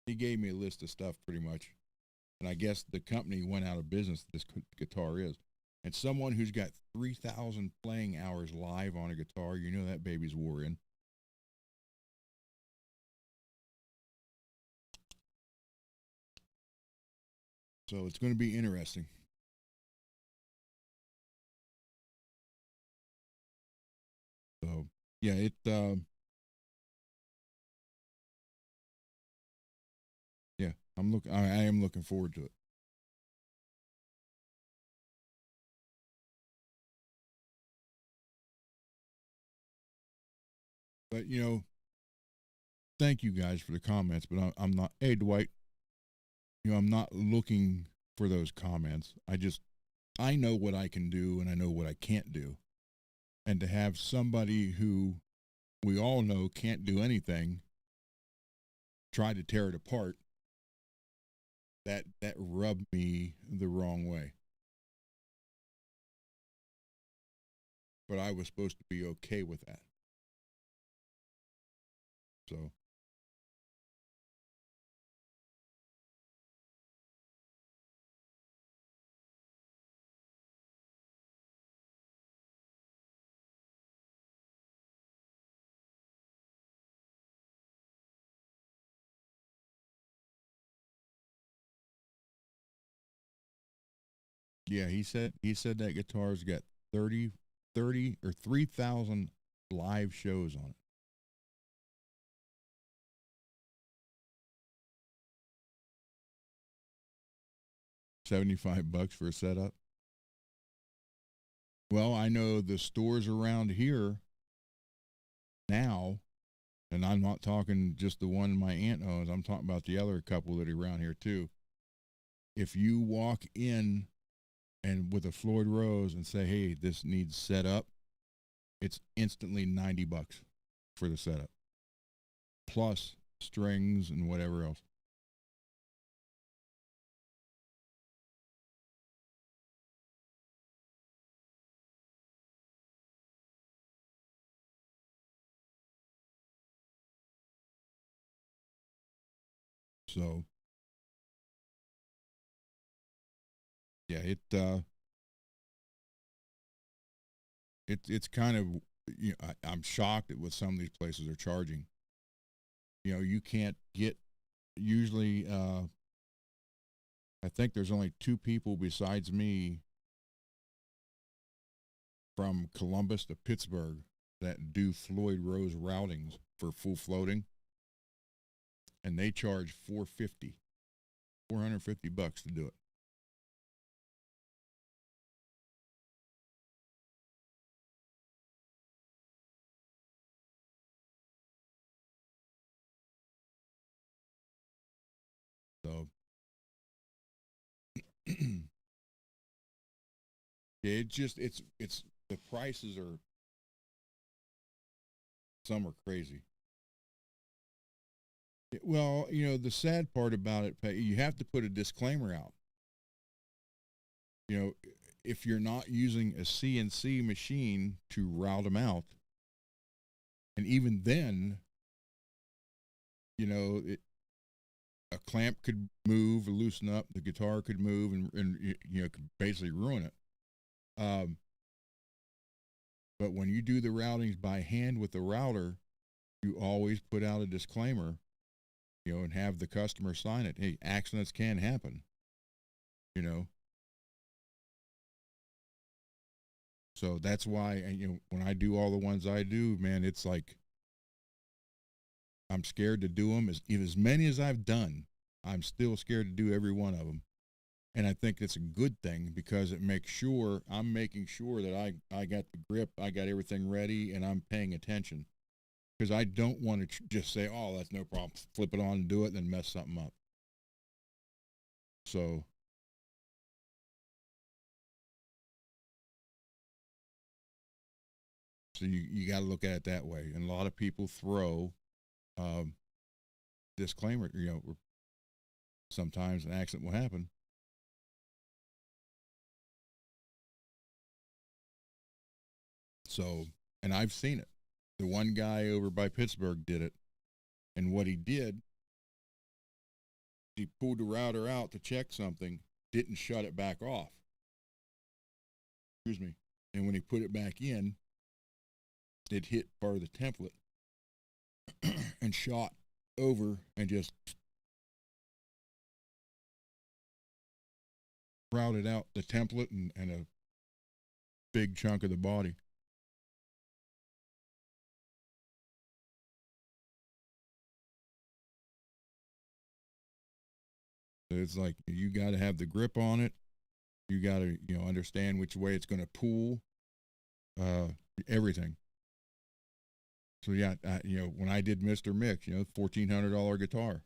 He gave me a list of stuff pretty much. And I guess the company went out of business, this guitar is. And someone who's got 3,000 playing hours live on a guitar, you know that baby's wore in. So it's going to be interesting. So, yeah, yeah, I am looking forward to it. But, you know, thank you guys for the comments, but I'm not, hey, Dwight, you know, I'm not looking for those comments. I know what I can do and I know what I can't do. And to have somebody who we all know can't do anything try to tear it apart, that rubbed me the wrong way. But I was supposed to be okay with that. So, yeah, he said that guitar's got 30 or 3,000 live shows on it. 75 bucks for a setup. Well, I know the stores around here now, and I'm not talking just the one my aunt owns, I'm talking about the other couple that are around here too. If you walk in and with a Floyd Rose and say, hey, this needs set up, it's instantly 90 bucks for the setup, plus strings and whatever else. So, yeah, it's kind of, you know, I'm shocked at what some of these places are charging. You know, you can't get usually. I think there's only two people besides me from Columbus to Pittsburgh that do Floyd Rose routings for full floating, and they charge 450 bucks to do it. So, yeah, it's the prices are, some are crazy. Well, you know, the sad part about it, you have to put a disclaimer out. You know, if you're not using a CNC machine to route them out, and even then, you know, a clamp could move, loosen up, the guitar could move, and you know, could basically ruin it. But when you do the routings by hand with the router, you always put out a disclaimer, you know, and have the customer sign it. Hey, accidents can happen, you know. So that's why, you know, when I do all the ones I do, man, it's like I'm scared to do them. As many as I've done, I'm still scared to do every one of them. And I think it's a good thing because it makes sure I'm making sure that I got the grip, I got everything ready, and I'm paying attention. because I don't want to just say, oh, that's no problem, flip it on and do it, and then mess something up. So you got to look at it that way. And a lot of people throw disclaimer, sometimes an accident will happen. So, and I've seen it. The one guy over by Pittsburgh did it. And what he did, he pulled the router out to check something, didn't shut it back off. Excuse me. And when he put it back in, it hit part of the template and shot over and just routed out the template and a big chunk of the body. It's like you got to have the grip on it. You got to, understand which way it's going to pull. Everything. So yeah, when I did Mr. Mick, $1,400 guitar.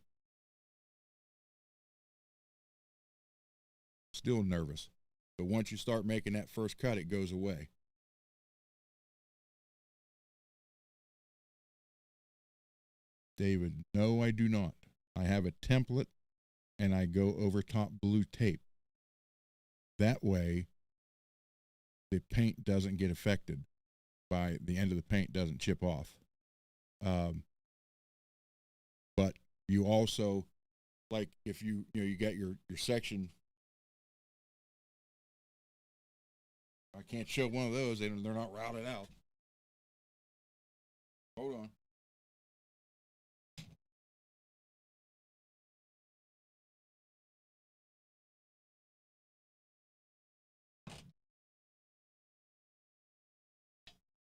Still nervous, but once you start making that first cut, it goes away. David, no, I do not. I have a template, and I go over top blue tape. That way, the paint doesn't get affected. By the end of the paint doesn't chip off. But you also, like if you got your section. I can't show one of those. They're not routed out. Hold on.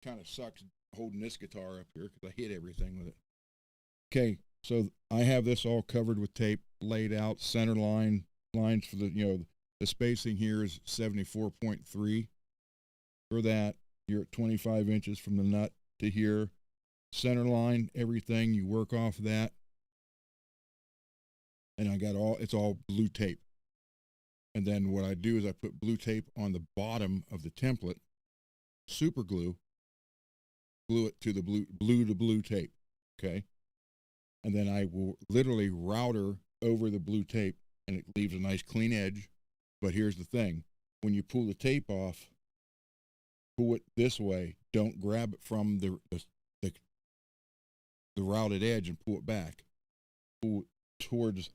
Kind of sucks holding this guitar up here because I hit everything with it. Okay, so I have this all covered with tape, laid out, center lines for the spacing here is 74.3. For that, you're at 25 inches from the nut to here. Center line, everything, you work off that. And I got it's all blue tape. And then what I do is I put blue tape on the bottom of the template, super glue it to the blue tape, okay? And then I will literally router over the blue tape, and it leaves a nice clean edge. But here's the thing. When you pull the tape off, pull it this way. Don't grab it from the routed edge and pull it back. Pull it towards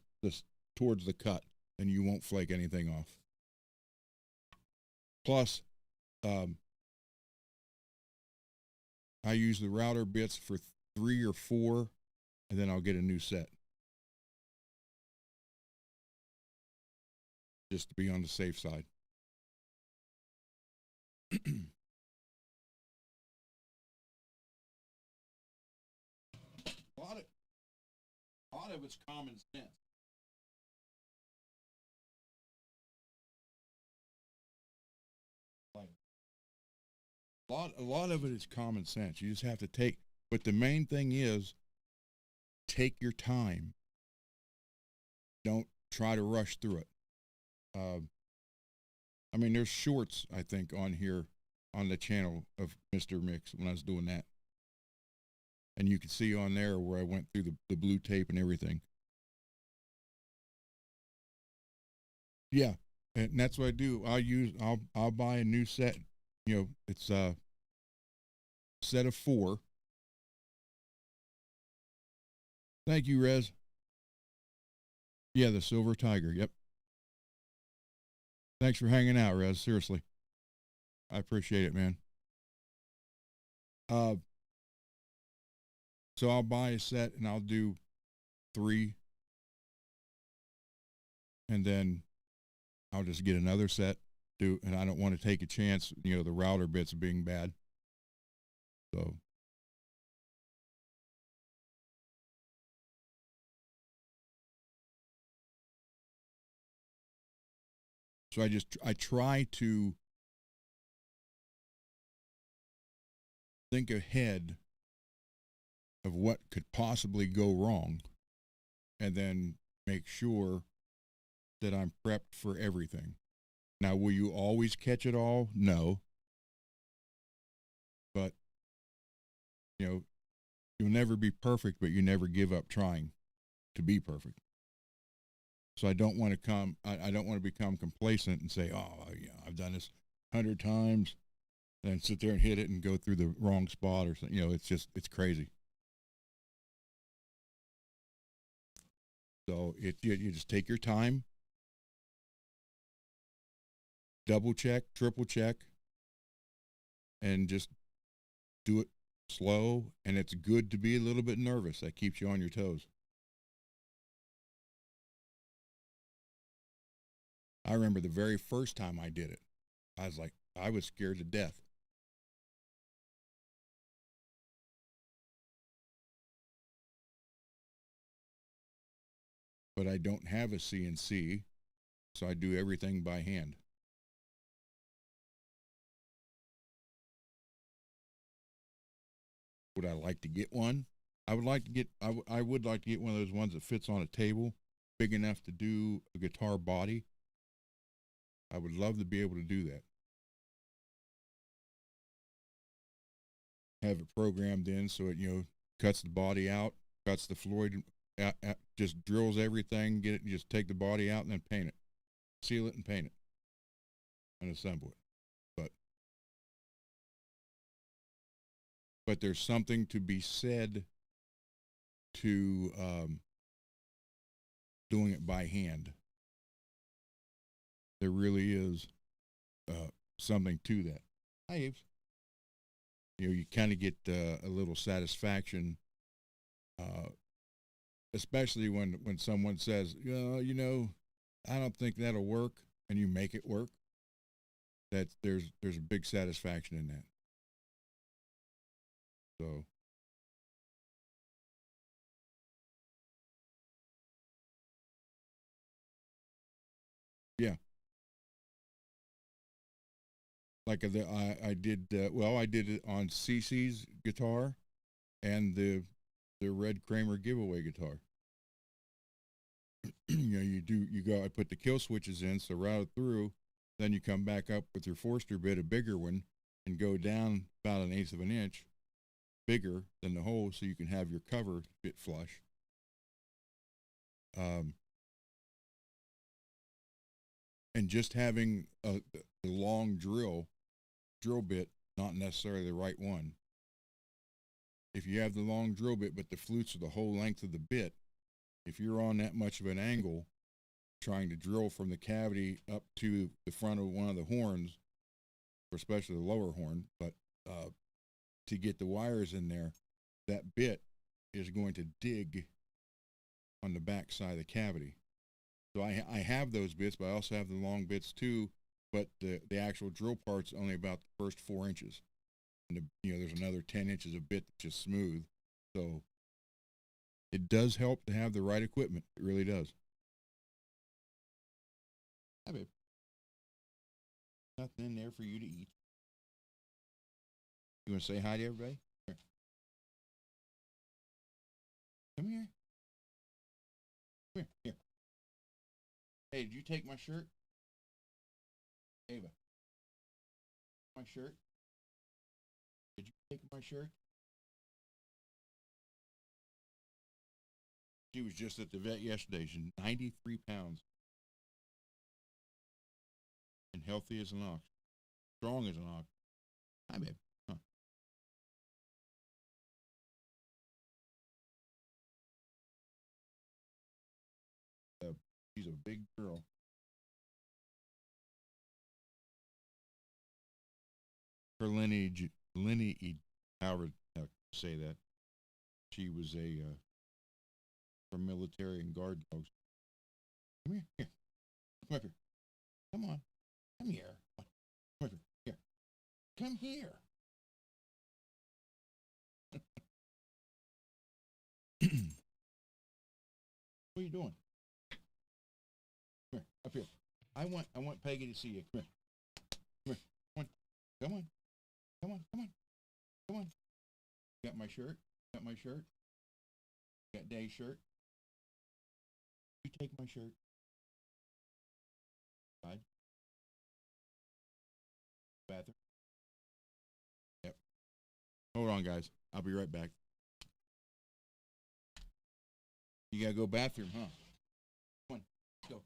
the cut, and you won't flake anything off. Plus, I use the router bits for 3 or 4, and then I'll get a new set. Just to be on the safe side. A lot of it's common sense. A lot of it is common sense. You just have to take, but the main thing is take your time. Don't try to rush through it. I mean, there's shorts, I think, on here on the channel of Mr. Mix when I was doing that. And you can see on there where I went through the blue tape and everything. Yeah, and that's what I do. I'll buy a new set. It's a set of 4. Thank you, Rez. Yeah, the Silver Tiger. Yep. Thanks for hanging out, Rez. Seriously. I appreciate it, man. So I'll buy a set and I'll do 3. And then I'll just get another set. And I don't want to take a chance, the router bits being bad. So. So I try to think ahead of what could possibly go wrong, and then make sure that I'm prepped for everything. Now, will you always catch it all? No. But, you know, you'll never be perfect, but you never give up trying to be perfect. So I don't want to become complacent and say, oh, yeah, I've done this 100 times, and sit there and hit it and go through the wrong spot or something. You know, it's crazy. So you just take your time, double check, triple check, and just do it slow. And it's good to be a little bit nervous. That keeps you on your toes. I remember the very first time I did it, I was scared to death. But I don't have a CNC, so I do everything by hand. Would I like to get one? I would like to get one of those ones that fits on a table, big enough to do a guitar body. I would love to be able to do that. Have it programmed in so it, cuts the body out, cuts the Floyd, just drills everything, get it, just take the body out and then paint it. Seal it and paint it. And assemble it. But there's something to be said to doing it by hand. There really is something to that. Hi, Aves. You kind of get a little satisfaction, especially when someone says, I don't think that'll work, and you make it work. There's a big satisfaction in that. So, yeah. Like I did it on CC's guitar and the Red Kramer giveaway guitar. I put the kill switches in, so route through, then you come back up with your Forster bit, a bigger one, and go down about 1/8 of an inch bigger than the hole, so you can have your cover bit flush. And just having the long drill bit, not necessarily the right one. If you have the long drill bit, but the flutes are the whole length of the bit, if you're on that much of an angle, trying to drill from the cavity up to the front of one of the horns, or especially the lower horn, but to get the wires in there, that bit is going to dig on the back side of the cavity. So I have those bits, but I also have the long bits too, but the actual drill part's only about the first 4 inches. And there's another 10 inches of bit that's just smooth. So it does help to have the right equipment. It really does. Hi, babe. Nothing in there for you to eat. You want to say hi to everybody? Here. Come here. Come here. Hey, did you take my shirt? Ava. My shirt? Did you take my shirt? She was just at the vet yesterday. She's 93 pounds. And healthy as an ox. Strong as an ox. Hi, babe. Huh. She's a big girl. Her lineage, however to say that, she was from military and guard dogs. Come here. Come up here. Come on. Come here. Come up here. Here. Come here. What are you doing? Come here. Up here. I want Peggy to see you. Come here. Come here. Come on. Come on. Come on. Come on. Come on. Got my shirt? Got my shirt? Got day shirt. You take my shirt. Side. Bathroom. Yep. Hold on, guys. I'll be right back. You gotta go bathroom, huh? Come on, let's go.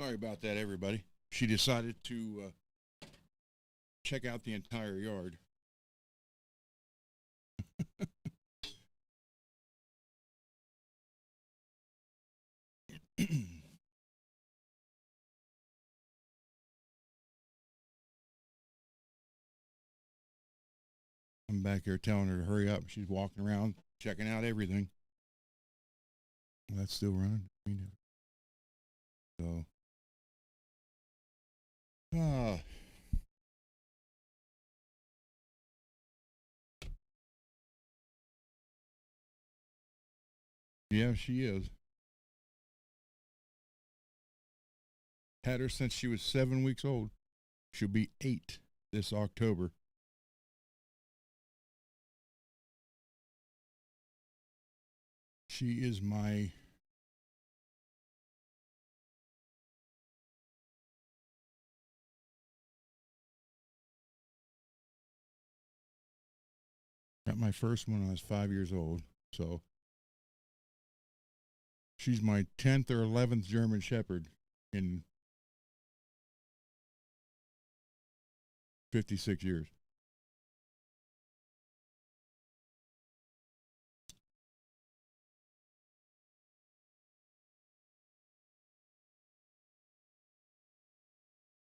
Sorry about that, everybody. She decided to check out the entire yard. I'm back here telling her to hurry up. She's walking around checking out everything. That's still running. So, yeah, she is. Had her since she was 7 weeks old. She'll be 8 this October. She is my got my first one when I was 5 years old. So she's my 10th or 11th German Shepherd in 56 years.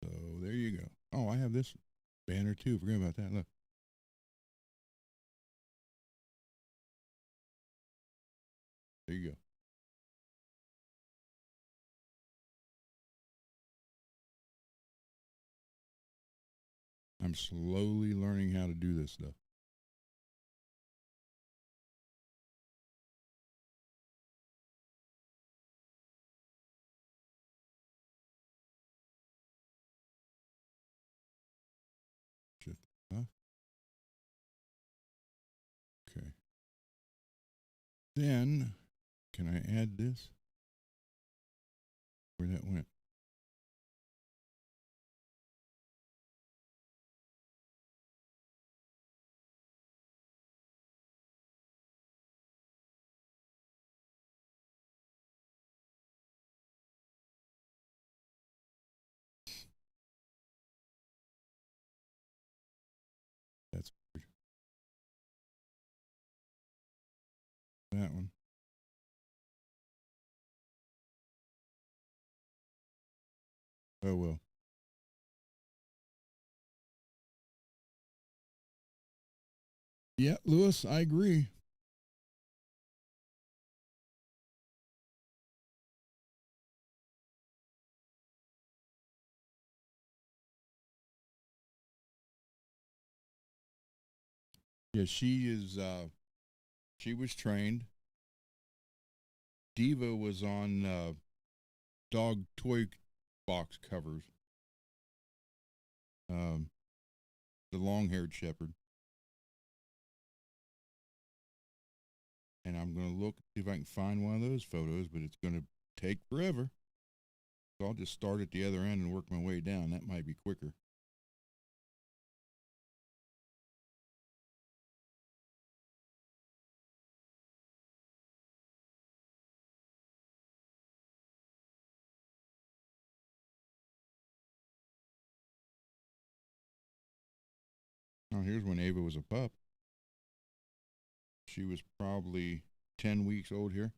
So there you go. Oh, I have this banner too. Forget about that. Look. There you go. I'm slowly learning how to do this stuff. Huh? Okay. Then, can I add this? Where that went? That's weird. That one. Oh well. Yeah, Lewis, I agree. Yeah, she is she was trained. Diva was on dog toy box covers. The long-haired shepherd. And I'm going to look, see if I can find one of those photos, but it's going to take forever. So I'll just start at the other end and work my way down. That might be quicker. Oh, here's when Ava was a pup. She was probably 10 weeks old here.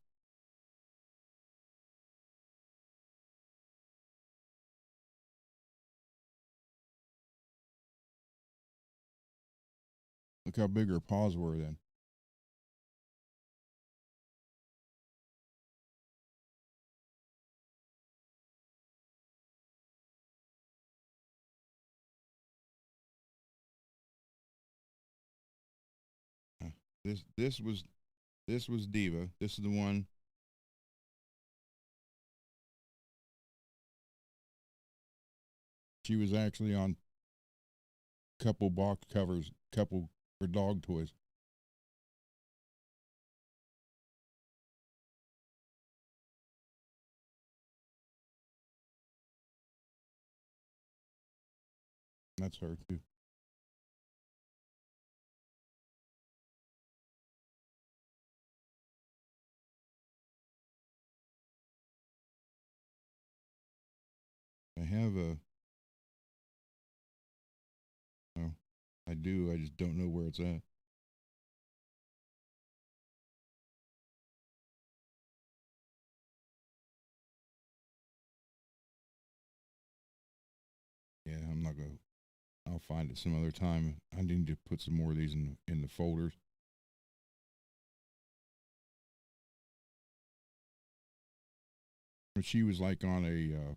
Look how big her paws were then. This was Diva. This is the one. She was actually on couple box covers, couple for dog toys. That's her too. have a. Oh, I do. I just don't know where it's at. Yeah, I'm not gonna. I'll find it some other time. I need to put some more of these in the folders. She was like on a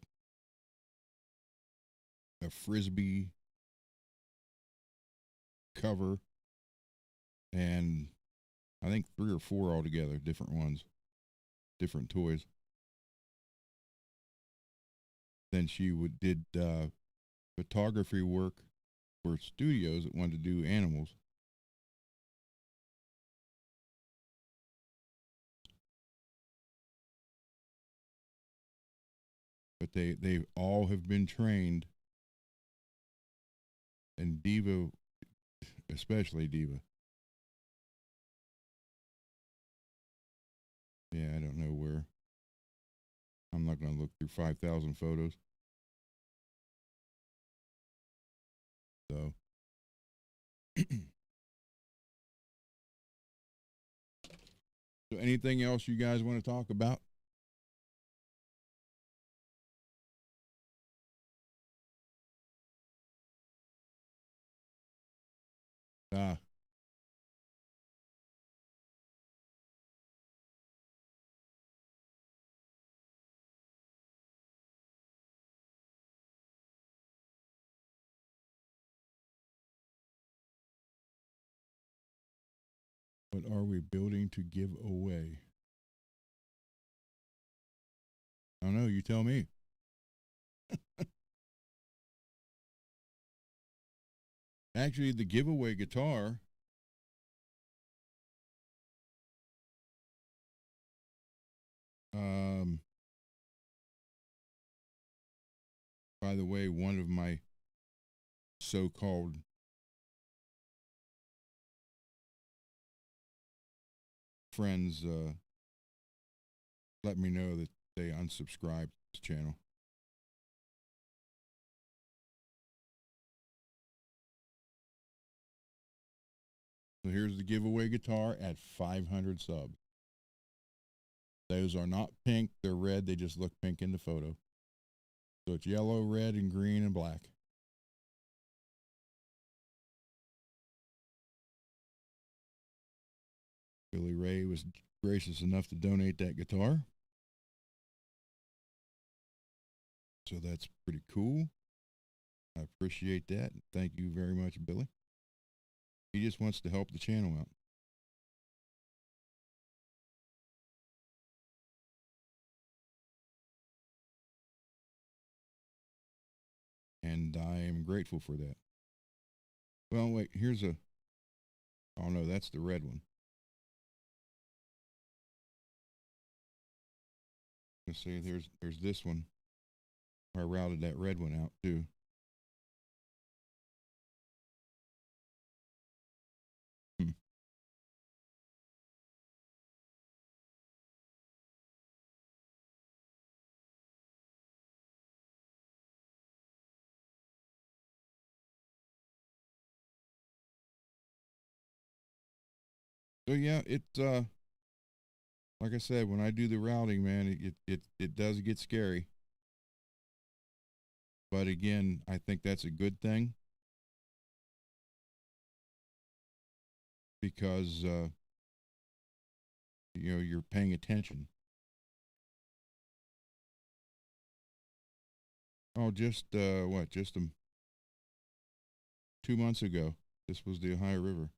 frisbee cover, and I think 3 or 4 altogether, different ones, different toys. Then she did photography work for studios that wanted to do animals. But they all have been trained, and Diva, especially Diva. Yeah, I don't know where. I'm not going to look through 5,000 photos. So, so anything else you guys want to talk about? Ah, what are we building to give away? I don't know. You tell me. Actually, the giveaway guitar. Um, by the way, one of my so-called friends let me know that they unsubscribed to this channel. So here's the giveaway guitar at 500 subs. Those are not pink, they're red, they just look pink in the photo. So it's yellow, red, and green, and black. Billy Ray was gracious enough to donate that guitar. So that's pretty cool. I appreciate that. Thank you very much, Billy. He just wants to help the channel out. And I am grateful for that. Well, wait, here's a. Oh no, that's the red one. Let's see, there's this one. I routed that red one out too. Hmm. So yeah, it's like I said, when I do the routing, man, it does get scary. But again, I think that's a good thing because you're paying attention. Oh, just what? Just 2 months ago, this was the Ohio River.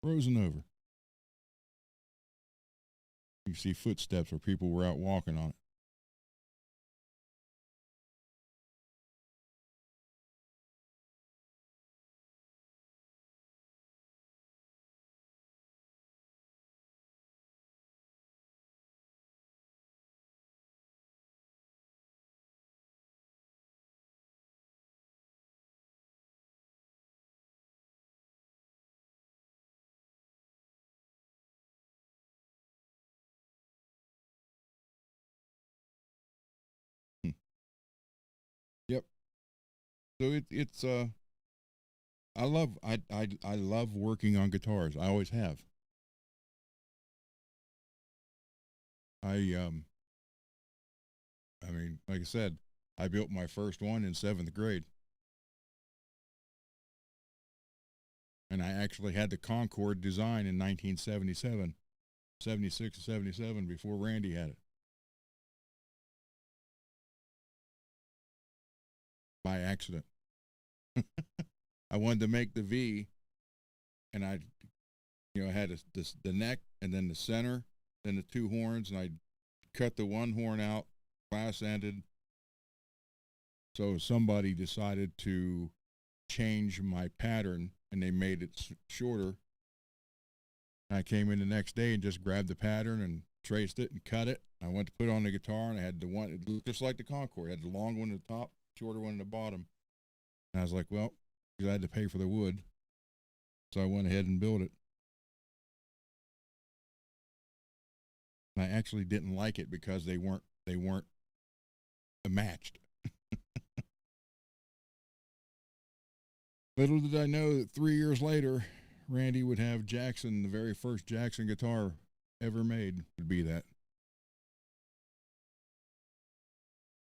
Frozen over. You see footsteps where people were out walking on it. So it's I love working on guitars. I always have. I I mean, like I said, I built my first one in 7th grade, and I actually had the Concorde design in 1977, 76 and 77 before Randy had it by accident. I wanted to make the V, and I, I had the neck and then the center, then the two horns, and I cut the one horn out, class ended. So somebody decided to change my pattern, and they made it shorter. I came in the next day and just grabbed the pattern and traced it and cut it. I went to put it on the guitar, and I had the one, it looked just like the Concorde. I had the long one at the top, shorter one at the bottom. And I was like, well, because I had to pay for the wood, so I went ahead and built it. And I actually didn't like it because they weren't matched. Little did I know that 3 years later, Randy would have Jackson, the very first Jackson guitar ever made, would be that.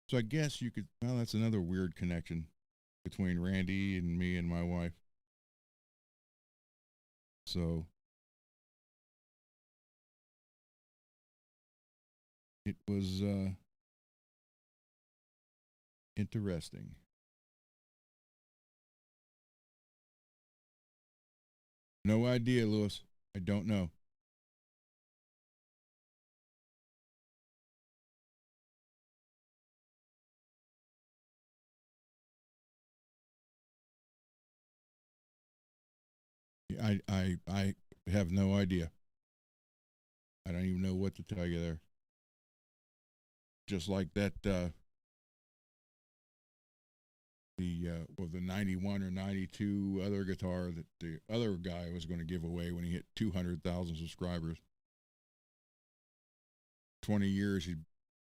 So I guess you could, well, that's another weird connection between Randy and me and my wife. So it was interesting. No idea, Lewis. I don't know. I have no idea. I don't even know what to tell you there. Just like that, the 91 or 92 other guitar that the other guy was going to give away when he hit 200,000 subscribers. 20 years, he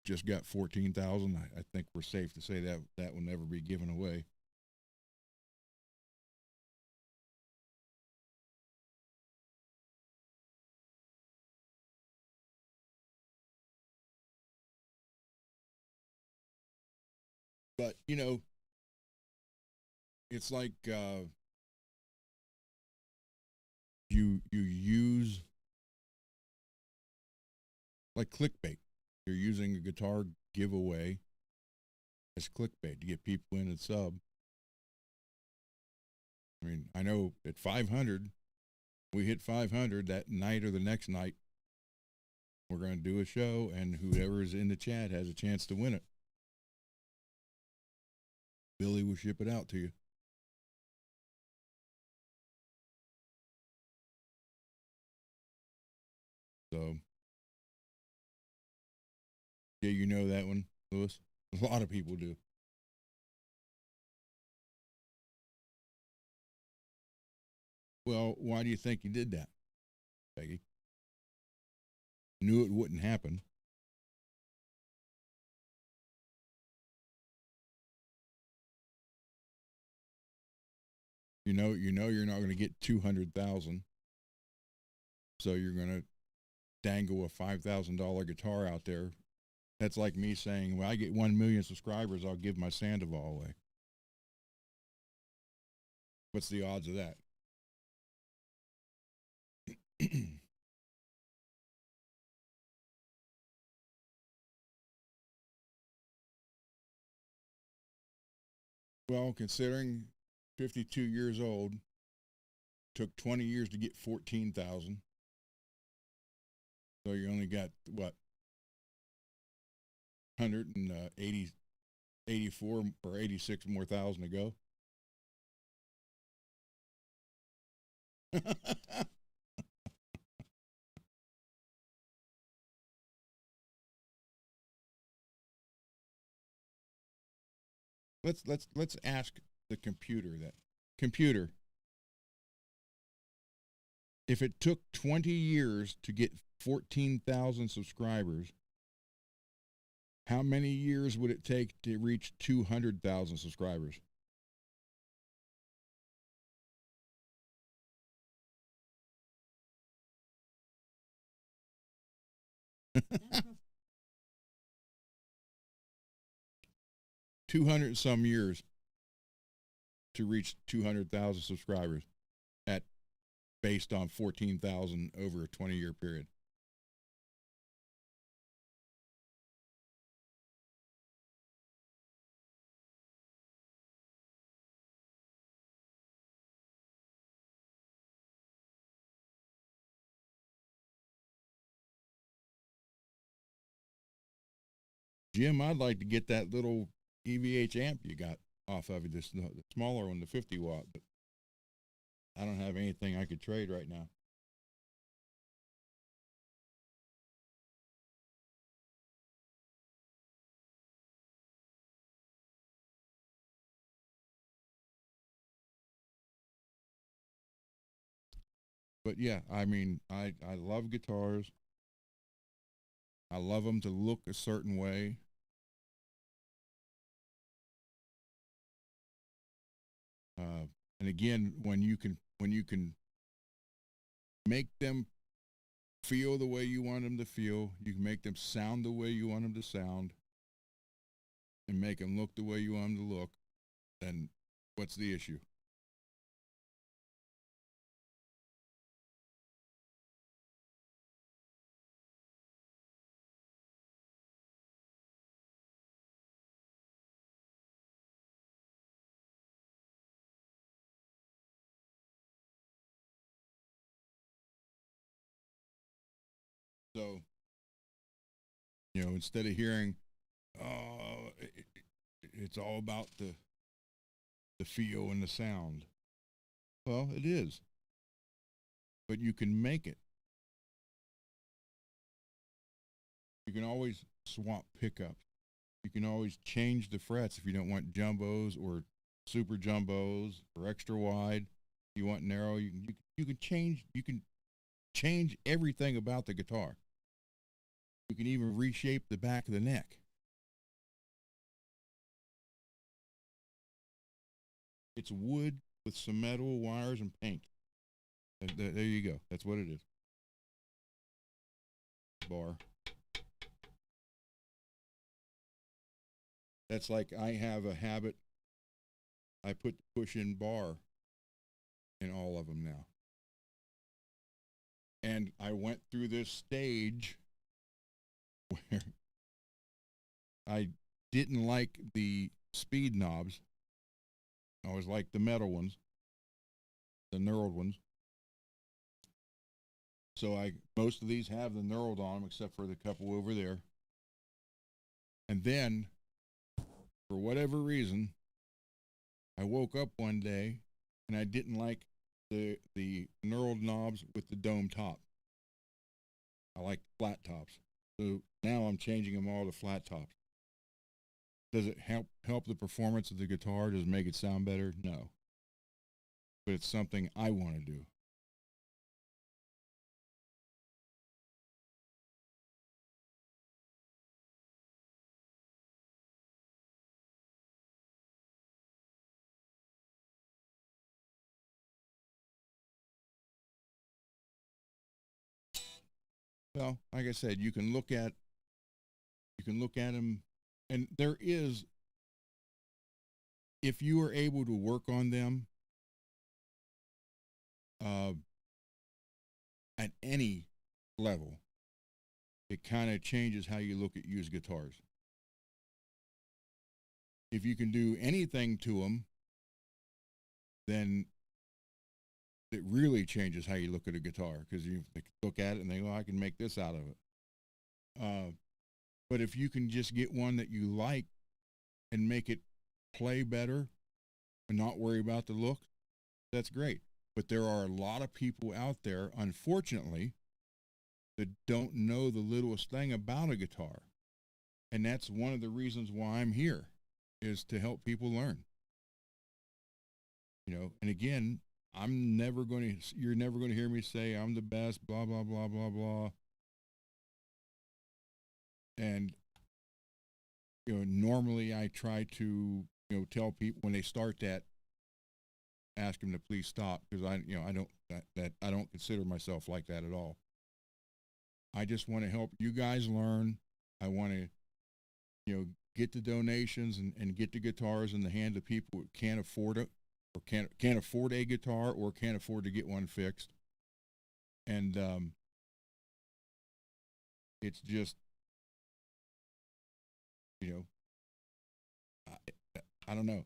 just got 14,000. I think we're safe to say that that will never be given away. But it's like you use like clickbait. You're using a guitar giveaway as clickbait to get people in and sub. I mean, I know at 500, we hit 500 that night or the next night. We're going to do a show, and whoever is in the chat has a chance to win it. Billy will ship it out to you. So, yeah, you know that one, Lewis. A lot of people do. Well, why do you think he did that, Peggy? Knew it wouldn't happen. You know you're not going to get 200,000. So you're going to dangle a $5,000 guitar out there. That's like me saying, "When I get 1 million subscribers, I'll give my Sandoval away." What's the odds of that? Well, considering 52 years old, took 20 years to get 14,000. So you only got what, 180, 84 or 86 more thousand to go. let's ask the computer that. Computer, if it took 20 years to get 14,000 subscribers, how many years would it take to reach 200,000 subscribers? $200 some years to reach 200,000 subscribers at based on 14,000 over a 20-year period. Jim, I'd like to get that little EVH amp you got off of it, the smaller one, the 50 watt, but I don't have anything I could trade right now. But yeah, I mean, I love guitars. I love them to look a certain way. And again, when you can make them feel the way you want them to feel, you can make them sound the way you want them to sound, and make them look the way you want them to look, then what's the issue? So, you know, instead of hearing, oh, it's all about the feel and the sound. Well, it is, but you can make it. You can always swap pickups. You can always change the frets if you don't want jumbos or super jumbos or extra wide. You want narrow. You can change everything about the guitar. You can even reshape the back of the neck. It's wood with some metal wires and paint. There you go. That's what it is. Bar. That's like I have a habit. I put the push-in bar in all of them now. And I went through this stage where I didn't like the speed knobs. I always liked the metal ones, the knurled ones. So most of these have the knurled on them, except for the couple over there. And then, for whatever reason, I woke up one day and I didn't like the knurled knobs with the dome top. I like flat tops. So now I'm changing them all to flat tops. Does it help the performance of the guitar? Does it make it sound better? No. But it's something I want to do. Well, like I said, you can look at them, and there is, if you are able to work on them at any level, it kind of changes how you look at used guitars. If you can do anything to them, then it really changes how you look at a guitar, because you look at it and think, oh, I can make this out of it. But if you can just get one that you like and make it play better and not worry about the look, that's great. But there are a lot of people out there, unfortunately, that don't know the littlest thing about a guitar. And that's one of the reasons why I'm here, is to help people learn. You know, and again, you're never going to hear me say I'm the best, blah, blah, blah, blah, blah. And, you know, normally I try to, you know, tell people when they start that, ask them to please stop, because I don't consider myself like that at all. I just want to help you guys learn. I want to, get the donations and get the guitars in the hand of people who can't afford it, or can't afford a guitar, or can't afford to get one fixed. And it's just, I don't know.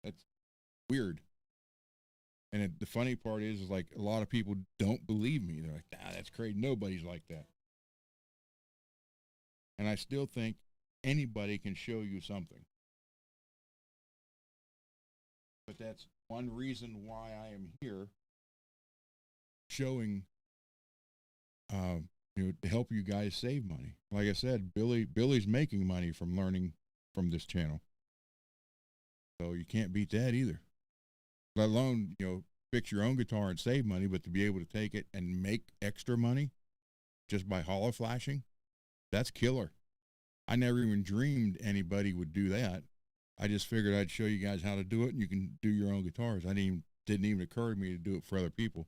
That's weird. And the funny part is like a lot of people don't believe me. They're like, nah, that's crazy. Nobody's like that. And I still think anybody can show you something. But that's one reason why I am here showing, to help you guys save money. Like I said, Billy's making money from learning from this channel. So you can't beat that either. Let alone, fix your own guitar and save money, but to be able to take it and make extra money just by hollow flashing, that's killer. I never even dreamed anybody would do that. I just figured I'd show you guys how to do it, and you can do your own guitars. Didn't even occur to me to do it for other people,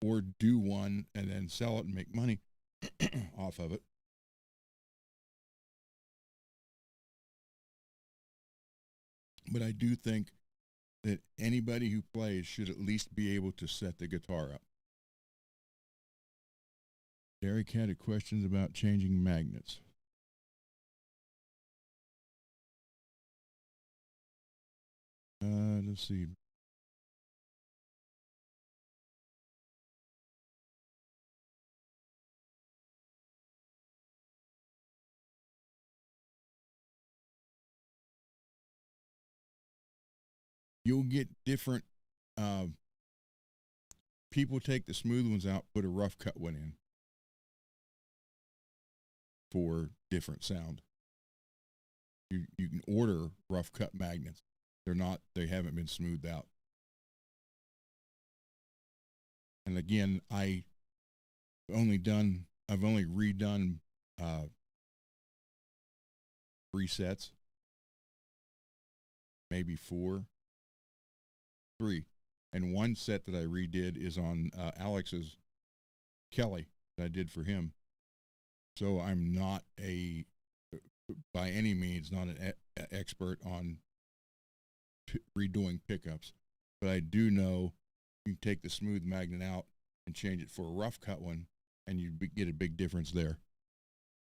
or do one and then sell it and make money off of it. But I do think that anybody who plays should at least be able to set the guitar up. Derek had questions about changing magnets. Let's see. You'll get different, people take the smooth ones out, put a rough cut one in for different sound. You can order rough cut magnets. They haven't been smoothed out. And again, I've only redone 3 sets, maybe 4, 3. And one set that I redid is on Alex's Kelly that I did for him. So I'm not by any means, not an expert on redoing pickups, but I do know you can take the smooth magnet out and change it for a rough cut one, and you get a big difference there.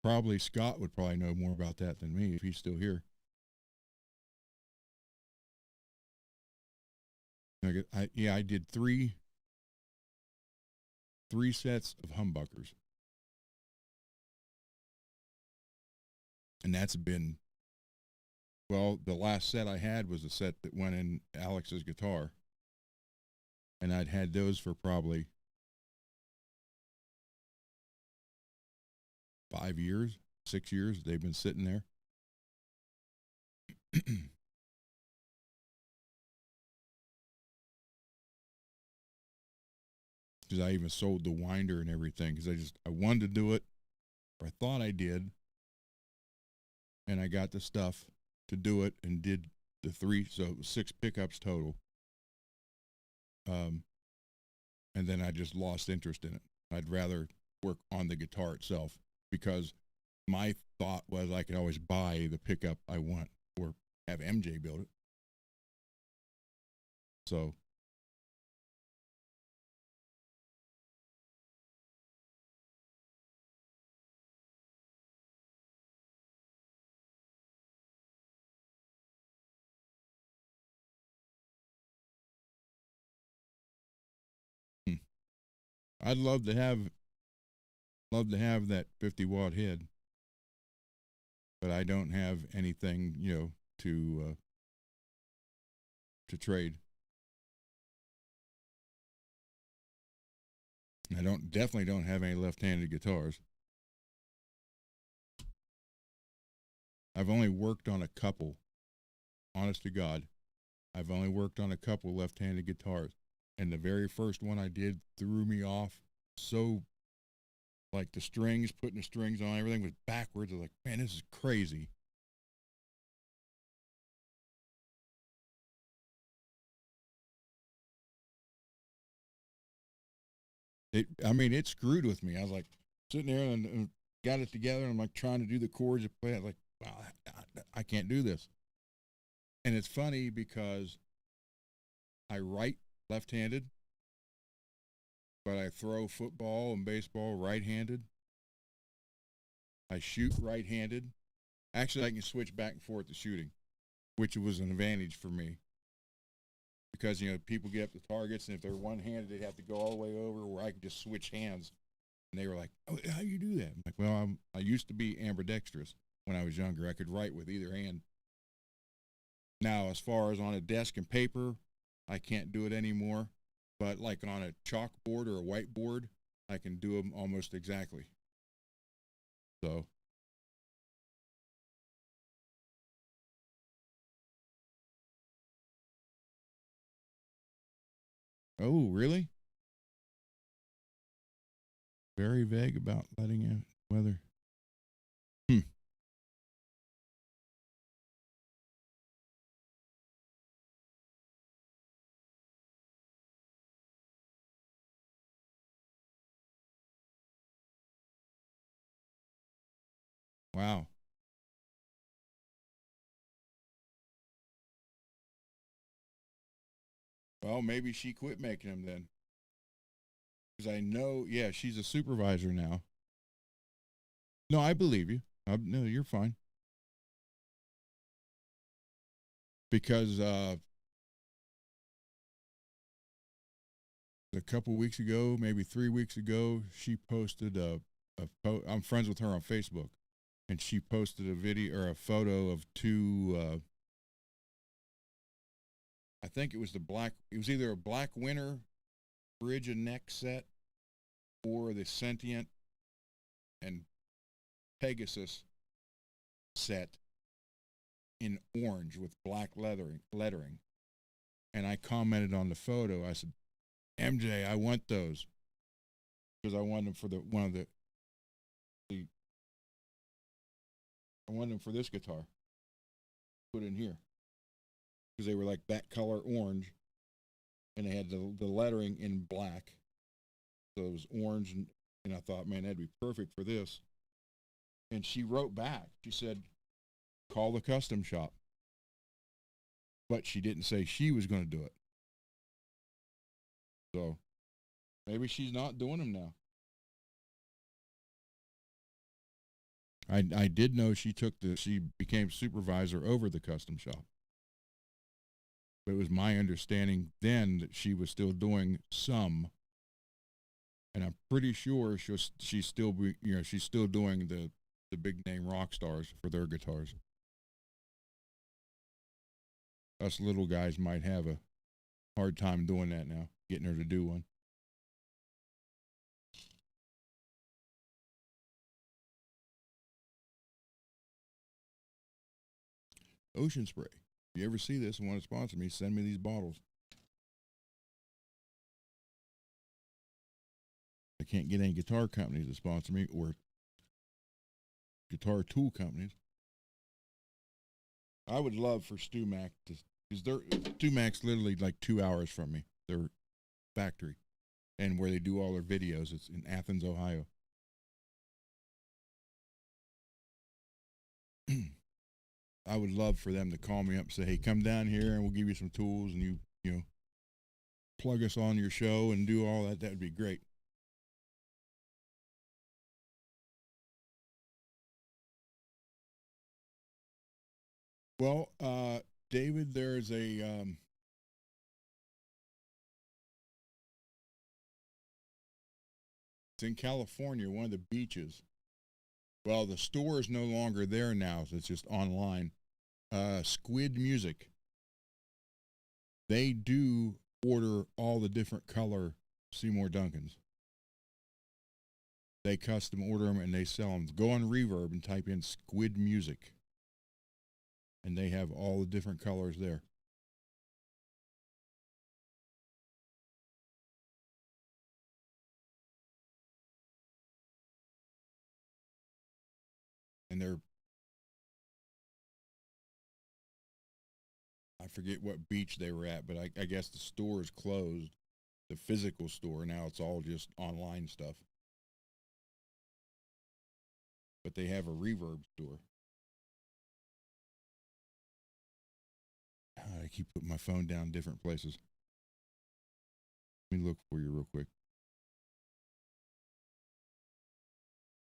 Probably Scott would probably know more about that than me if he's still here. I did 3 sets of humbuckers, and that's been, well, the last set I had was a set that went in Alex's guitar, and I'd had those for probably 5 years, 6 years. They've been sitting there. Because I even sold the winder and everything, because I wanted to do it, or I thought I did, and I got the stuff to do it and did the 3, so it was 6 pickups total. And then I just lost interest in it. I'd rather work on the guitar itself, because my thought was I could always buy the pickup I want or have MJ build it. So I'd love to have that 50-watt head, but I don't have anything, to trade. I definitely don't have any left-handed guitars. I've only worked on a couple. Honest to God, I've only worked on a couple left-handed guitars, and the very first one I did threw me off. So, like, putting the strings on, everything was backwards. I was like, man, this is crazy. It screwed with me. I was like, sitting there and got it together. And I'm like trying to do the chords to play it. Like, wow, I can't do this. And it's funny because I write left-handed, but I throw football and baseball right-handed. I shoot right-handed. Actually, I can switch back and forth to shooting, which was an advantage for me. Because, people get up to targets, and if they're one-handed, they'd have to go all the way over, where I could just switch hands. And they were like, "Oh, how do you do that?" I'm like, well, I used to be ambidextrous when I was younger. I could write with either hand. Now, as far as on a desk and paper, I can't do it anymore. But like on a chalkboard or a whiteboard, I can do them almost exactly. So. Oh, really? Very vague about letting out weather. Wow. Well, maybe she quit making them then. Because I know, yeah, she's a supervisor now. No, I believe you. No, you're fine. Because a couple weeks ago, maybe 3 weeks ago, she posted I'm friends with her on Facebook, and she posted a video or a photo of two. I think it was it was either a Black Winter bridge and neck set or the Sentient and Pegasus set in orange with black lettering. And I commented on the photo. I said, MJ, I want those. Because I want them for I want them for this guitar. Put in here. Because they were like that color orange. And they had the lettering in black. So it was orange. And I thought, man, that'd be perfect for this. And she wrote back. She said, call the custom shop. But she didn't say she was going to do it. So maybe she's not doing them now. I did know she became supervisor over the custom shop. But it was my understanding then that she was still doing some. And I'm pretty sure she's still doing the big name rock stars for their guitars. Us little guys might have a hard time doing that now, getting her to do one. Ocean Spray. If you ever see this and want to sponsor me, send me these bottles. I can't get any guitar companies to sponsor me or guitar tool companies. I would love for StewMac because StewMac's literally like 2 hours from me, their factory, and where they do all their videos. It's in Athens, Ohio. I would love for them to call me up and say, hey, come down here and we'll give you some tools and you plug us on your show and do all that. That would be great. Well, David, there's a it's in California, one of the beaches. Well, the store is no longer there now, so it's just online. Squid Music. They do order all the different color Seymour Duncans. They custom order them and they sell them. Go on Reverb and type in Squid Music. And they have all the different colors there. And I forget what beach they were at, but I guess the store is closed, the physical store. Now it's all just online stuff. but they have a reverb store. I keep putting my phone down different places. Let me look for you real quick.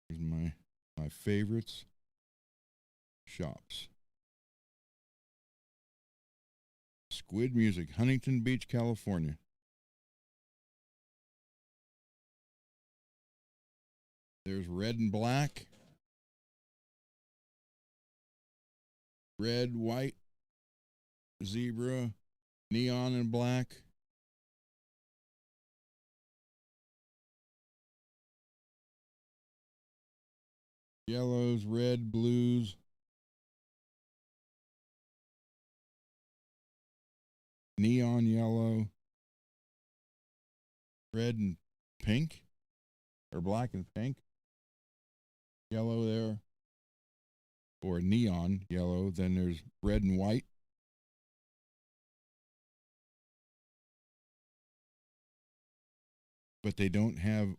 Here's my favorites shops. Squid Music, Huntington Beach, California. There's red and black. Red, white, zebra, neon and black. Yellows, red, blues. Neon yellow. Red and pink. Or black and pink. Yellow there. Or neon yellow. Then there's red and white. But they don't have,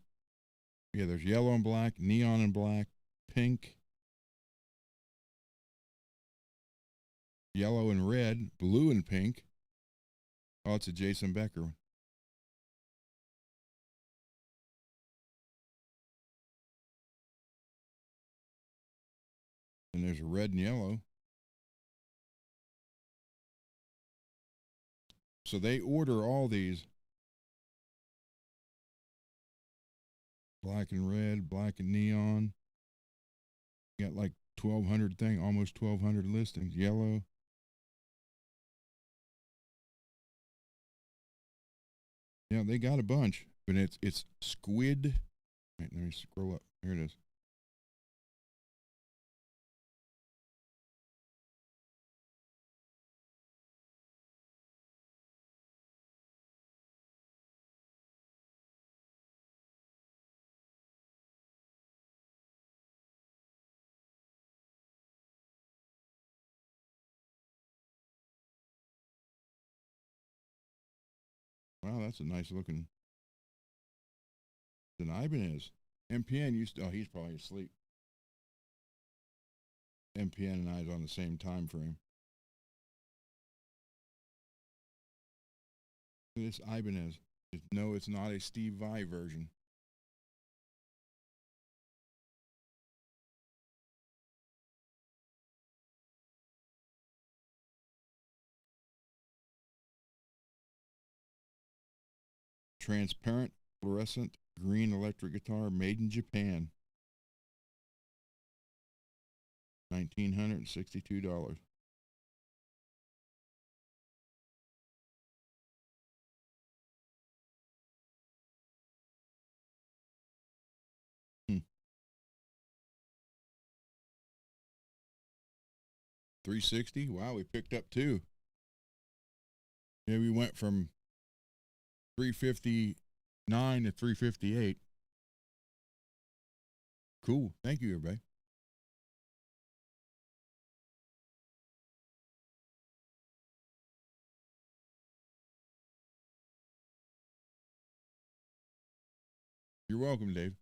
there's yellow and black, neon and black, pink, yellow and red, blue and pink. Oh, it's a Jason Becker one. And there's a red and yellow. So they order all these. Black and red, black and neon. Got like 1,200 thing, almost 1,200 listings. Yellow. Yeah, they got a bunch, but it's Squid. Wait, let me scroll up. Here it is. Wow, that's a nice looking. It's an Ibanez. MPN used to, oh, he's probably asleep. MPN and I is on the same time frame. This Ibanez. No, it's not a Steve Vai version. Transparent, fluorescent, green electric guitar made in Japan. $1,962. $360. Wow, we picked up two. Yeah, we went from $359 to $358. Cool. Thank you, everybody. You're welcome, Dave.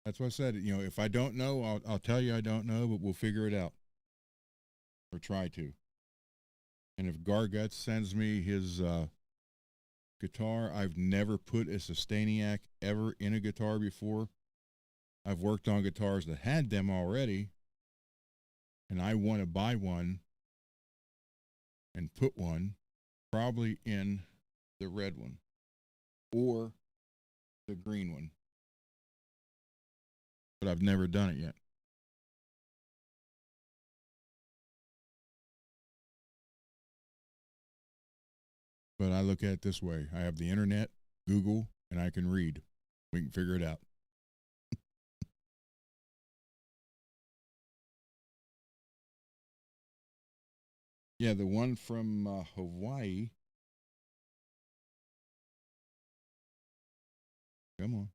That's what I said. You know, if I don't know, I'll tell you I don't know, but we'll figure it out. Or try to. And if Garguts sends me his guitar, I've never put a Sustainiac ever in a guitar before. I've worked on guitars that had them already, and I want to buy one and put one probably in the red one or the green one. But I've never done it yet. But I look at it this way. I have the internet, Google, and I can read. We can figure it out. Yeah, the one from Hawaii. Come on.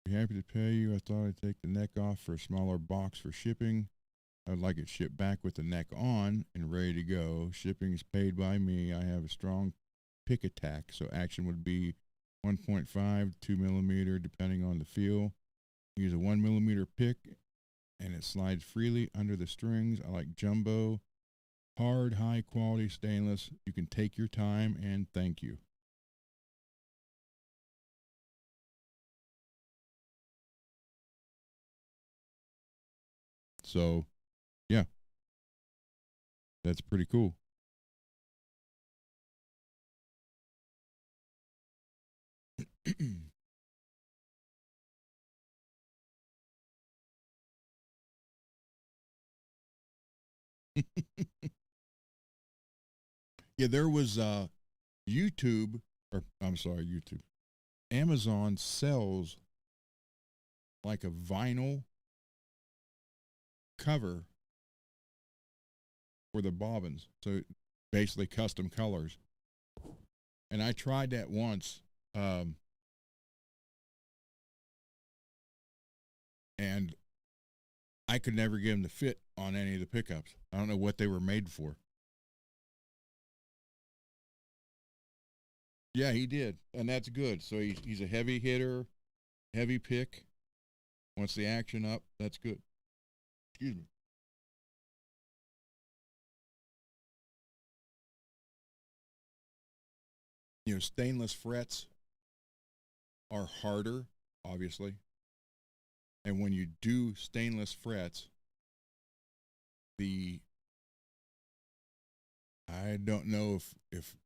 We happy to pay you. I thought I'd take the neck off for a smaller box for shipping. I would like it shipped back with the neck on and ready to go. Shipping is paid by me. I have a strong pick attack, so action would be 1.5 to 2 millimeter, depending on the feel. Use a 1 millimeter pick, and it slides freely under the strings. I like jumbo, hard, high quality stainless. You can take your time, and thank you. So, yeah, that's pretty cool. Yeah, there was YouTube, or I'm sorry, YouTube. Amazon sells like a vinyl cover for the bobbins. So basically custom colors. And I tried that once. And I could never get them to fit on any of the pickups. I don't know what they were made for. Yeah, he did. And that's good. So he's a heavy hitter, heavy pick. Wants the action up. That's good. Excuse me. You know, stainless frets are harder, obviously. And when you do stainless frets, I don't know if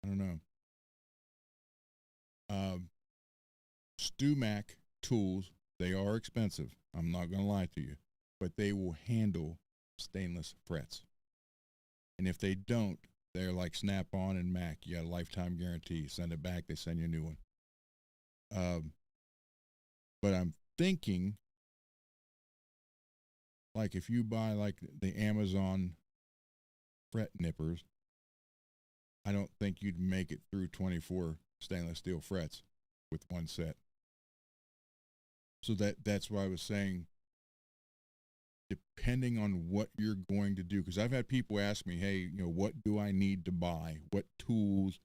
I don't know. StuMac tools, they are expensive. I'm not going to lie to you, but they will handle stainless frets. And if they don't, they're like Snap-on and Mac. You got a lifetime guarantee. Send it back, they send you a new one. But I'm thinking, like if you buy like the Amazon fret nippers, I don't think you'd make it through 24 stainless steel frets with one set. So that's why I was saying, depending on what you're going to do, because I've had people ask me, hey, you know, what do I need to buy? What tools?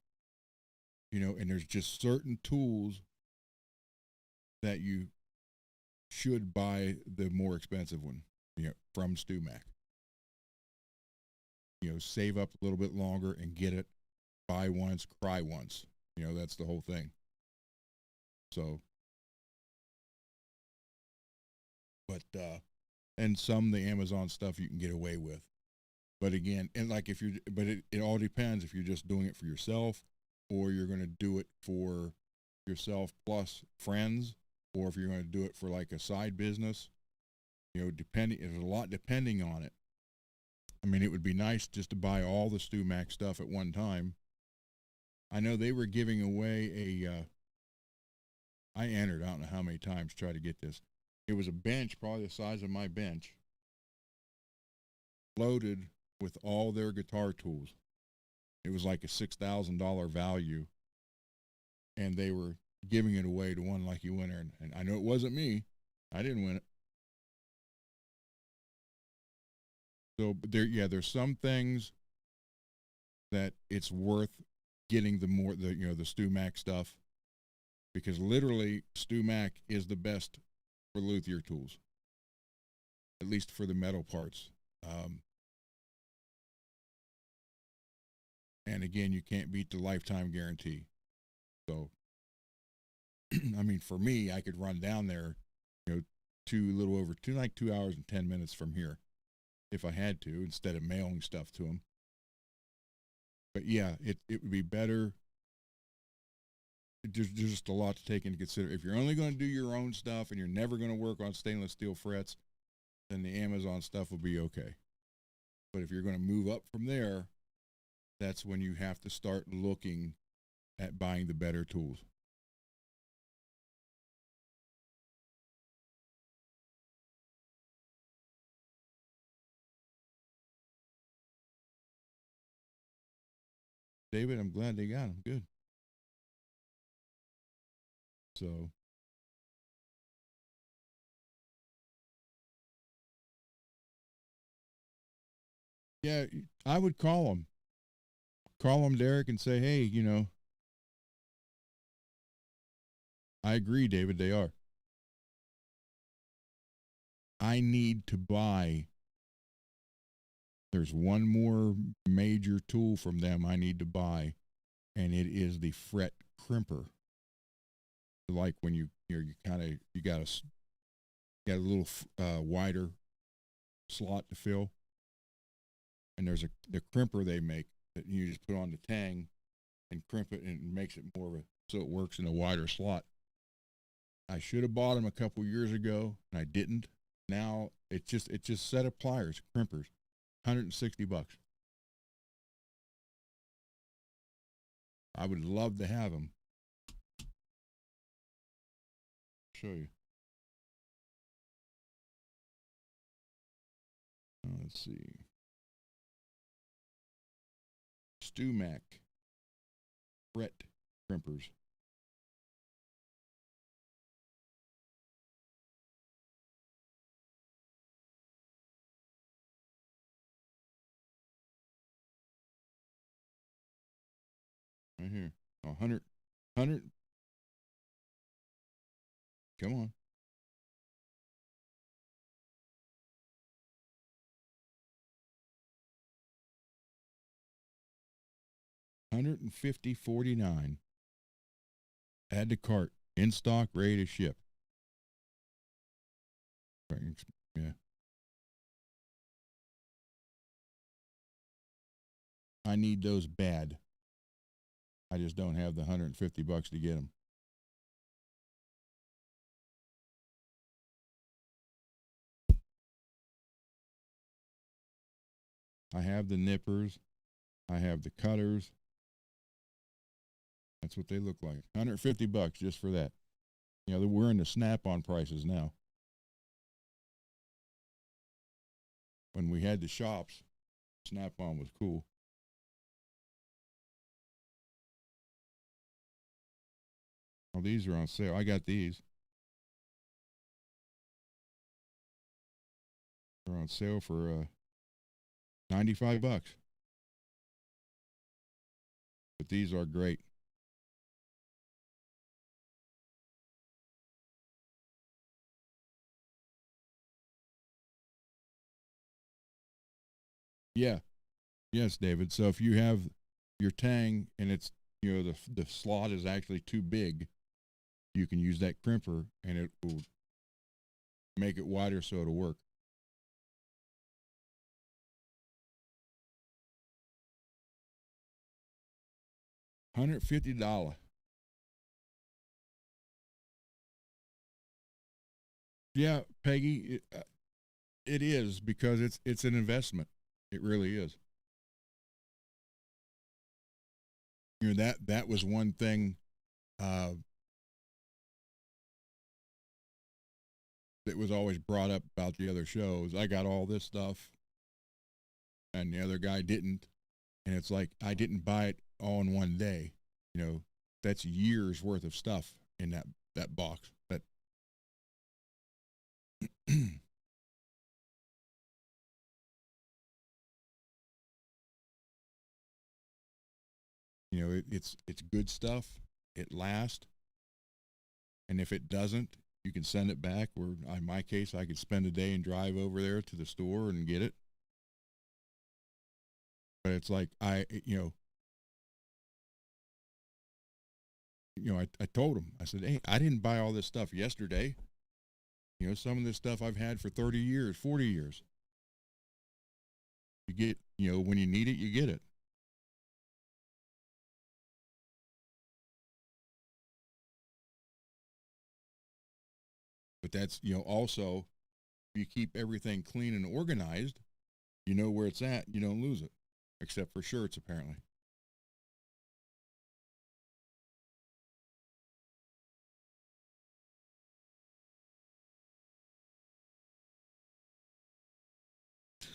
You know, and there's just certain tools that you should buy the more expensive one, you know, from StuMac. You know, save up a little bit longer and get it. Buy once, cry once. You know, that's the whole thing. So, but and some the Amazon stuff you can get away with. But again, and like if you, but it all depends if you're just doing it for yourself or you're going to do it for yourself plus friends, or if you're going to do it for like a side business. You know, depending, there's a lot depending on it. I mean, it would be nice just to buy all the StuMac stuff at one time. I know they were giving away I entered, I don't know how many times to try to get this. It was a bench, probably the size of my bench, loaded with all their guitar tools. It was like a $6,000 value, and they were giving it away to one lucky winner. And I know it wasn't me. I didn't win it. So there's some things that it's worth getting the StuMac stuff, because literally StuMac is the best for luthier tools, at least for the metal parts. And again, you can't beat the lifetime guarantee. So, I mean, for me, I could run down there, you know, like 2 hours and 10 minutes from here if I had to, instead of mailing stuff to them. But yeah, it would be better. There's just a lot to take into consider. If you're only going to do your own stuff and you're never going to work on stainless steel frets, then the Amazon stuff will be okay. But if you're going to move up from there, that's when you have to start looking at buying the better tools. David, I'm glad they got them. Good. So yeah, I would call him, Derek, and say, hey, I agree, David, they are. I need to buy. There's one more major tool from them I need to buy, and it is the fret crimper. Like when you got a little wider slot to fill, and there's the crimper they make that you just put on the tang and crimp it, and it makes it more of a, so it works in a wider slot. I should have bought them a couple years ago, and I didn't. Now it's just set of pliers, crimpers, $160. I would love to have them. Show you. Let's see. Stumac fret crimpers. Right here. 100. Come on. $150.49. Add to cart. In stock, ready to ship. Yeah. I need those bad. I just don't have the $150 to get them. I have the nippers. I have the cutters. That's what they look like. $150 just for that. We're in the Snap-on prices now. When we had the shops, Snap-on was cool. Oh, these are on sale. I got these. They're on sale for $95. But these are great. Yeah. Yes, David. So if you have your tang and it's, the slot is actually too big, you can use that crimper and it will make it wider so it'll work. $150. Yeah, Peggy, it is, because it's an investment. It really is. That was one thing that was always brought up about the other shows. I got all this stuff, and the other guy didn't, and it's like I didn't buy it all in one day. That's years worth of stuff in that box. That it's good stuff. It lasts, and if it doesn't, you can send it back. Or in my case, I could spend a day and drive over there to the store and get it. But it's like I told him, I said, hey, I didn't buy all this stuff yesterday. Some of this stuff I've had for 30 years, 40 years. You get, when you need it, you get it. But that's, also, if you keep everything clean and organized, you know where it's at, you don't lose it. Except for shirts, apparently.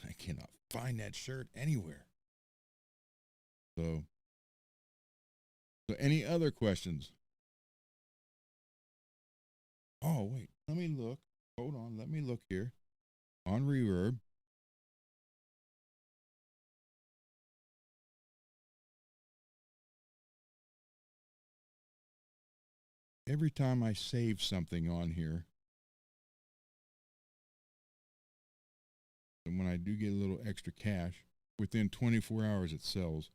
I cannot find that shirt anywhere. So any other questions? Oh, wait. Let me look. Hold on. Let me look here. On reverb. Every time I save something on here, and when I do get a little extra cash, within 24 hours it sells.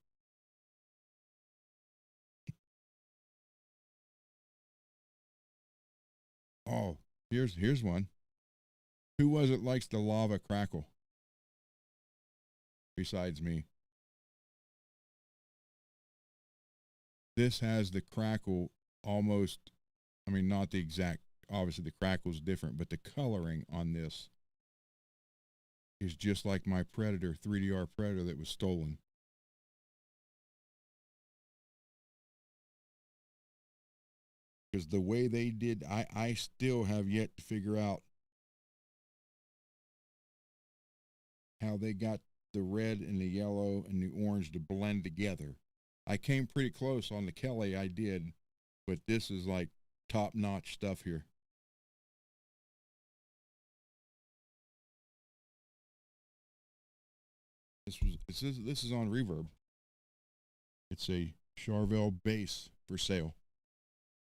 Oh, here's one. Who was it likes the lava crackle? Besides me. This has the crackle almost, I mean, not the exact, obviously the crackle's different, but the coloring on this is just like my Predator, 3DR Predator that was stolen. Because the way they did, I still have yet to figure out how they got the red and the yellow and the orange to blend together. I came pretty close on the Kelly, I did, but this is like top-notch stuff here. This is on Reverb. It's a Charvel bass for sale.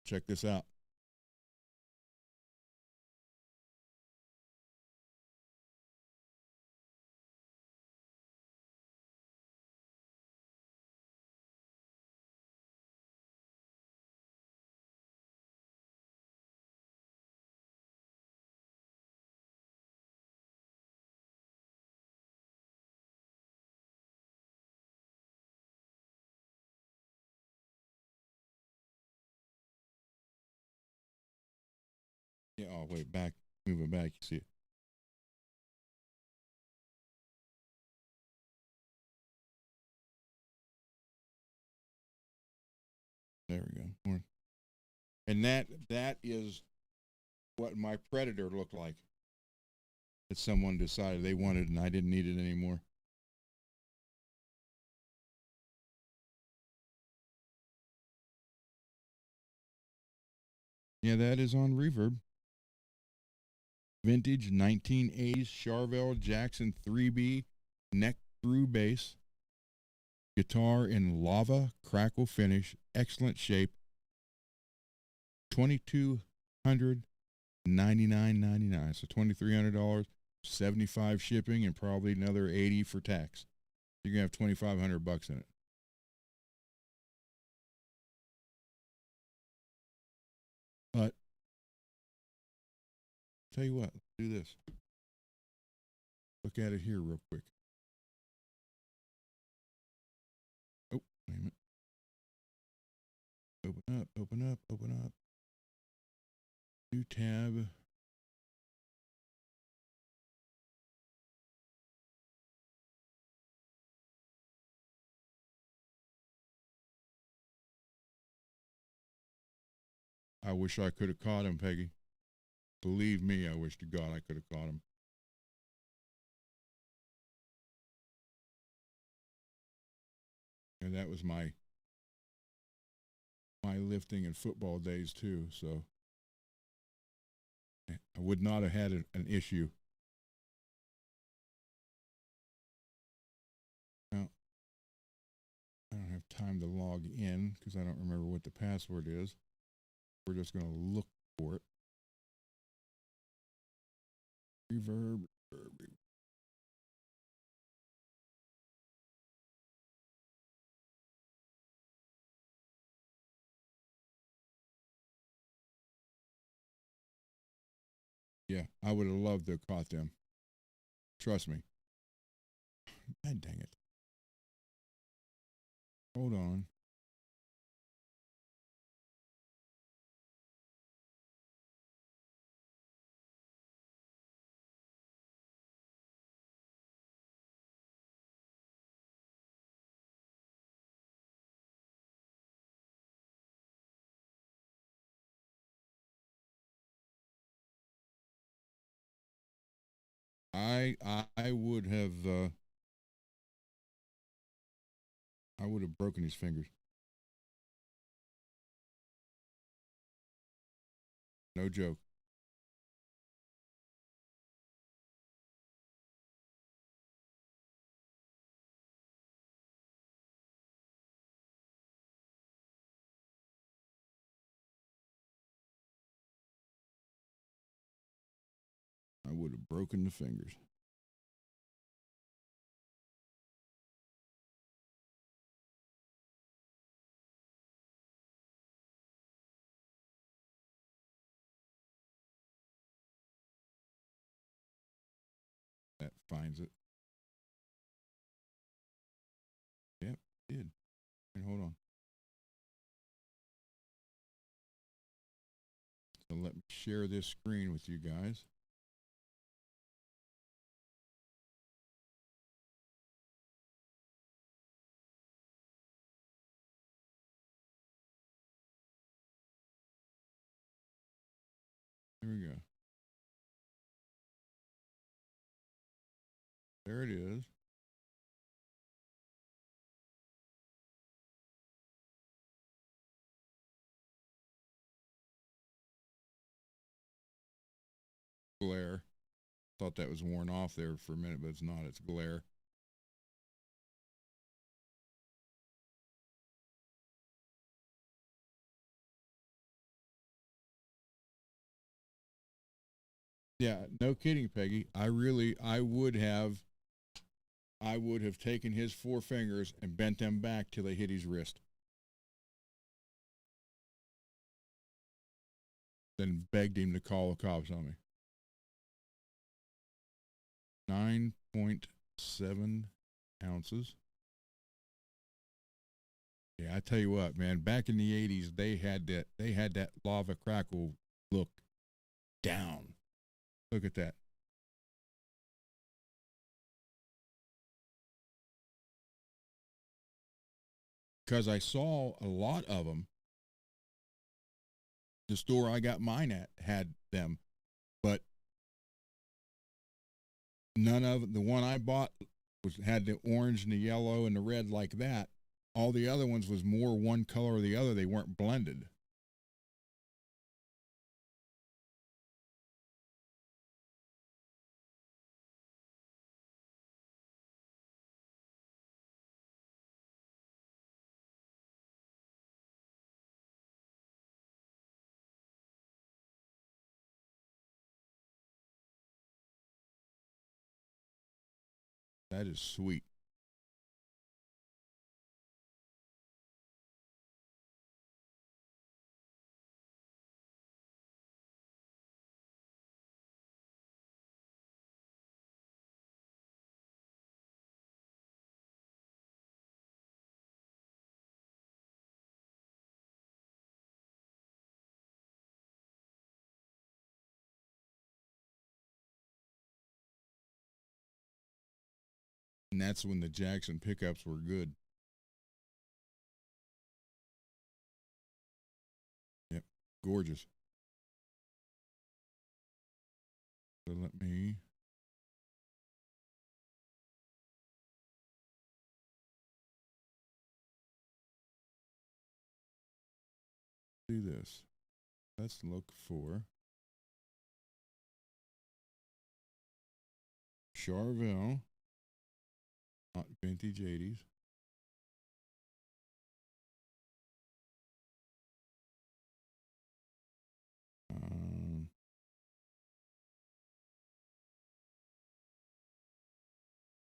Check this out. Yeah, oh wait, back, move it back, you see it. There we go. And that is what my Predator looked like. That someone decided they wanted and I didn't need it anymore. Yeah, that is on Reverb. Vintage 1980s Charvel Jackson 3B neck through bass. Guitar in lava crackle finish, excellent shape. $2,299.99, so $2,300, 75 shipping, and probably another 80 for tax. You're gonna have $2,500 in it. But tell you what, let's do this. Look at it here real quick. Oh, wait a minute. Open up, open up, open up. New tab. I wish I could have caught him, Peggy. Believe me, I wish to God I could have caught him. And that was my lifting and football days too, so I would not have had an issue. Now, I don't have time to log in because I don't remember what the password is. We're just going to look for it. Reverb. Yeah, I would have loved to have caught them. Trust me. God dang it. Hold on. I would have broken his fingers. No joke.
I would have broken the fingers. That finds it. Yep, did. And hold on. So let me share this screen with you guys. Here we go. There it is. Glare. Thought that was worn off there for a minute, but it's not. It's glare. Yeah, no kidding, Peggy. I would have taken his 4 fingers and bent them back till they hit his wrist. Then begged him to call the cops on me. 9.7 ounces. Yeah, I tell you what, man, back in the 80s, they had that lava crackle look down. Look at that. Because I saw a lot of them. The store I got mine at had them, but none of the one I bought had the orange and the yellow and the red like that. All the other ones was more one color or the other. They weren't blended. That is sweet. And that's when the Jackson pickups were good. Yep, gorgeous. So let me do this. Let's look for Charvel, not vintage 80s.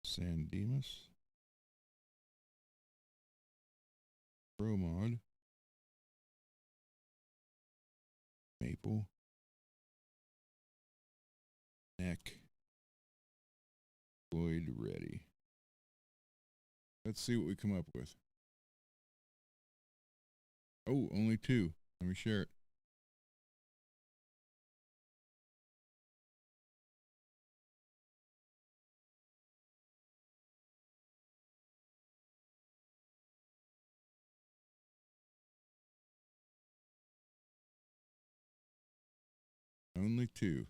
San Dimas, Bromod, Maple, Neck, Floyd Ready. Let's see what we come up with. Oh, only 2. Let me share it. Only 2.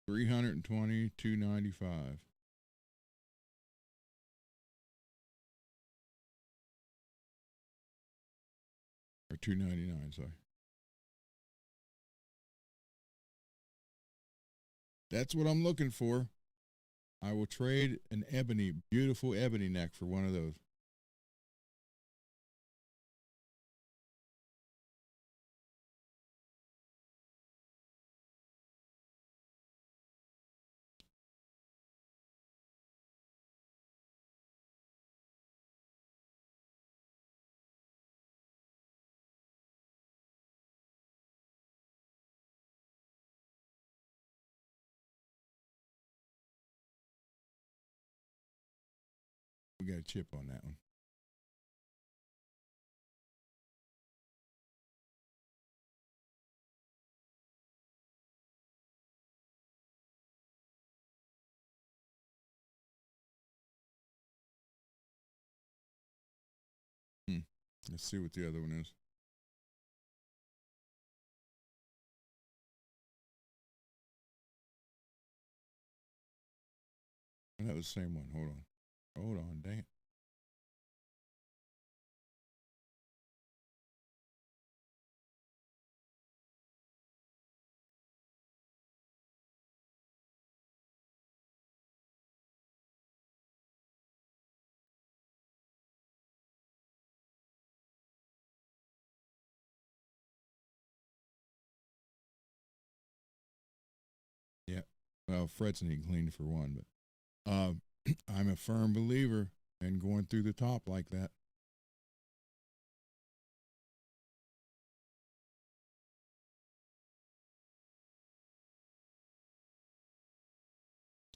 320, 295. Or 299, sorry. That's what I'm looking for. I will trade an ebony, beautiful ebony neck for one of those.
We got a chip on that one. Let's see what the other one is. That was the same one. Hold on. Hold on, dang it. Yeah. Well, Fred's need cleaned for one, but I'm a firm believer in going through the top like that.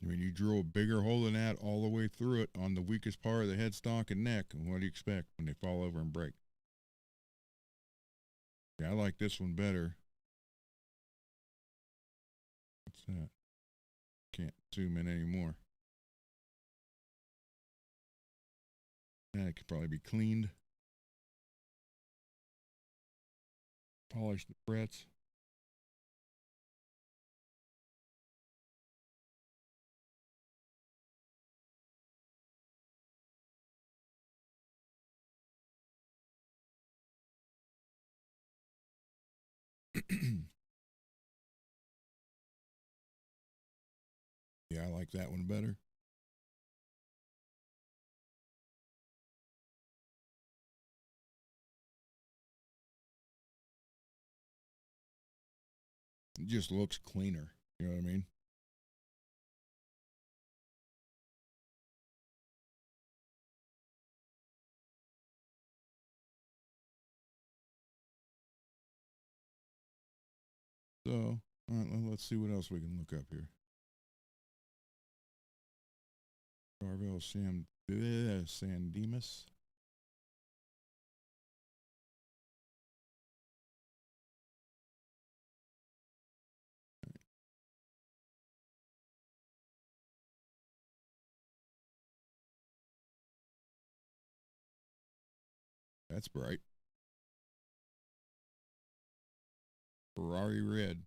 I mean, you drill a bigger hole than that all the way through it on the weakest part of the headstock and neck, and what do you expect when they fall over and break? Yeah, I like this one better. What's that? Can't zoom in anymore. That could probably be cleaned. Polish the frets. Yeah, I like that one better. It just looks cleaner. You know what I mean? So, all right, let's see what else we can look up here. Carvel Sandemus. That's bright. Ferrari red.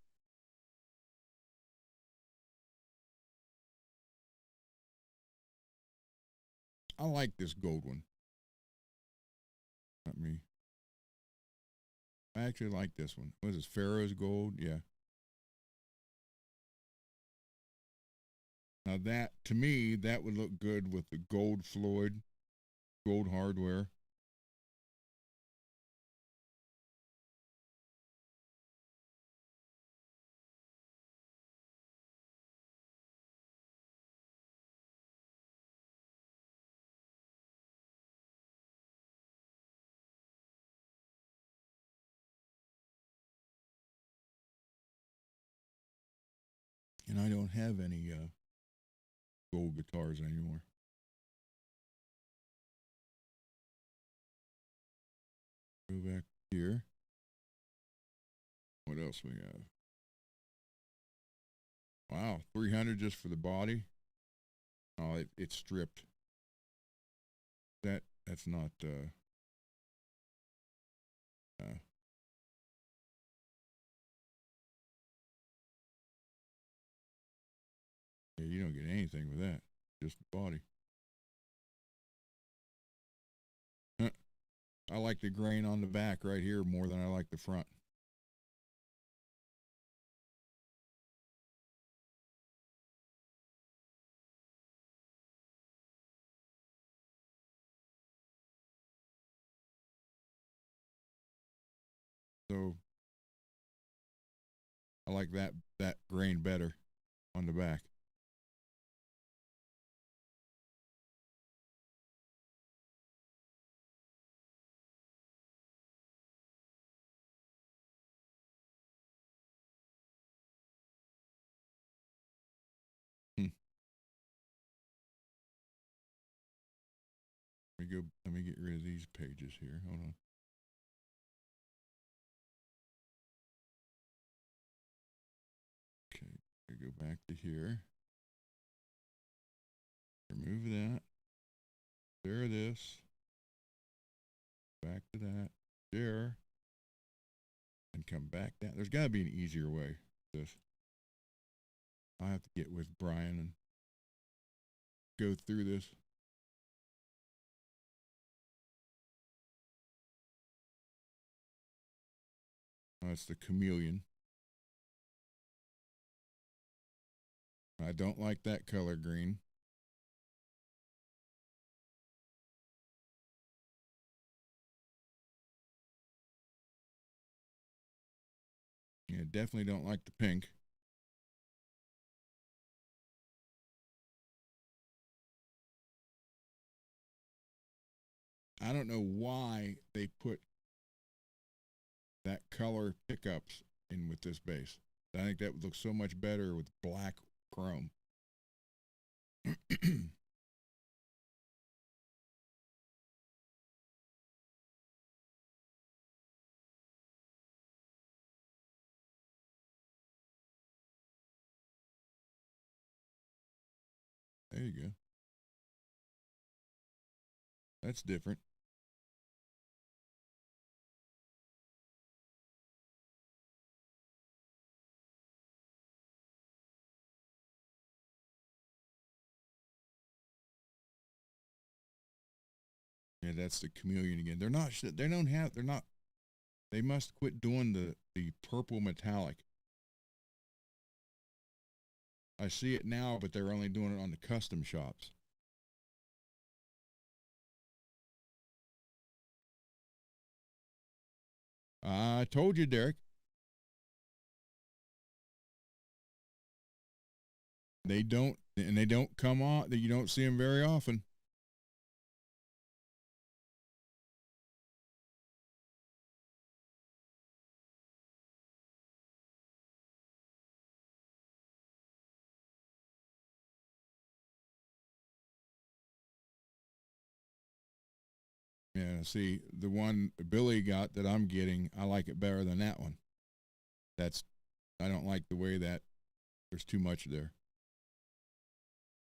I like this gold one. Not me. I actually like this one. What is this? Pharaoh's gold? Yeah. Now that, to me, that would look good with the gold Floyd, gold hardware. And I don't have any gold guitars anymore. Go back here. What else we have? Wow, 300 just for the body. Oh, it's stripped. That's not. Yeah, you don't get anything with that. Just the body. Huh. I like the grain on the back right here more than I like the front. So I like that grain better on the back. Hmm. Let me get rid of these pages here. Hold on. Okay, I go back to here. Remove that. Share this. Back to that. Share. And come back down. There's got to be an easier way for this. I'll have to get with Brian and go through this. That's the chameleon. I don't like that color green. Yeah, definitely don't like the pink. I don't know why they put that color pickups in with this base. I think that would look so much better with black chrome. There you go. That's different. Yeah, that's the chameleon again. They're not. They don't have. They're not. They must quit doing the purple metallic. I see it now, but they're only doing it on the custom shops. I told you, Derek. They don't, and they don't come on. That you don't see them very often. Yeah, see, the one Billy got that I'm getting, I like it better than that one. I don't like the way that there's too much there.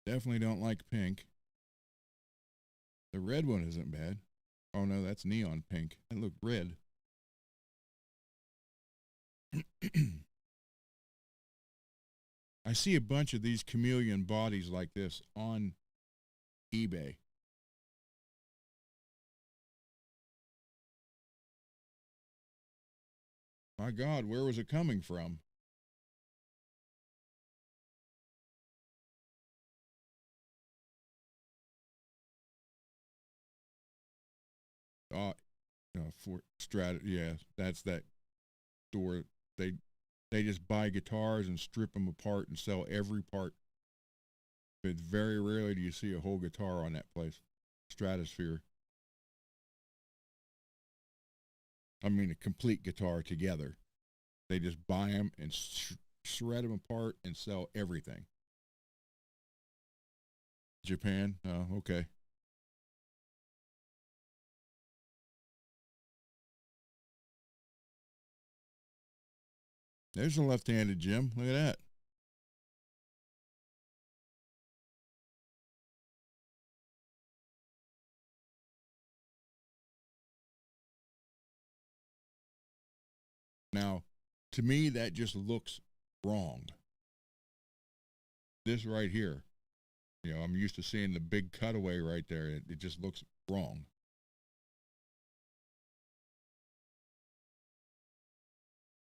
Definitely don't like pink. The red one isn't bad. Oh no, that's neon pink. That looked red. I see a bunch of these chameleon bodies like this on eBay. My God, where was it coming from? For Strat, yeah, that's that store. They just buy guitars and strip them apart and sell every part. But very rarely do you see a whole guitar on that place. Stratosphere. I mean, a complete guitar together. They just buy them and shred them apart and sell everything. Japan? Oh, okay. There's a left-handed Jim. Look at that. Now, to me, that just looks wrong. This right here, I'm used to seeing the big cutaway right there. It just looks wrong.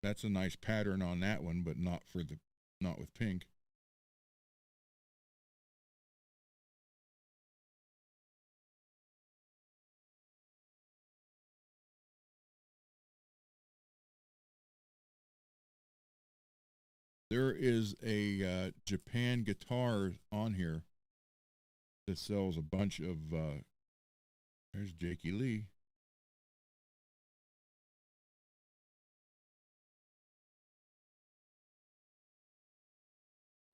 That's a nice pattern on that one, but not with pink. There is a Japan guitar on here that sells a bunch of. There's Jakey Lee.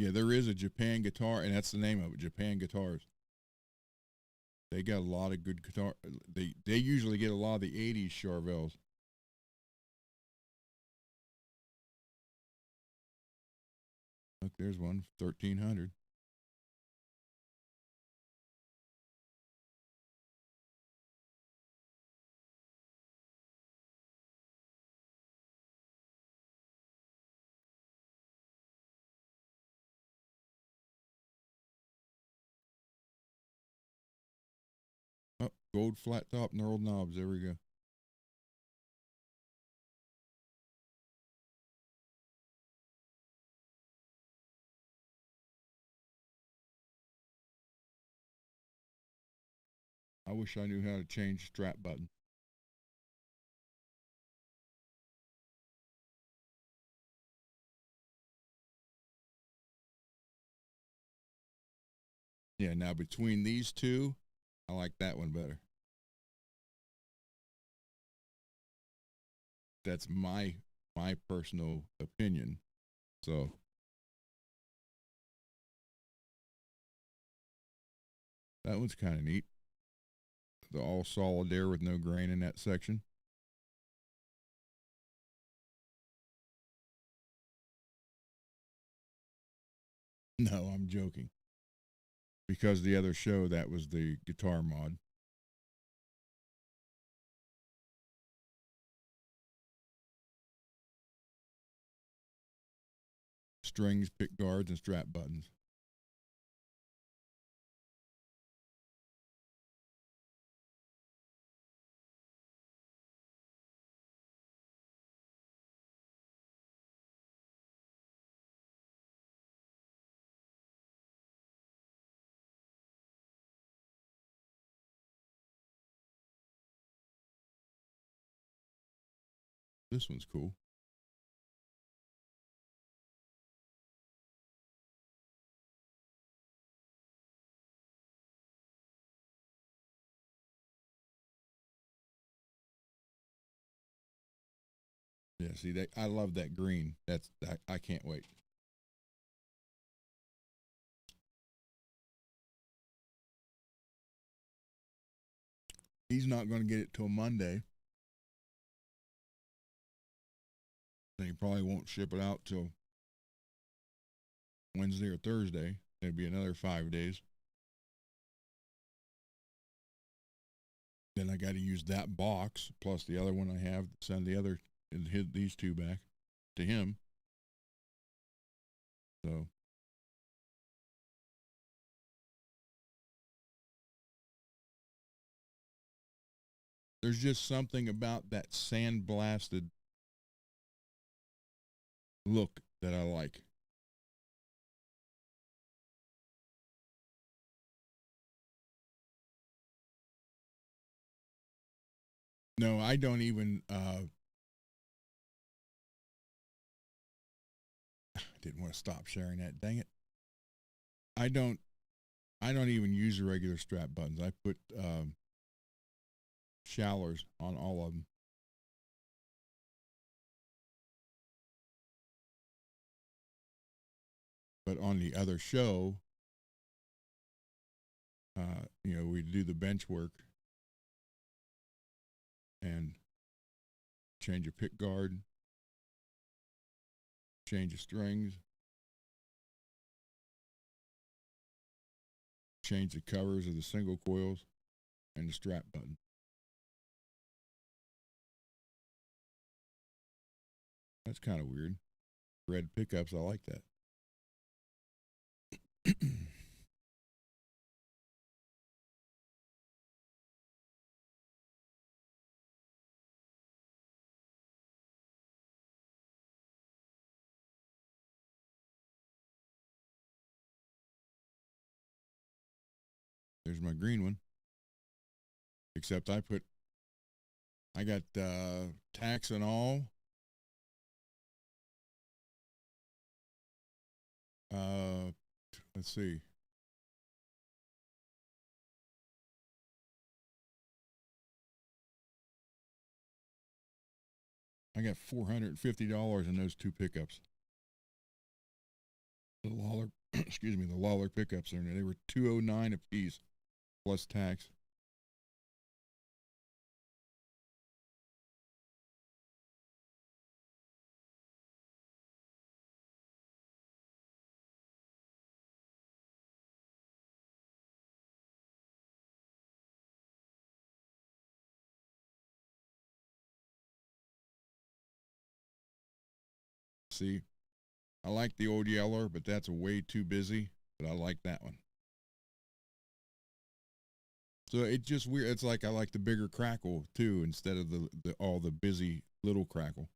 Yeah, there is a Japan guitar, and that's the name of it, Japan Guitars. They got a lot of good guitar. They usually get a lot of the '80s Charvels. Look, there's one 1300. Oh, gold flat top knurled knobs. There we go. I wish I knew how to change strap button. Yeah, now between these two, I like that one better. That's my personal opinion. So that one's kind of neat. The all solid there with no grain in that section. No, I'm joking. Because the other show, that was the guitar mod. Strings, pick guards, and strap buttons. This one's cool. Yeah, see that I love that green. I can't wait. He's not going to get it till Monday. Then he probably won't ship it out till Wednesday or Thursday. It'd be another 5 days. Then I got to use that box plus the other one I have. Send the other and hit these two back to him. So there's just something about that sandblasted look that I like. No, I don't even didn't want to stop sharing that. Dang it. I don't even use the regular strap buttons. I put shallers on all of them. But on the other show, we do the bench work and change a pick guard, change the strings, change the covers of the single coils and the strap button. That's kind of weird. Red pickups, I like that. There's my green one. Except I got tax and all. Let's see. I got $450 in those two pickups. The Lawler, excuse me, the Lawler pickups are in there. They were $209 a piece plus tax. See, I like the old yeller, but that's way too busy. But I like that one. So it's just weird. It's like I like the bigger crackle too, instead of the all the busy little crackle.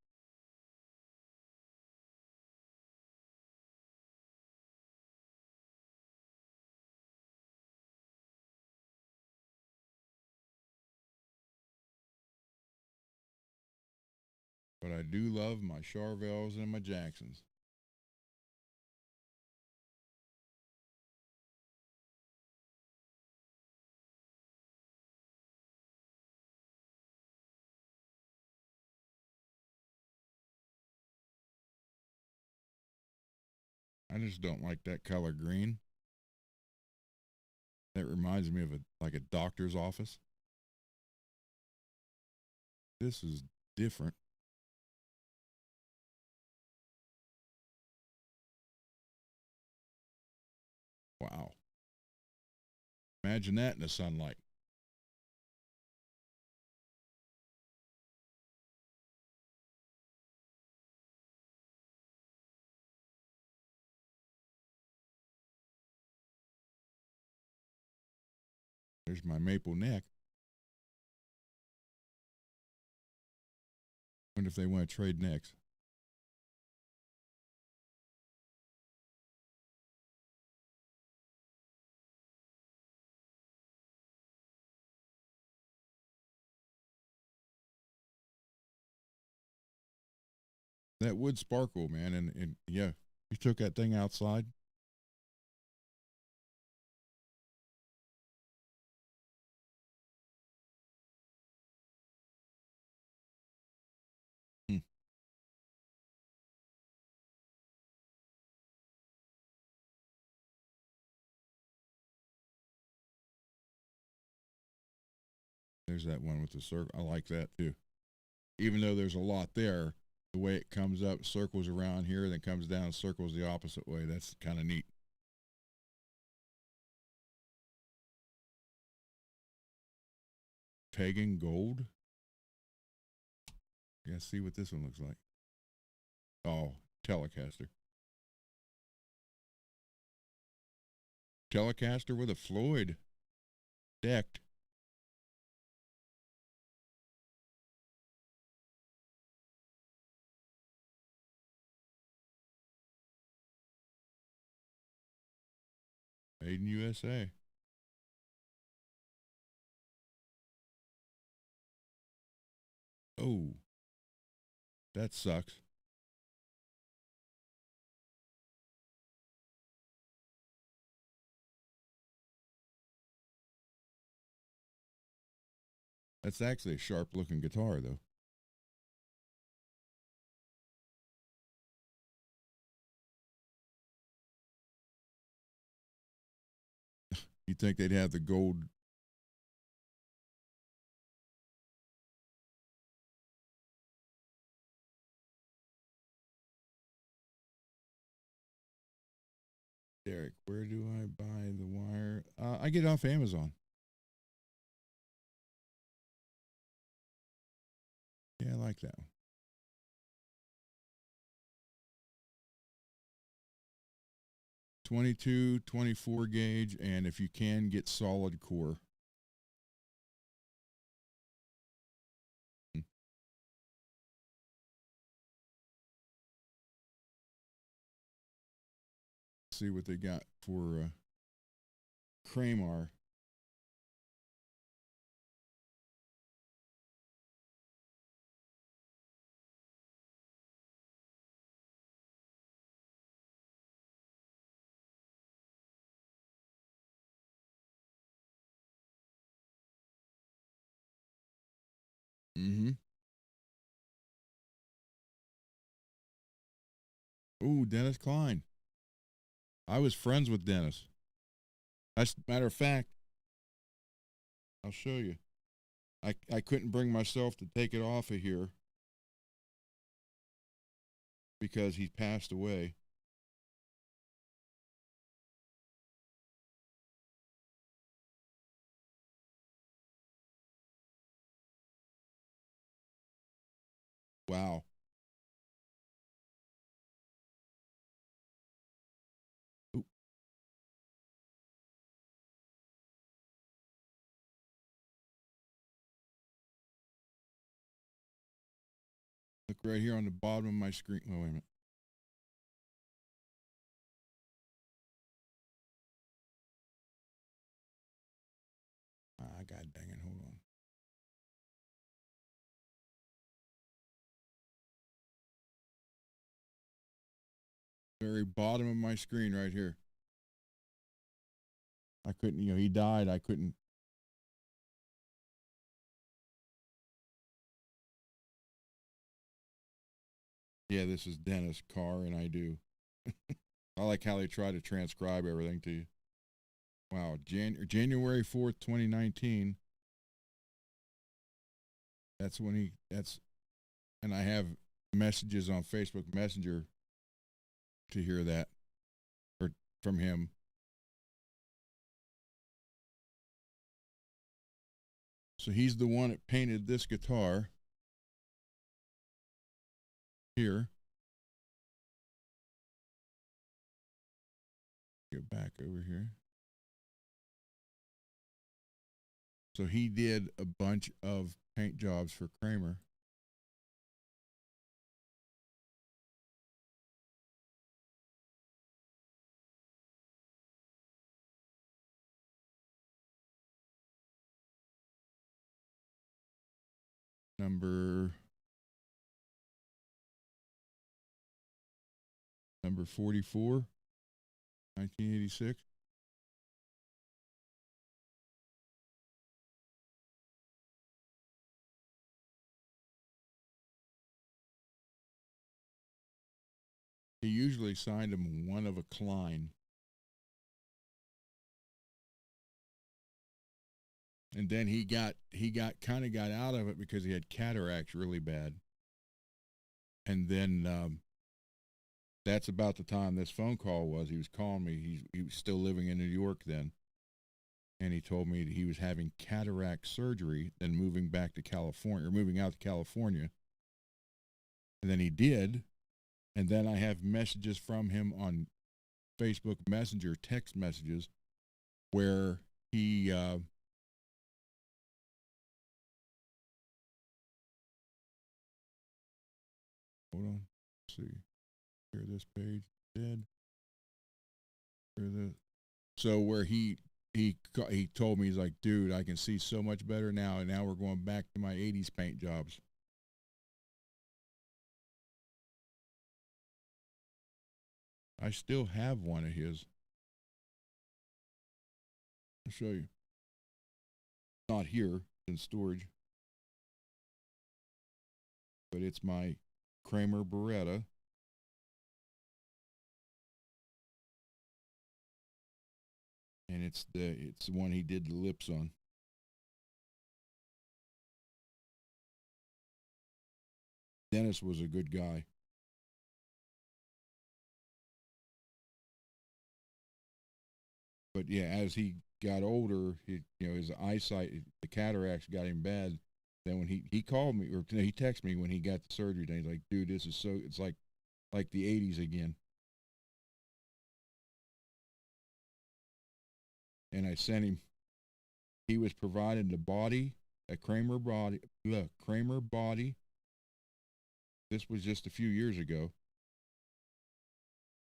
But I do love my Charvels and my Jacksons. I just don't like that color green. That reminds me of like a doctor's office. This is different. Wow. Imagine that in the sunlight. There's my maple neck. Wonder if they want to trade necks. That would sparkle, man. And yeah, you took that thing outside. Hmm. There's that one with the circle. I like that too. Even though there's a lot there, the way it comes up, circles around here, then comes down, circles the opposite way. That's kind of neat. Pagan gold. Yeah, see what this one looks like. Oh, Telecaster. Telecaster with a Floyd. Decked. Made in USA. Oh, that sucks. That's actually a sharp looking guitar, though. You'd think they'd have the gold. Derek, where do I buy the wire? I get it off Amazon. Yeah, I like that one. 22, 24 gauge, and if you can, get solid core. See what they got for Kramer. Mm-hmm. Ooh, Dennis Klein. I was friends with Dennis. As a matter of fact, I'll show you. I couldn't bring myself to take it off of here because he passed away. Wow. Look right here on the bottom of my screen. Oh, wait a minute. God dang it. Hold on. Very bottom of my screen right here. I couldn't, he died. I couldn't. Yeah, this is Dennis Carr, and I do. I like how they try to transcribe everything to you. Wow, January 4th, 2019. That's when and I have messages on Facebook Messenger to hear that, or from him. So he's the one that painted this guitar here. Get back over here. So he did a bunch of paint jobs for Kramer. Number 44, 1986. He usually signed him one of a Klein. And then he got out of it because he had cataracts really bad. And then that's about the time this phone call was. He was calling me. He was still living in New York then. And he told me that he was having cataract surgery, then moving back to California, or moving out to California. And then he did. And then I have messages from him on Facebook Messenger, text messages, where he hold on, let's see. Here, this page, dead. Here, this. So where he told me, he's like, dude, I can see so much better now, and now we're going back to my 80s paint jobs. I still have one of his. I'll show you. Not here, in storage. But it's my Kramer Beretta. And it's the one he did the lips on. Dennis was a good guy. But yeah, as he got older, his eyesight, the cataracts got him bad. Then when he called me, or he texted me when he got the surgery, and he's like, dude, this is it's like the 80s again. And I sent him, he was provided the body, a Kramer body. This was just a few years ago.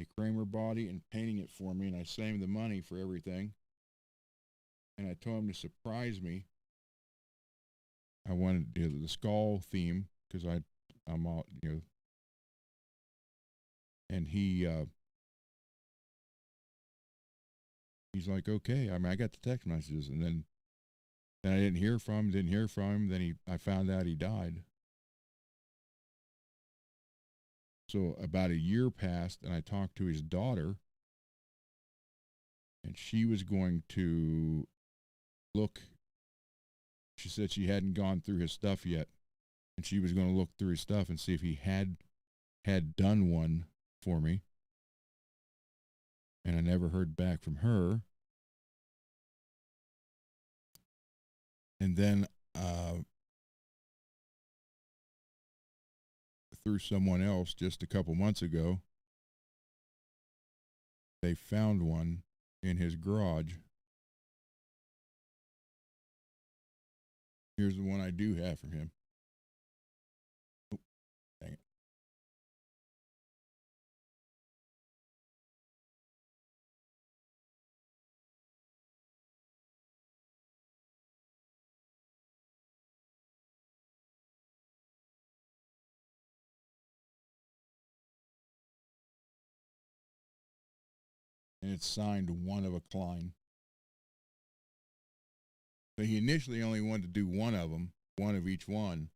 A Kramer body, and painting it for me, and I sent him the money for everything. And I told him to surprise me. I wanted the skull theme because I'm all, and he's like, okay. I mean, I got the text messages, and then I didn't hear from him. Then I found out he died. So about a year passed, and I talked to his daughter, and she was going to look. She said she hadn't gone through his stuff yet, and she was going to look through his stuff and see if he had done one for me. And I never heard back from her. And then through someone else just a couple months ago, they found one in his garage. Here's the one I do have from him. Oh,
and it's signed one of a Klein. So he initially only wanted to do one of them, one of each one,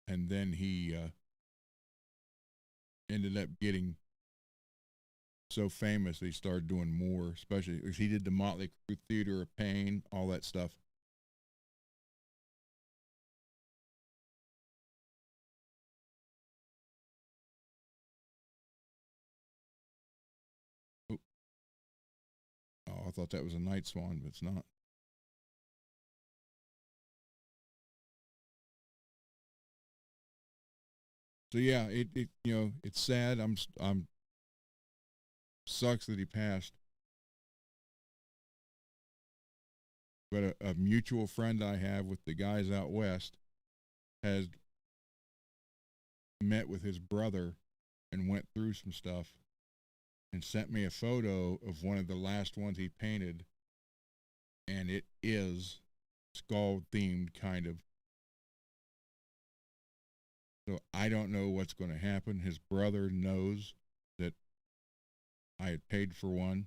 and then he ended up getting so famous that he started doing more, especially because he did the Motley Crue Theater of Pain, all that stuff. Oh, I thought that was a night swan, but it's not. So yeah, it it's sad. I'm sucks that he passed. But a mutual friend I have with the guys out west has met with his brother and went through some stuff and sent me a photo of one of the last ones he painted, and it is skull themed kind of. So I don't know what's going to happen. His brother knows that I had paid for one.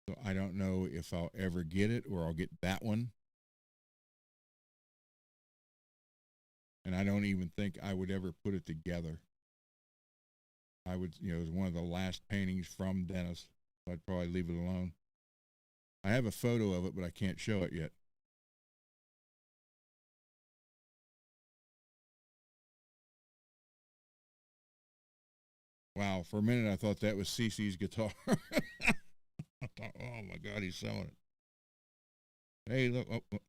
So I don't know if I'll ever get it or I'll get that one. And I don't even think I would ever put it together. I would, it was one of the last paintings from Dennis. So I'd probably leave it alone. I have a photo of it, but I can't show it yet. Wow, for a minute I thought that was CeCe's guitar. I thought, oh my God, he's selling it. Hey, look. Oh.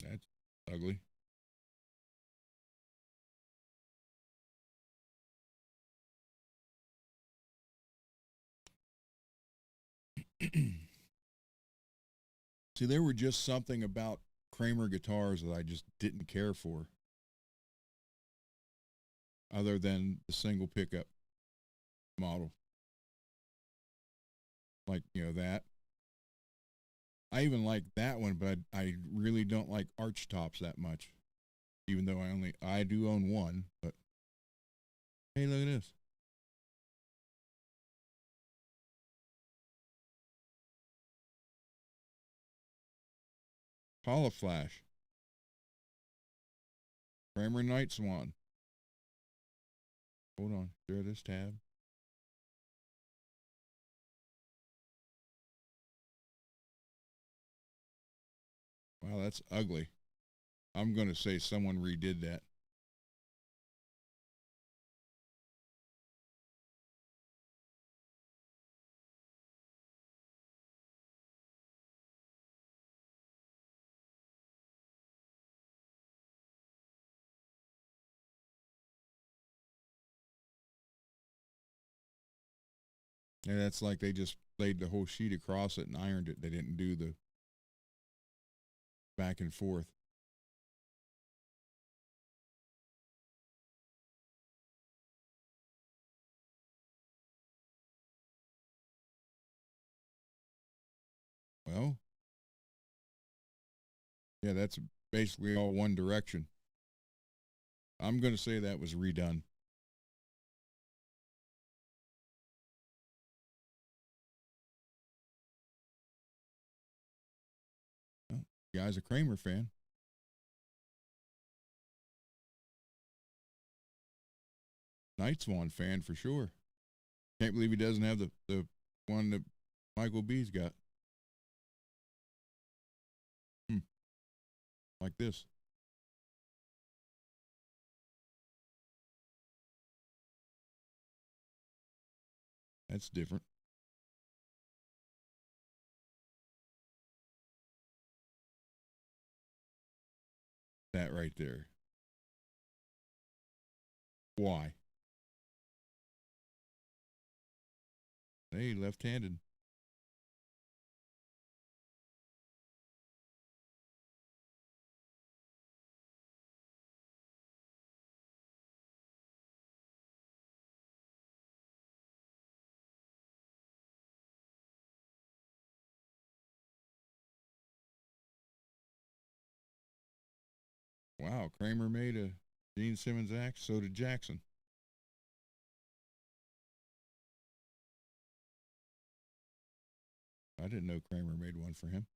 That's ugly. See, there were just something about Kramer guitars that I just didn't care for, other than the single pickup model. Like, that. I even like that one, but I really don't like arch tops that much. Even though I do own one, but hey, look at this. Holoflash. Kramer Night Swan. Hold on, share this tab. Wow, that's ugly. I'm going to say someone redid that. Yeah, that's like they just laid the whole sheet across it and ironed it. They didn't do the back and forth. Well, yeah, that's basically all one direction. I'm going to say that was redone. Well, guy's a Kramer fan. Night Swan fan for sure. Can't believe he doesn't have the one that Michael B's got. Like this. That's different. That right there. Why? Hey, left-handed.
Wow, Kramer made a Gene Simmons axe. So did Jackson. I didn't know Kramer made one for him.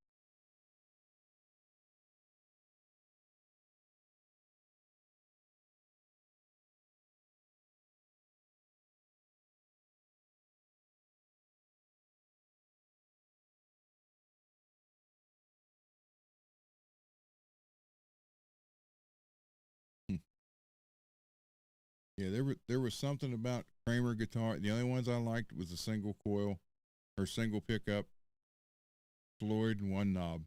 Hmm. Yeah, there was something about Kramer guitar. The only ones I liked was the single coil or single pickup, Floyd, and one knob.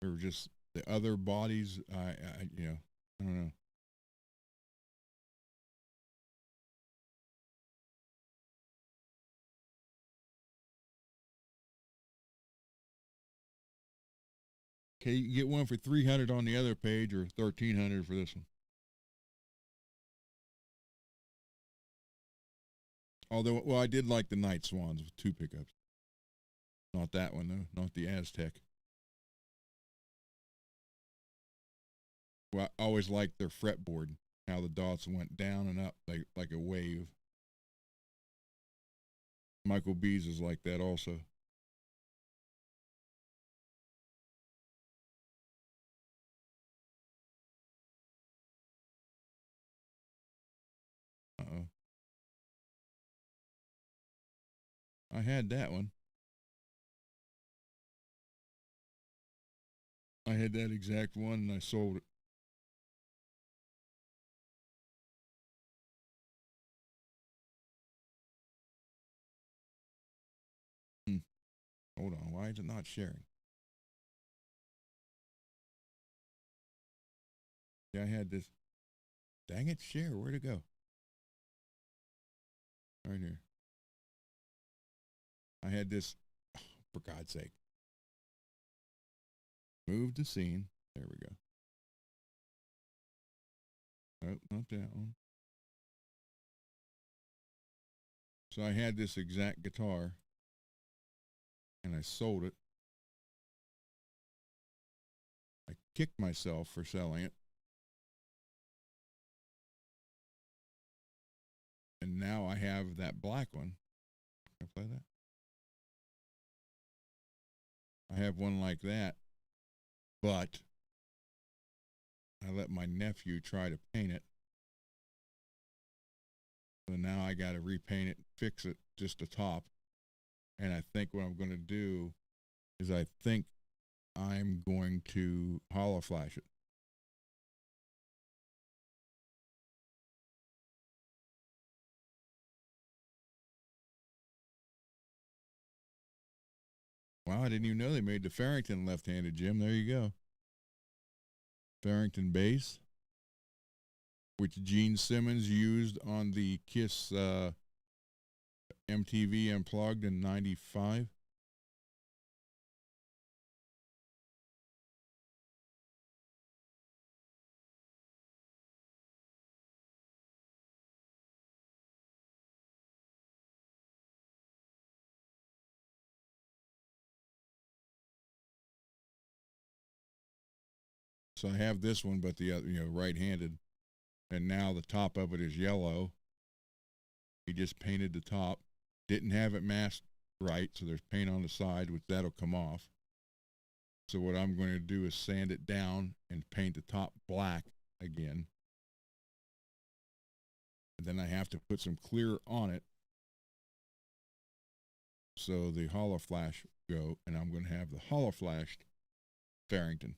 Or just the other bodies. I don't know. Okay, you can get one for 300 on the other page or 1,300 for this one. Although, well, I did like the Night Swans with 2 pickups. Not that one though. Not the Aztec. Well, I always liked their fretboard. How the dots went down and up like a wave. Michael B's is like that also. Uh-oh. I had that one. I had that exact one and I sold it. Hmm. Hold on. Why is it not sharing? Yeah, I had this. Dang it, share. Where'd it go? Right here. I had this. Oh, for God's sake. Move the scene. There we go. Nope, not that one. So I had this exact guitar and I sold it. I kicked myself for selling it. And now I have that black one. Can I play that? I have one like that, but I let my nephew try to paint it. So now I got to repaint it, fix it, just the top. And I think what I'm going to do is I think I'm going to hollow flash it. Wow, I didn't even know they made the Farrington left-handed, Jim. There you go. Farrington bass, which Gene Simmons used on the Kiss MTV Unplugged in '95. So I have this one, but the other, right-handed, and now the top of it is yellow. He just painted the top, didn't have it masked right, so there's paint on the side, which that'll come off. So what I'm going to do is sand it down and paint the top black again. And then I have to put some clear on it so the hollow flash go, and I'm going to have the hollow flashed Farrington.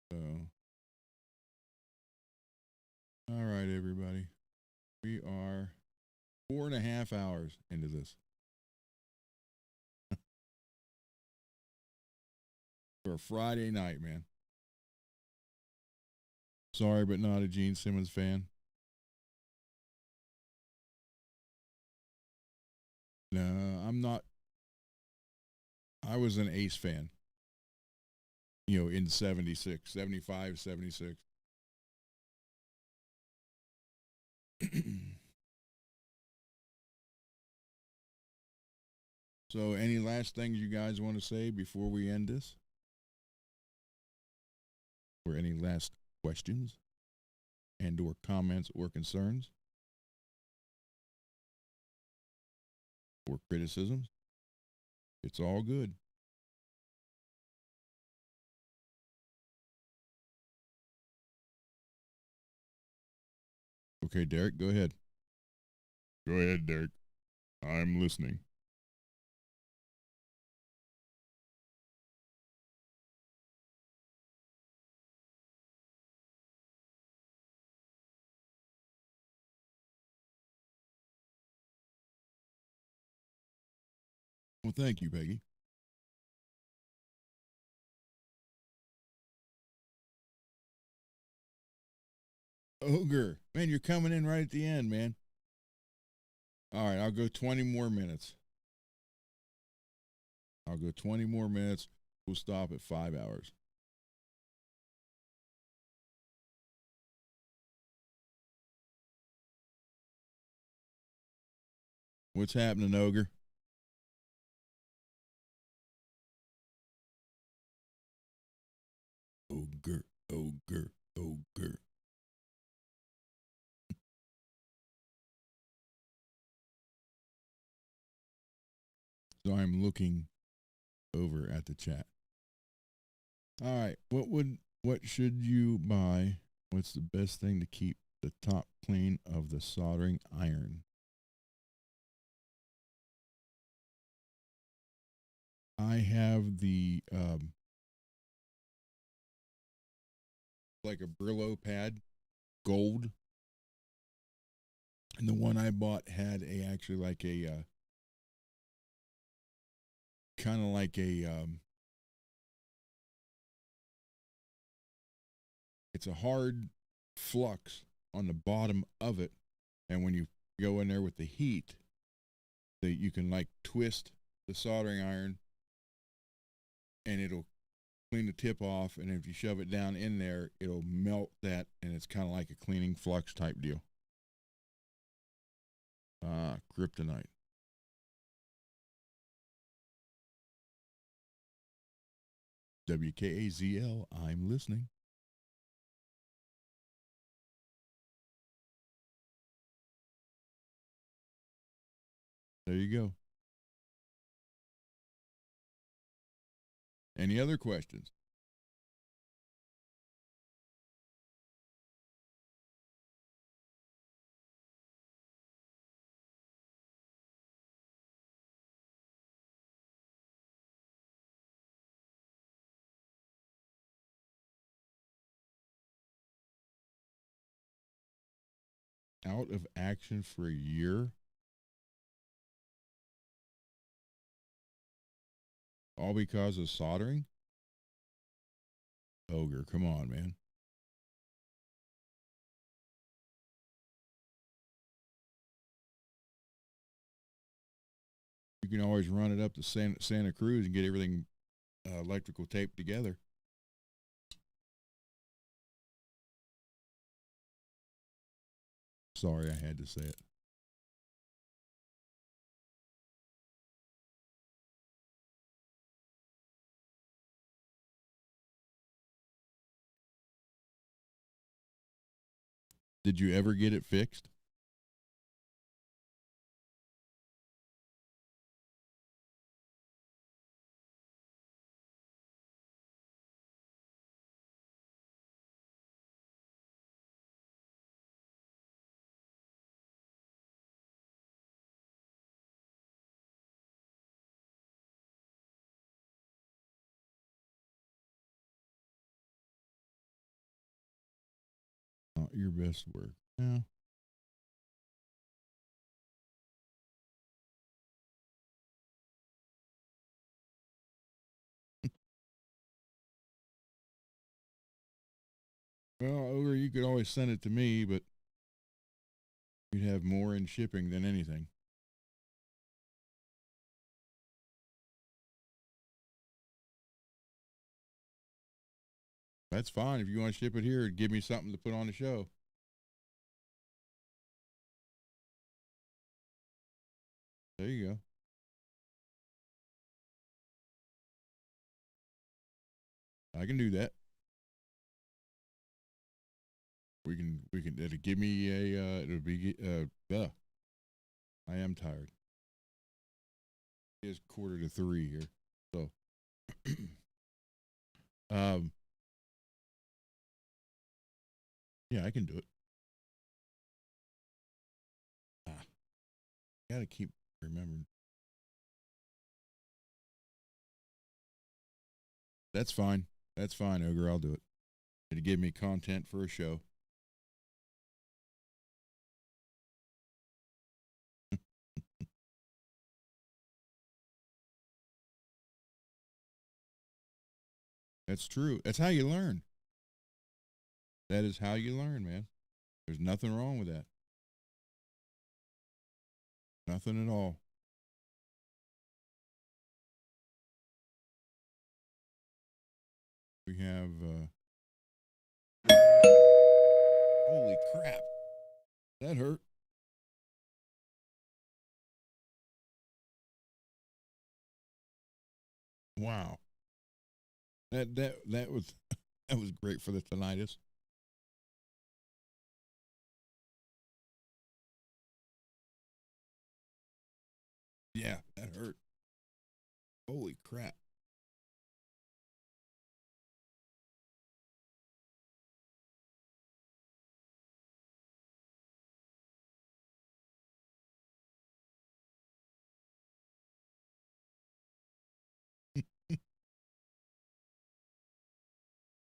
So, all right, everybody. We are 4.5 hours into this. For a Friday night, man. Sorry, but not a Gene Simmons fan. No, I'm not. I was an Ace fan. in 76, 75, 76. So, any last things you guys want to say before we end this? Or any last questions and or comments or concerns or criticisms? It's all good. Okay, Derek, go ahead. Go ahead, Derek. I'm listening. Well, thank you, Peggy. Ogre, man, you're coming in right at the end, man. All right, I'll go 20 more minutes. I'll go 20 more minutes. We'll stop at 5 hours. What's happening, Ogre? Ogre, ogre, ogre. So I'm looking over at the chat. All right, what should you buy? What's the best thing to keep the top clean of the soldering iron? I have the like a Brillo pad, gold, and the one I bought had actually like a kind of like a it's a hard flux on the bottom of it, and when you go in there with the heat, that you can like twist the soldering iron, and it'll clean the tip off, and if you shove it down in there, it'll melt that, and it's kind of like a cleaning flux type deal. Kryptonite. WKAZL, I'm listening. There you go. Any other questions? Out of action for a year? All because of soldering? Ogre, come on, man. You can always run it up to Santa Cruz and get everything electrical taped together. Sorry, I had to say it. Did you ever get it fixed? Not your best work. Yeah. Well, Ogre, you could always send it to me, but you'd have more in shipping than anything. That's fine. If you want to ship it here, give me something to put on the show. There you go. I can do that. It'll give me it'll be, I am tired. It's 2:45 here. So, yeah, I can do it. Gotta keep remembering. That's fine. That's fine, Ogre. I'll do it. It'll give me content for a show. That's true. That's how you learn. That is how you learn, man. There's nothing wrong with that. Nothing at all. We have, holy crap. That hurt. Wow. That was that was great for the tinnitus. Yeah, that hurt. Holy crap.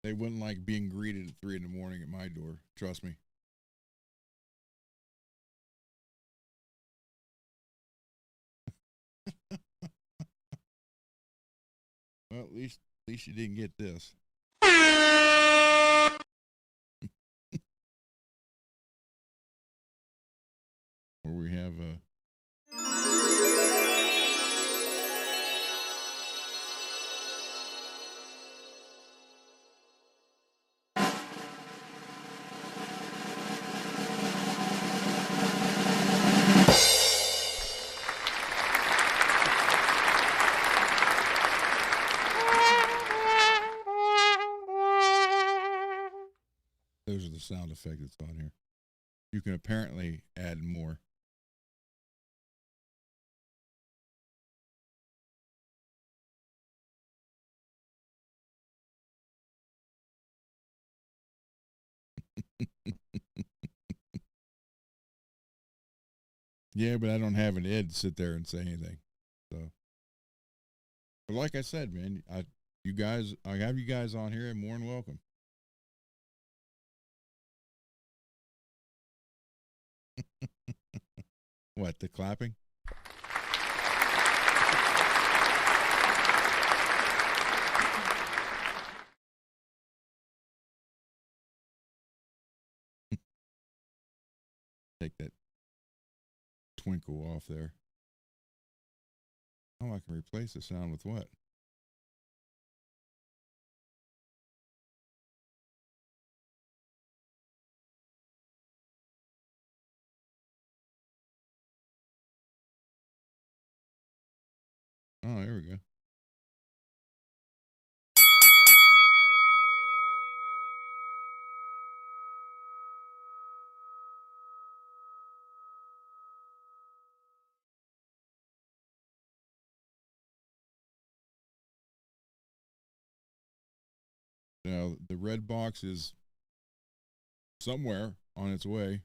They wouldn't like being greeted at 3 a.m. at my door. Trust me. Well, at least you didn't get this. Where we have those are the sound effects that's on here. You can apparently add more. Yeah, but I don't have an Ed to sit there and say anything. So, but like I said, man, I have you guys on here and more than welcome. What, the clapping? Take that twinkle off there. Oh, I can replace the sound with what? Oh, there we go. Now, the red box is somewhere on its way.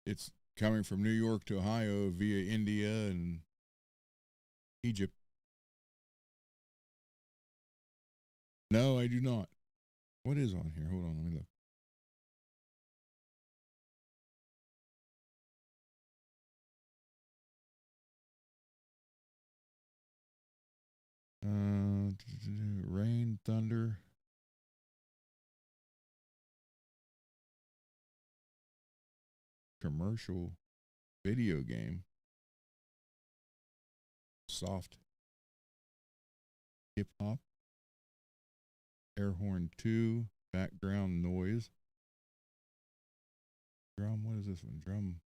It's coming from New York to Ohio via India and Egypt. No, I do not. What is on here? Hold on, let me look. Rain, thunder. Commercial video game. Soft hip hop. Air horn 2, background noise. Drum, what is this one? Drum.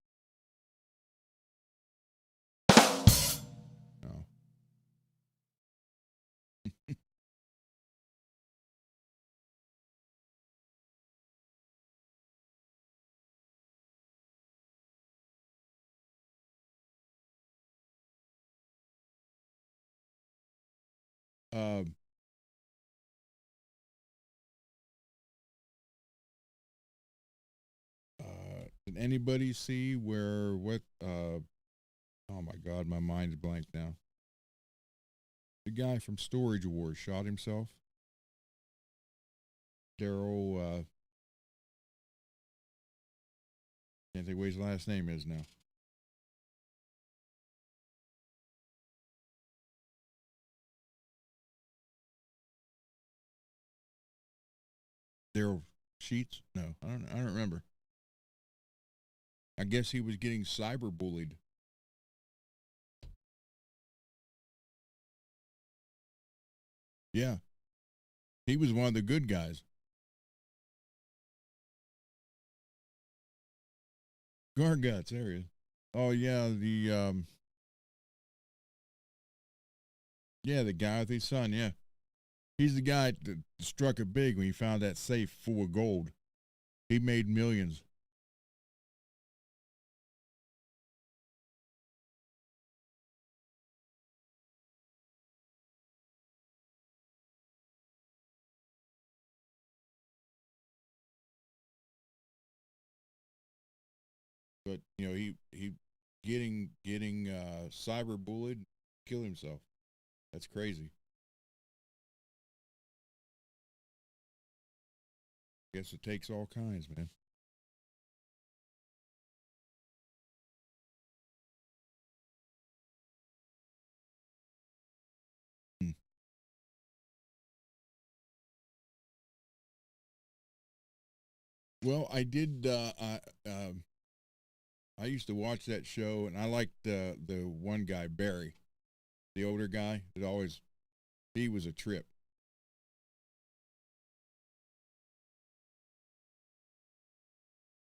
Oh. Um, did anybody see oh my God, my mind's blank now. The guy from Storage Wars shot himself. Daryl, can't think what his last name is now. Daryl Sheets? No, I don't remember. I guess he was getting cyber bullied. Yeah. He was one of the good guys. Garguts, there he is. Oh yeah, the guy with his son, yeah. He's the guy that struck it big when he found that safe full of gold. He made millions. But he getting cyber bullied, kill himself. That's crazy. Guess it takes all kinds, man. Hmm. Well, I did. I used to watch that show, and I liked the one guy, Barry, the older guy. He was a trip.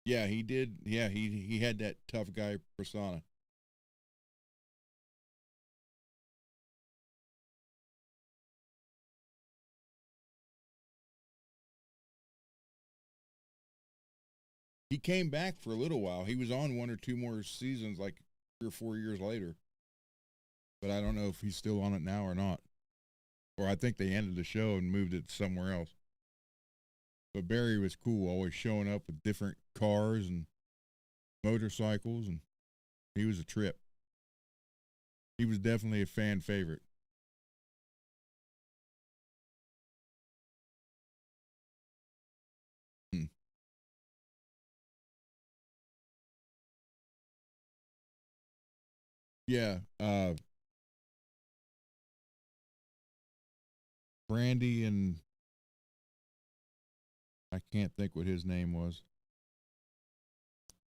Yeah, he did. Yeah, he had that tough guy persona. He came back for a little while. He was on one or two more seasons, like 3 or 4 years later. But I don't know if he's still on it now or not. Or I think they ended the show and moved it somewhere else. But Barry was cool, always showing up with different cars and motorcycles, and he was a trip. He was definitely a fan favorite. Hmm. Yeah, Brandy and I can't think what his name was.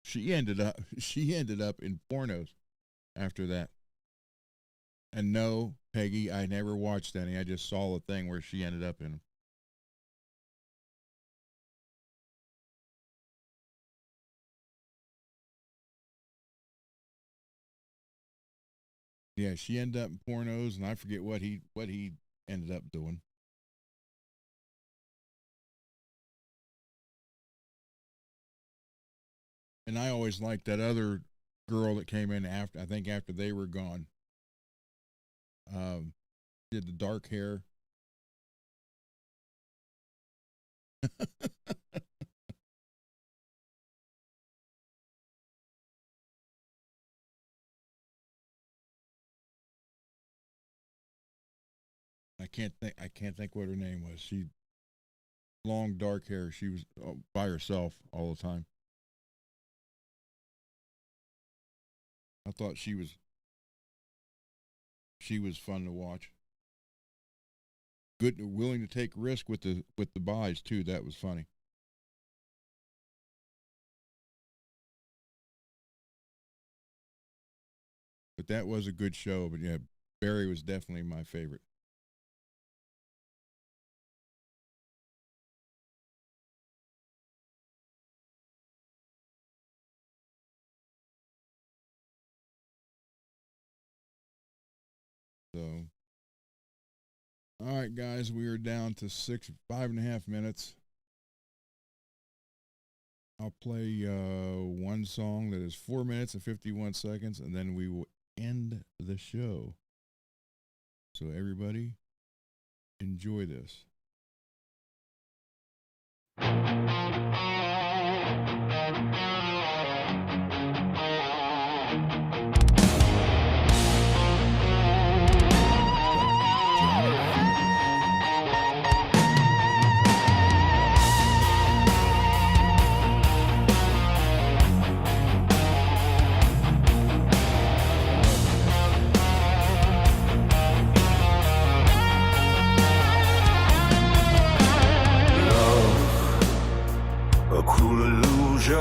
She ended up in pornos after that. And no, Peggy, I never watched any. I just saw a thing where she ended up in them. Yeah, she ended up in pornos, and I forget what he ended up doing. And I always liked that other girl that came in after. I think after they were gone. Um, did the dark hair. I can't think what her name was. She long dark hair. She was by herself all the time. I thought she was fun to watch. Good, willing to take risk with the buys too. That was funny. But that was a good show. But yeah, Barry was definitely my favorite. So, all right, guys, we are down to 5.5 minutes. I'll play one song that is 4 minutes and 51 seconds, and then we will end the show. So everybody, enjoy this.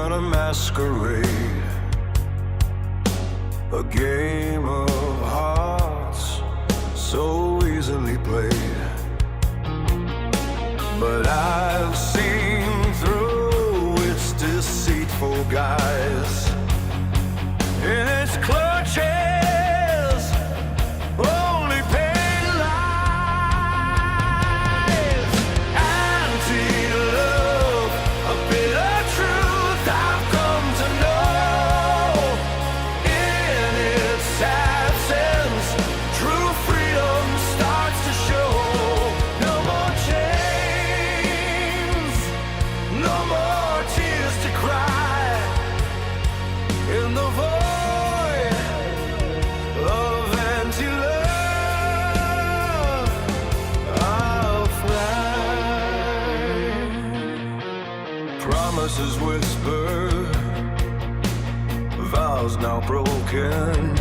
A masquerade, a game of hearts so easily played. But I've seen through its deceitful guise, in its clutches only pain lies. Anti-love, a bitter truth I've come to know. In its absence, true freedom starts to show. No more chains, no more tears to cry. In the void of anti-love, I'll fly. Promises whispered, vows now broken.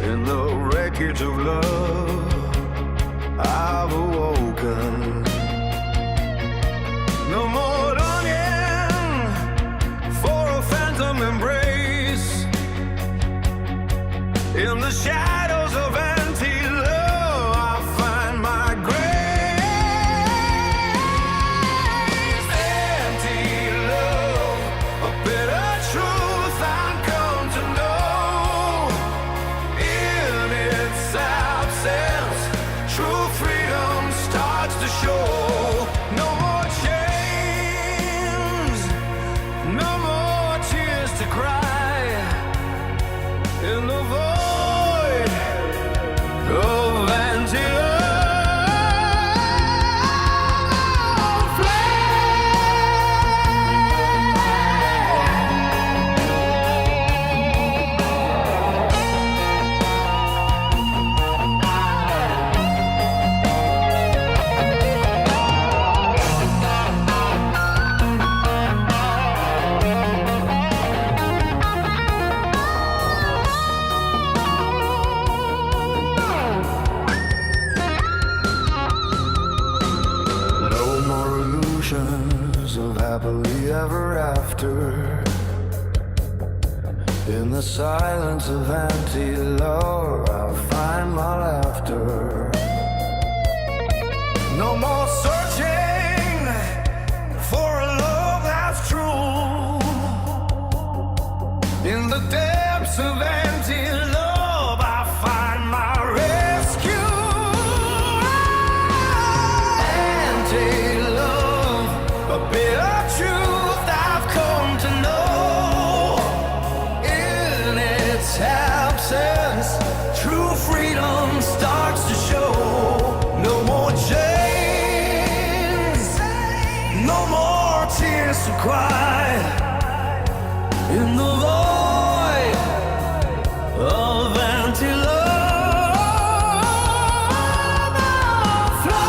In the wreckage of love, I've awoken. No more longing for a phantom embrace. In the shadows of anti-love, I find my grace. Anti-love, a bitter truth I've come to know. In its absence, true freedom starts to show. No more chains, no more tears to cry. In the void of anti-love, no more illusions of happily ever after. In the silence of anti-love, I'll find my laughter. No more searching for a love that's true. In the depths of anti-love, I find my rescue. Anti-love, a bitter truth I've come to know. In its absence, true freedom starts to show. No more chains, no more tears to cry. In the void of anti-love, I'll fly.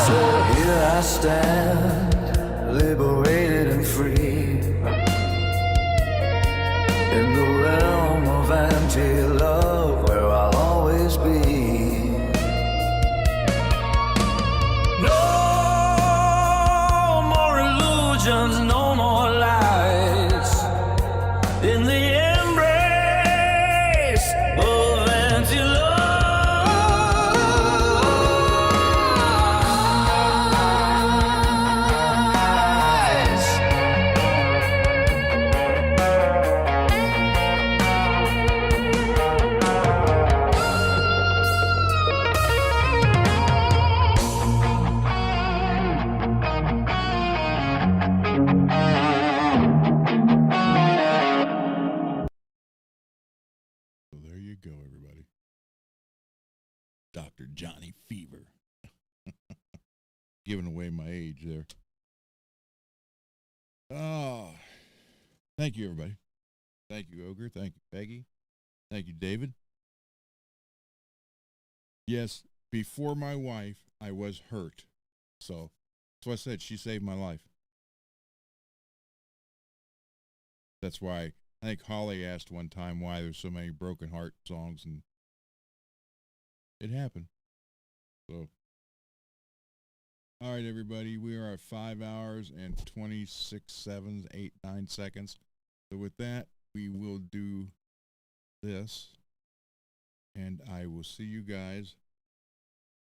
So here I stand, liberated and free, in the realm of anti-love, where I'll always be. No
go, everybody. Dr. Johnny Fever. Giving away my age there. Oh, thank you, everybody. Thank you, Ogre. Thank you, Peggy. Thank you, David. Yes, before my wife, I was hurt. So that's what I said. She saved my life. That's why I think Holly asked one time why there's so many broken heart songs, and it happened. So, all right, everybody, we are at 5 hours and 26 7s, 8, 9 seconds. So with that, we will do this, and I will see you guys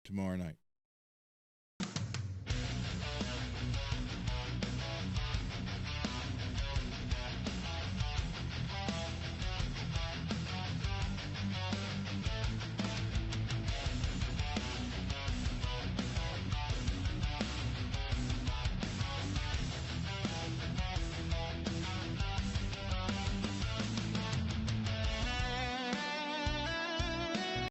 tomorrow night.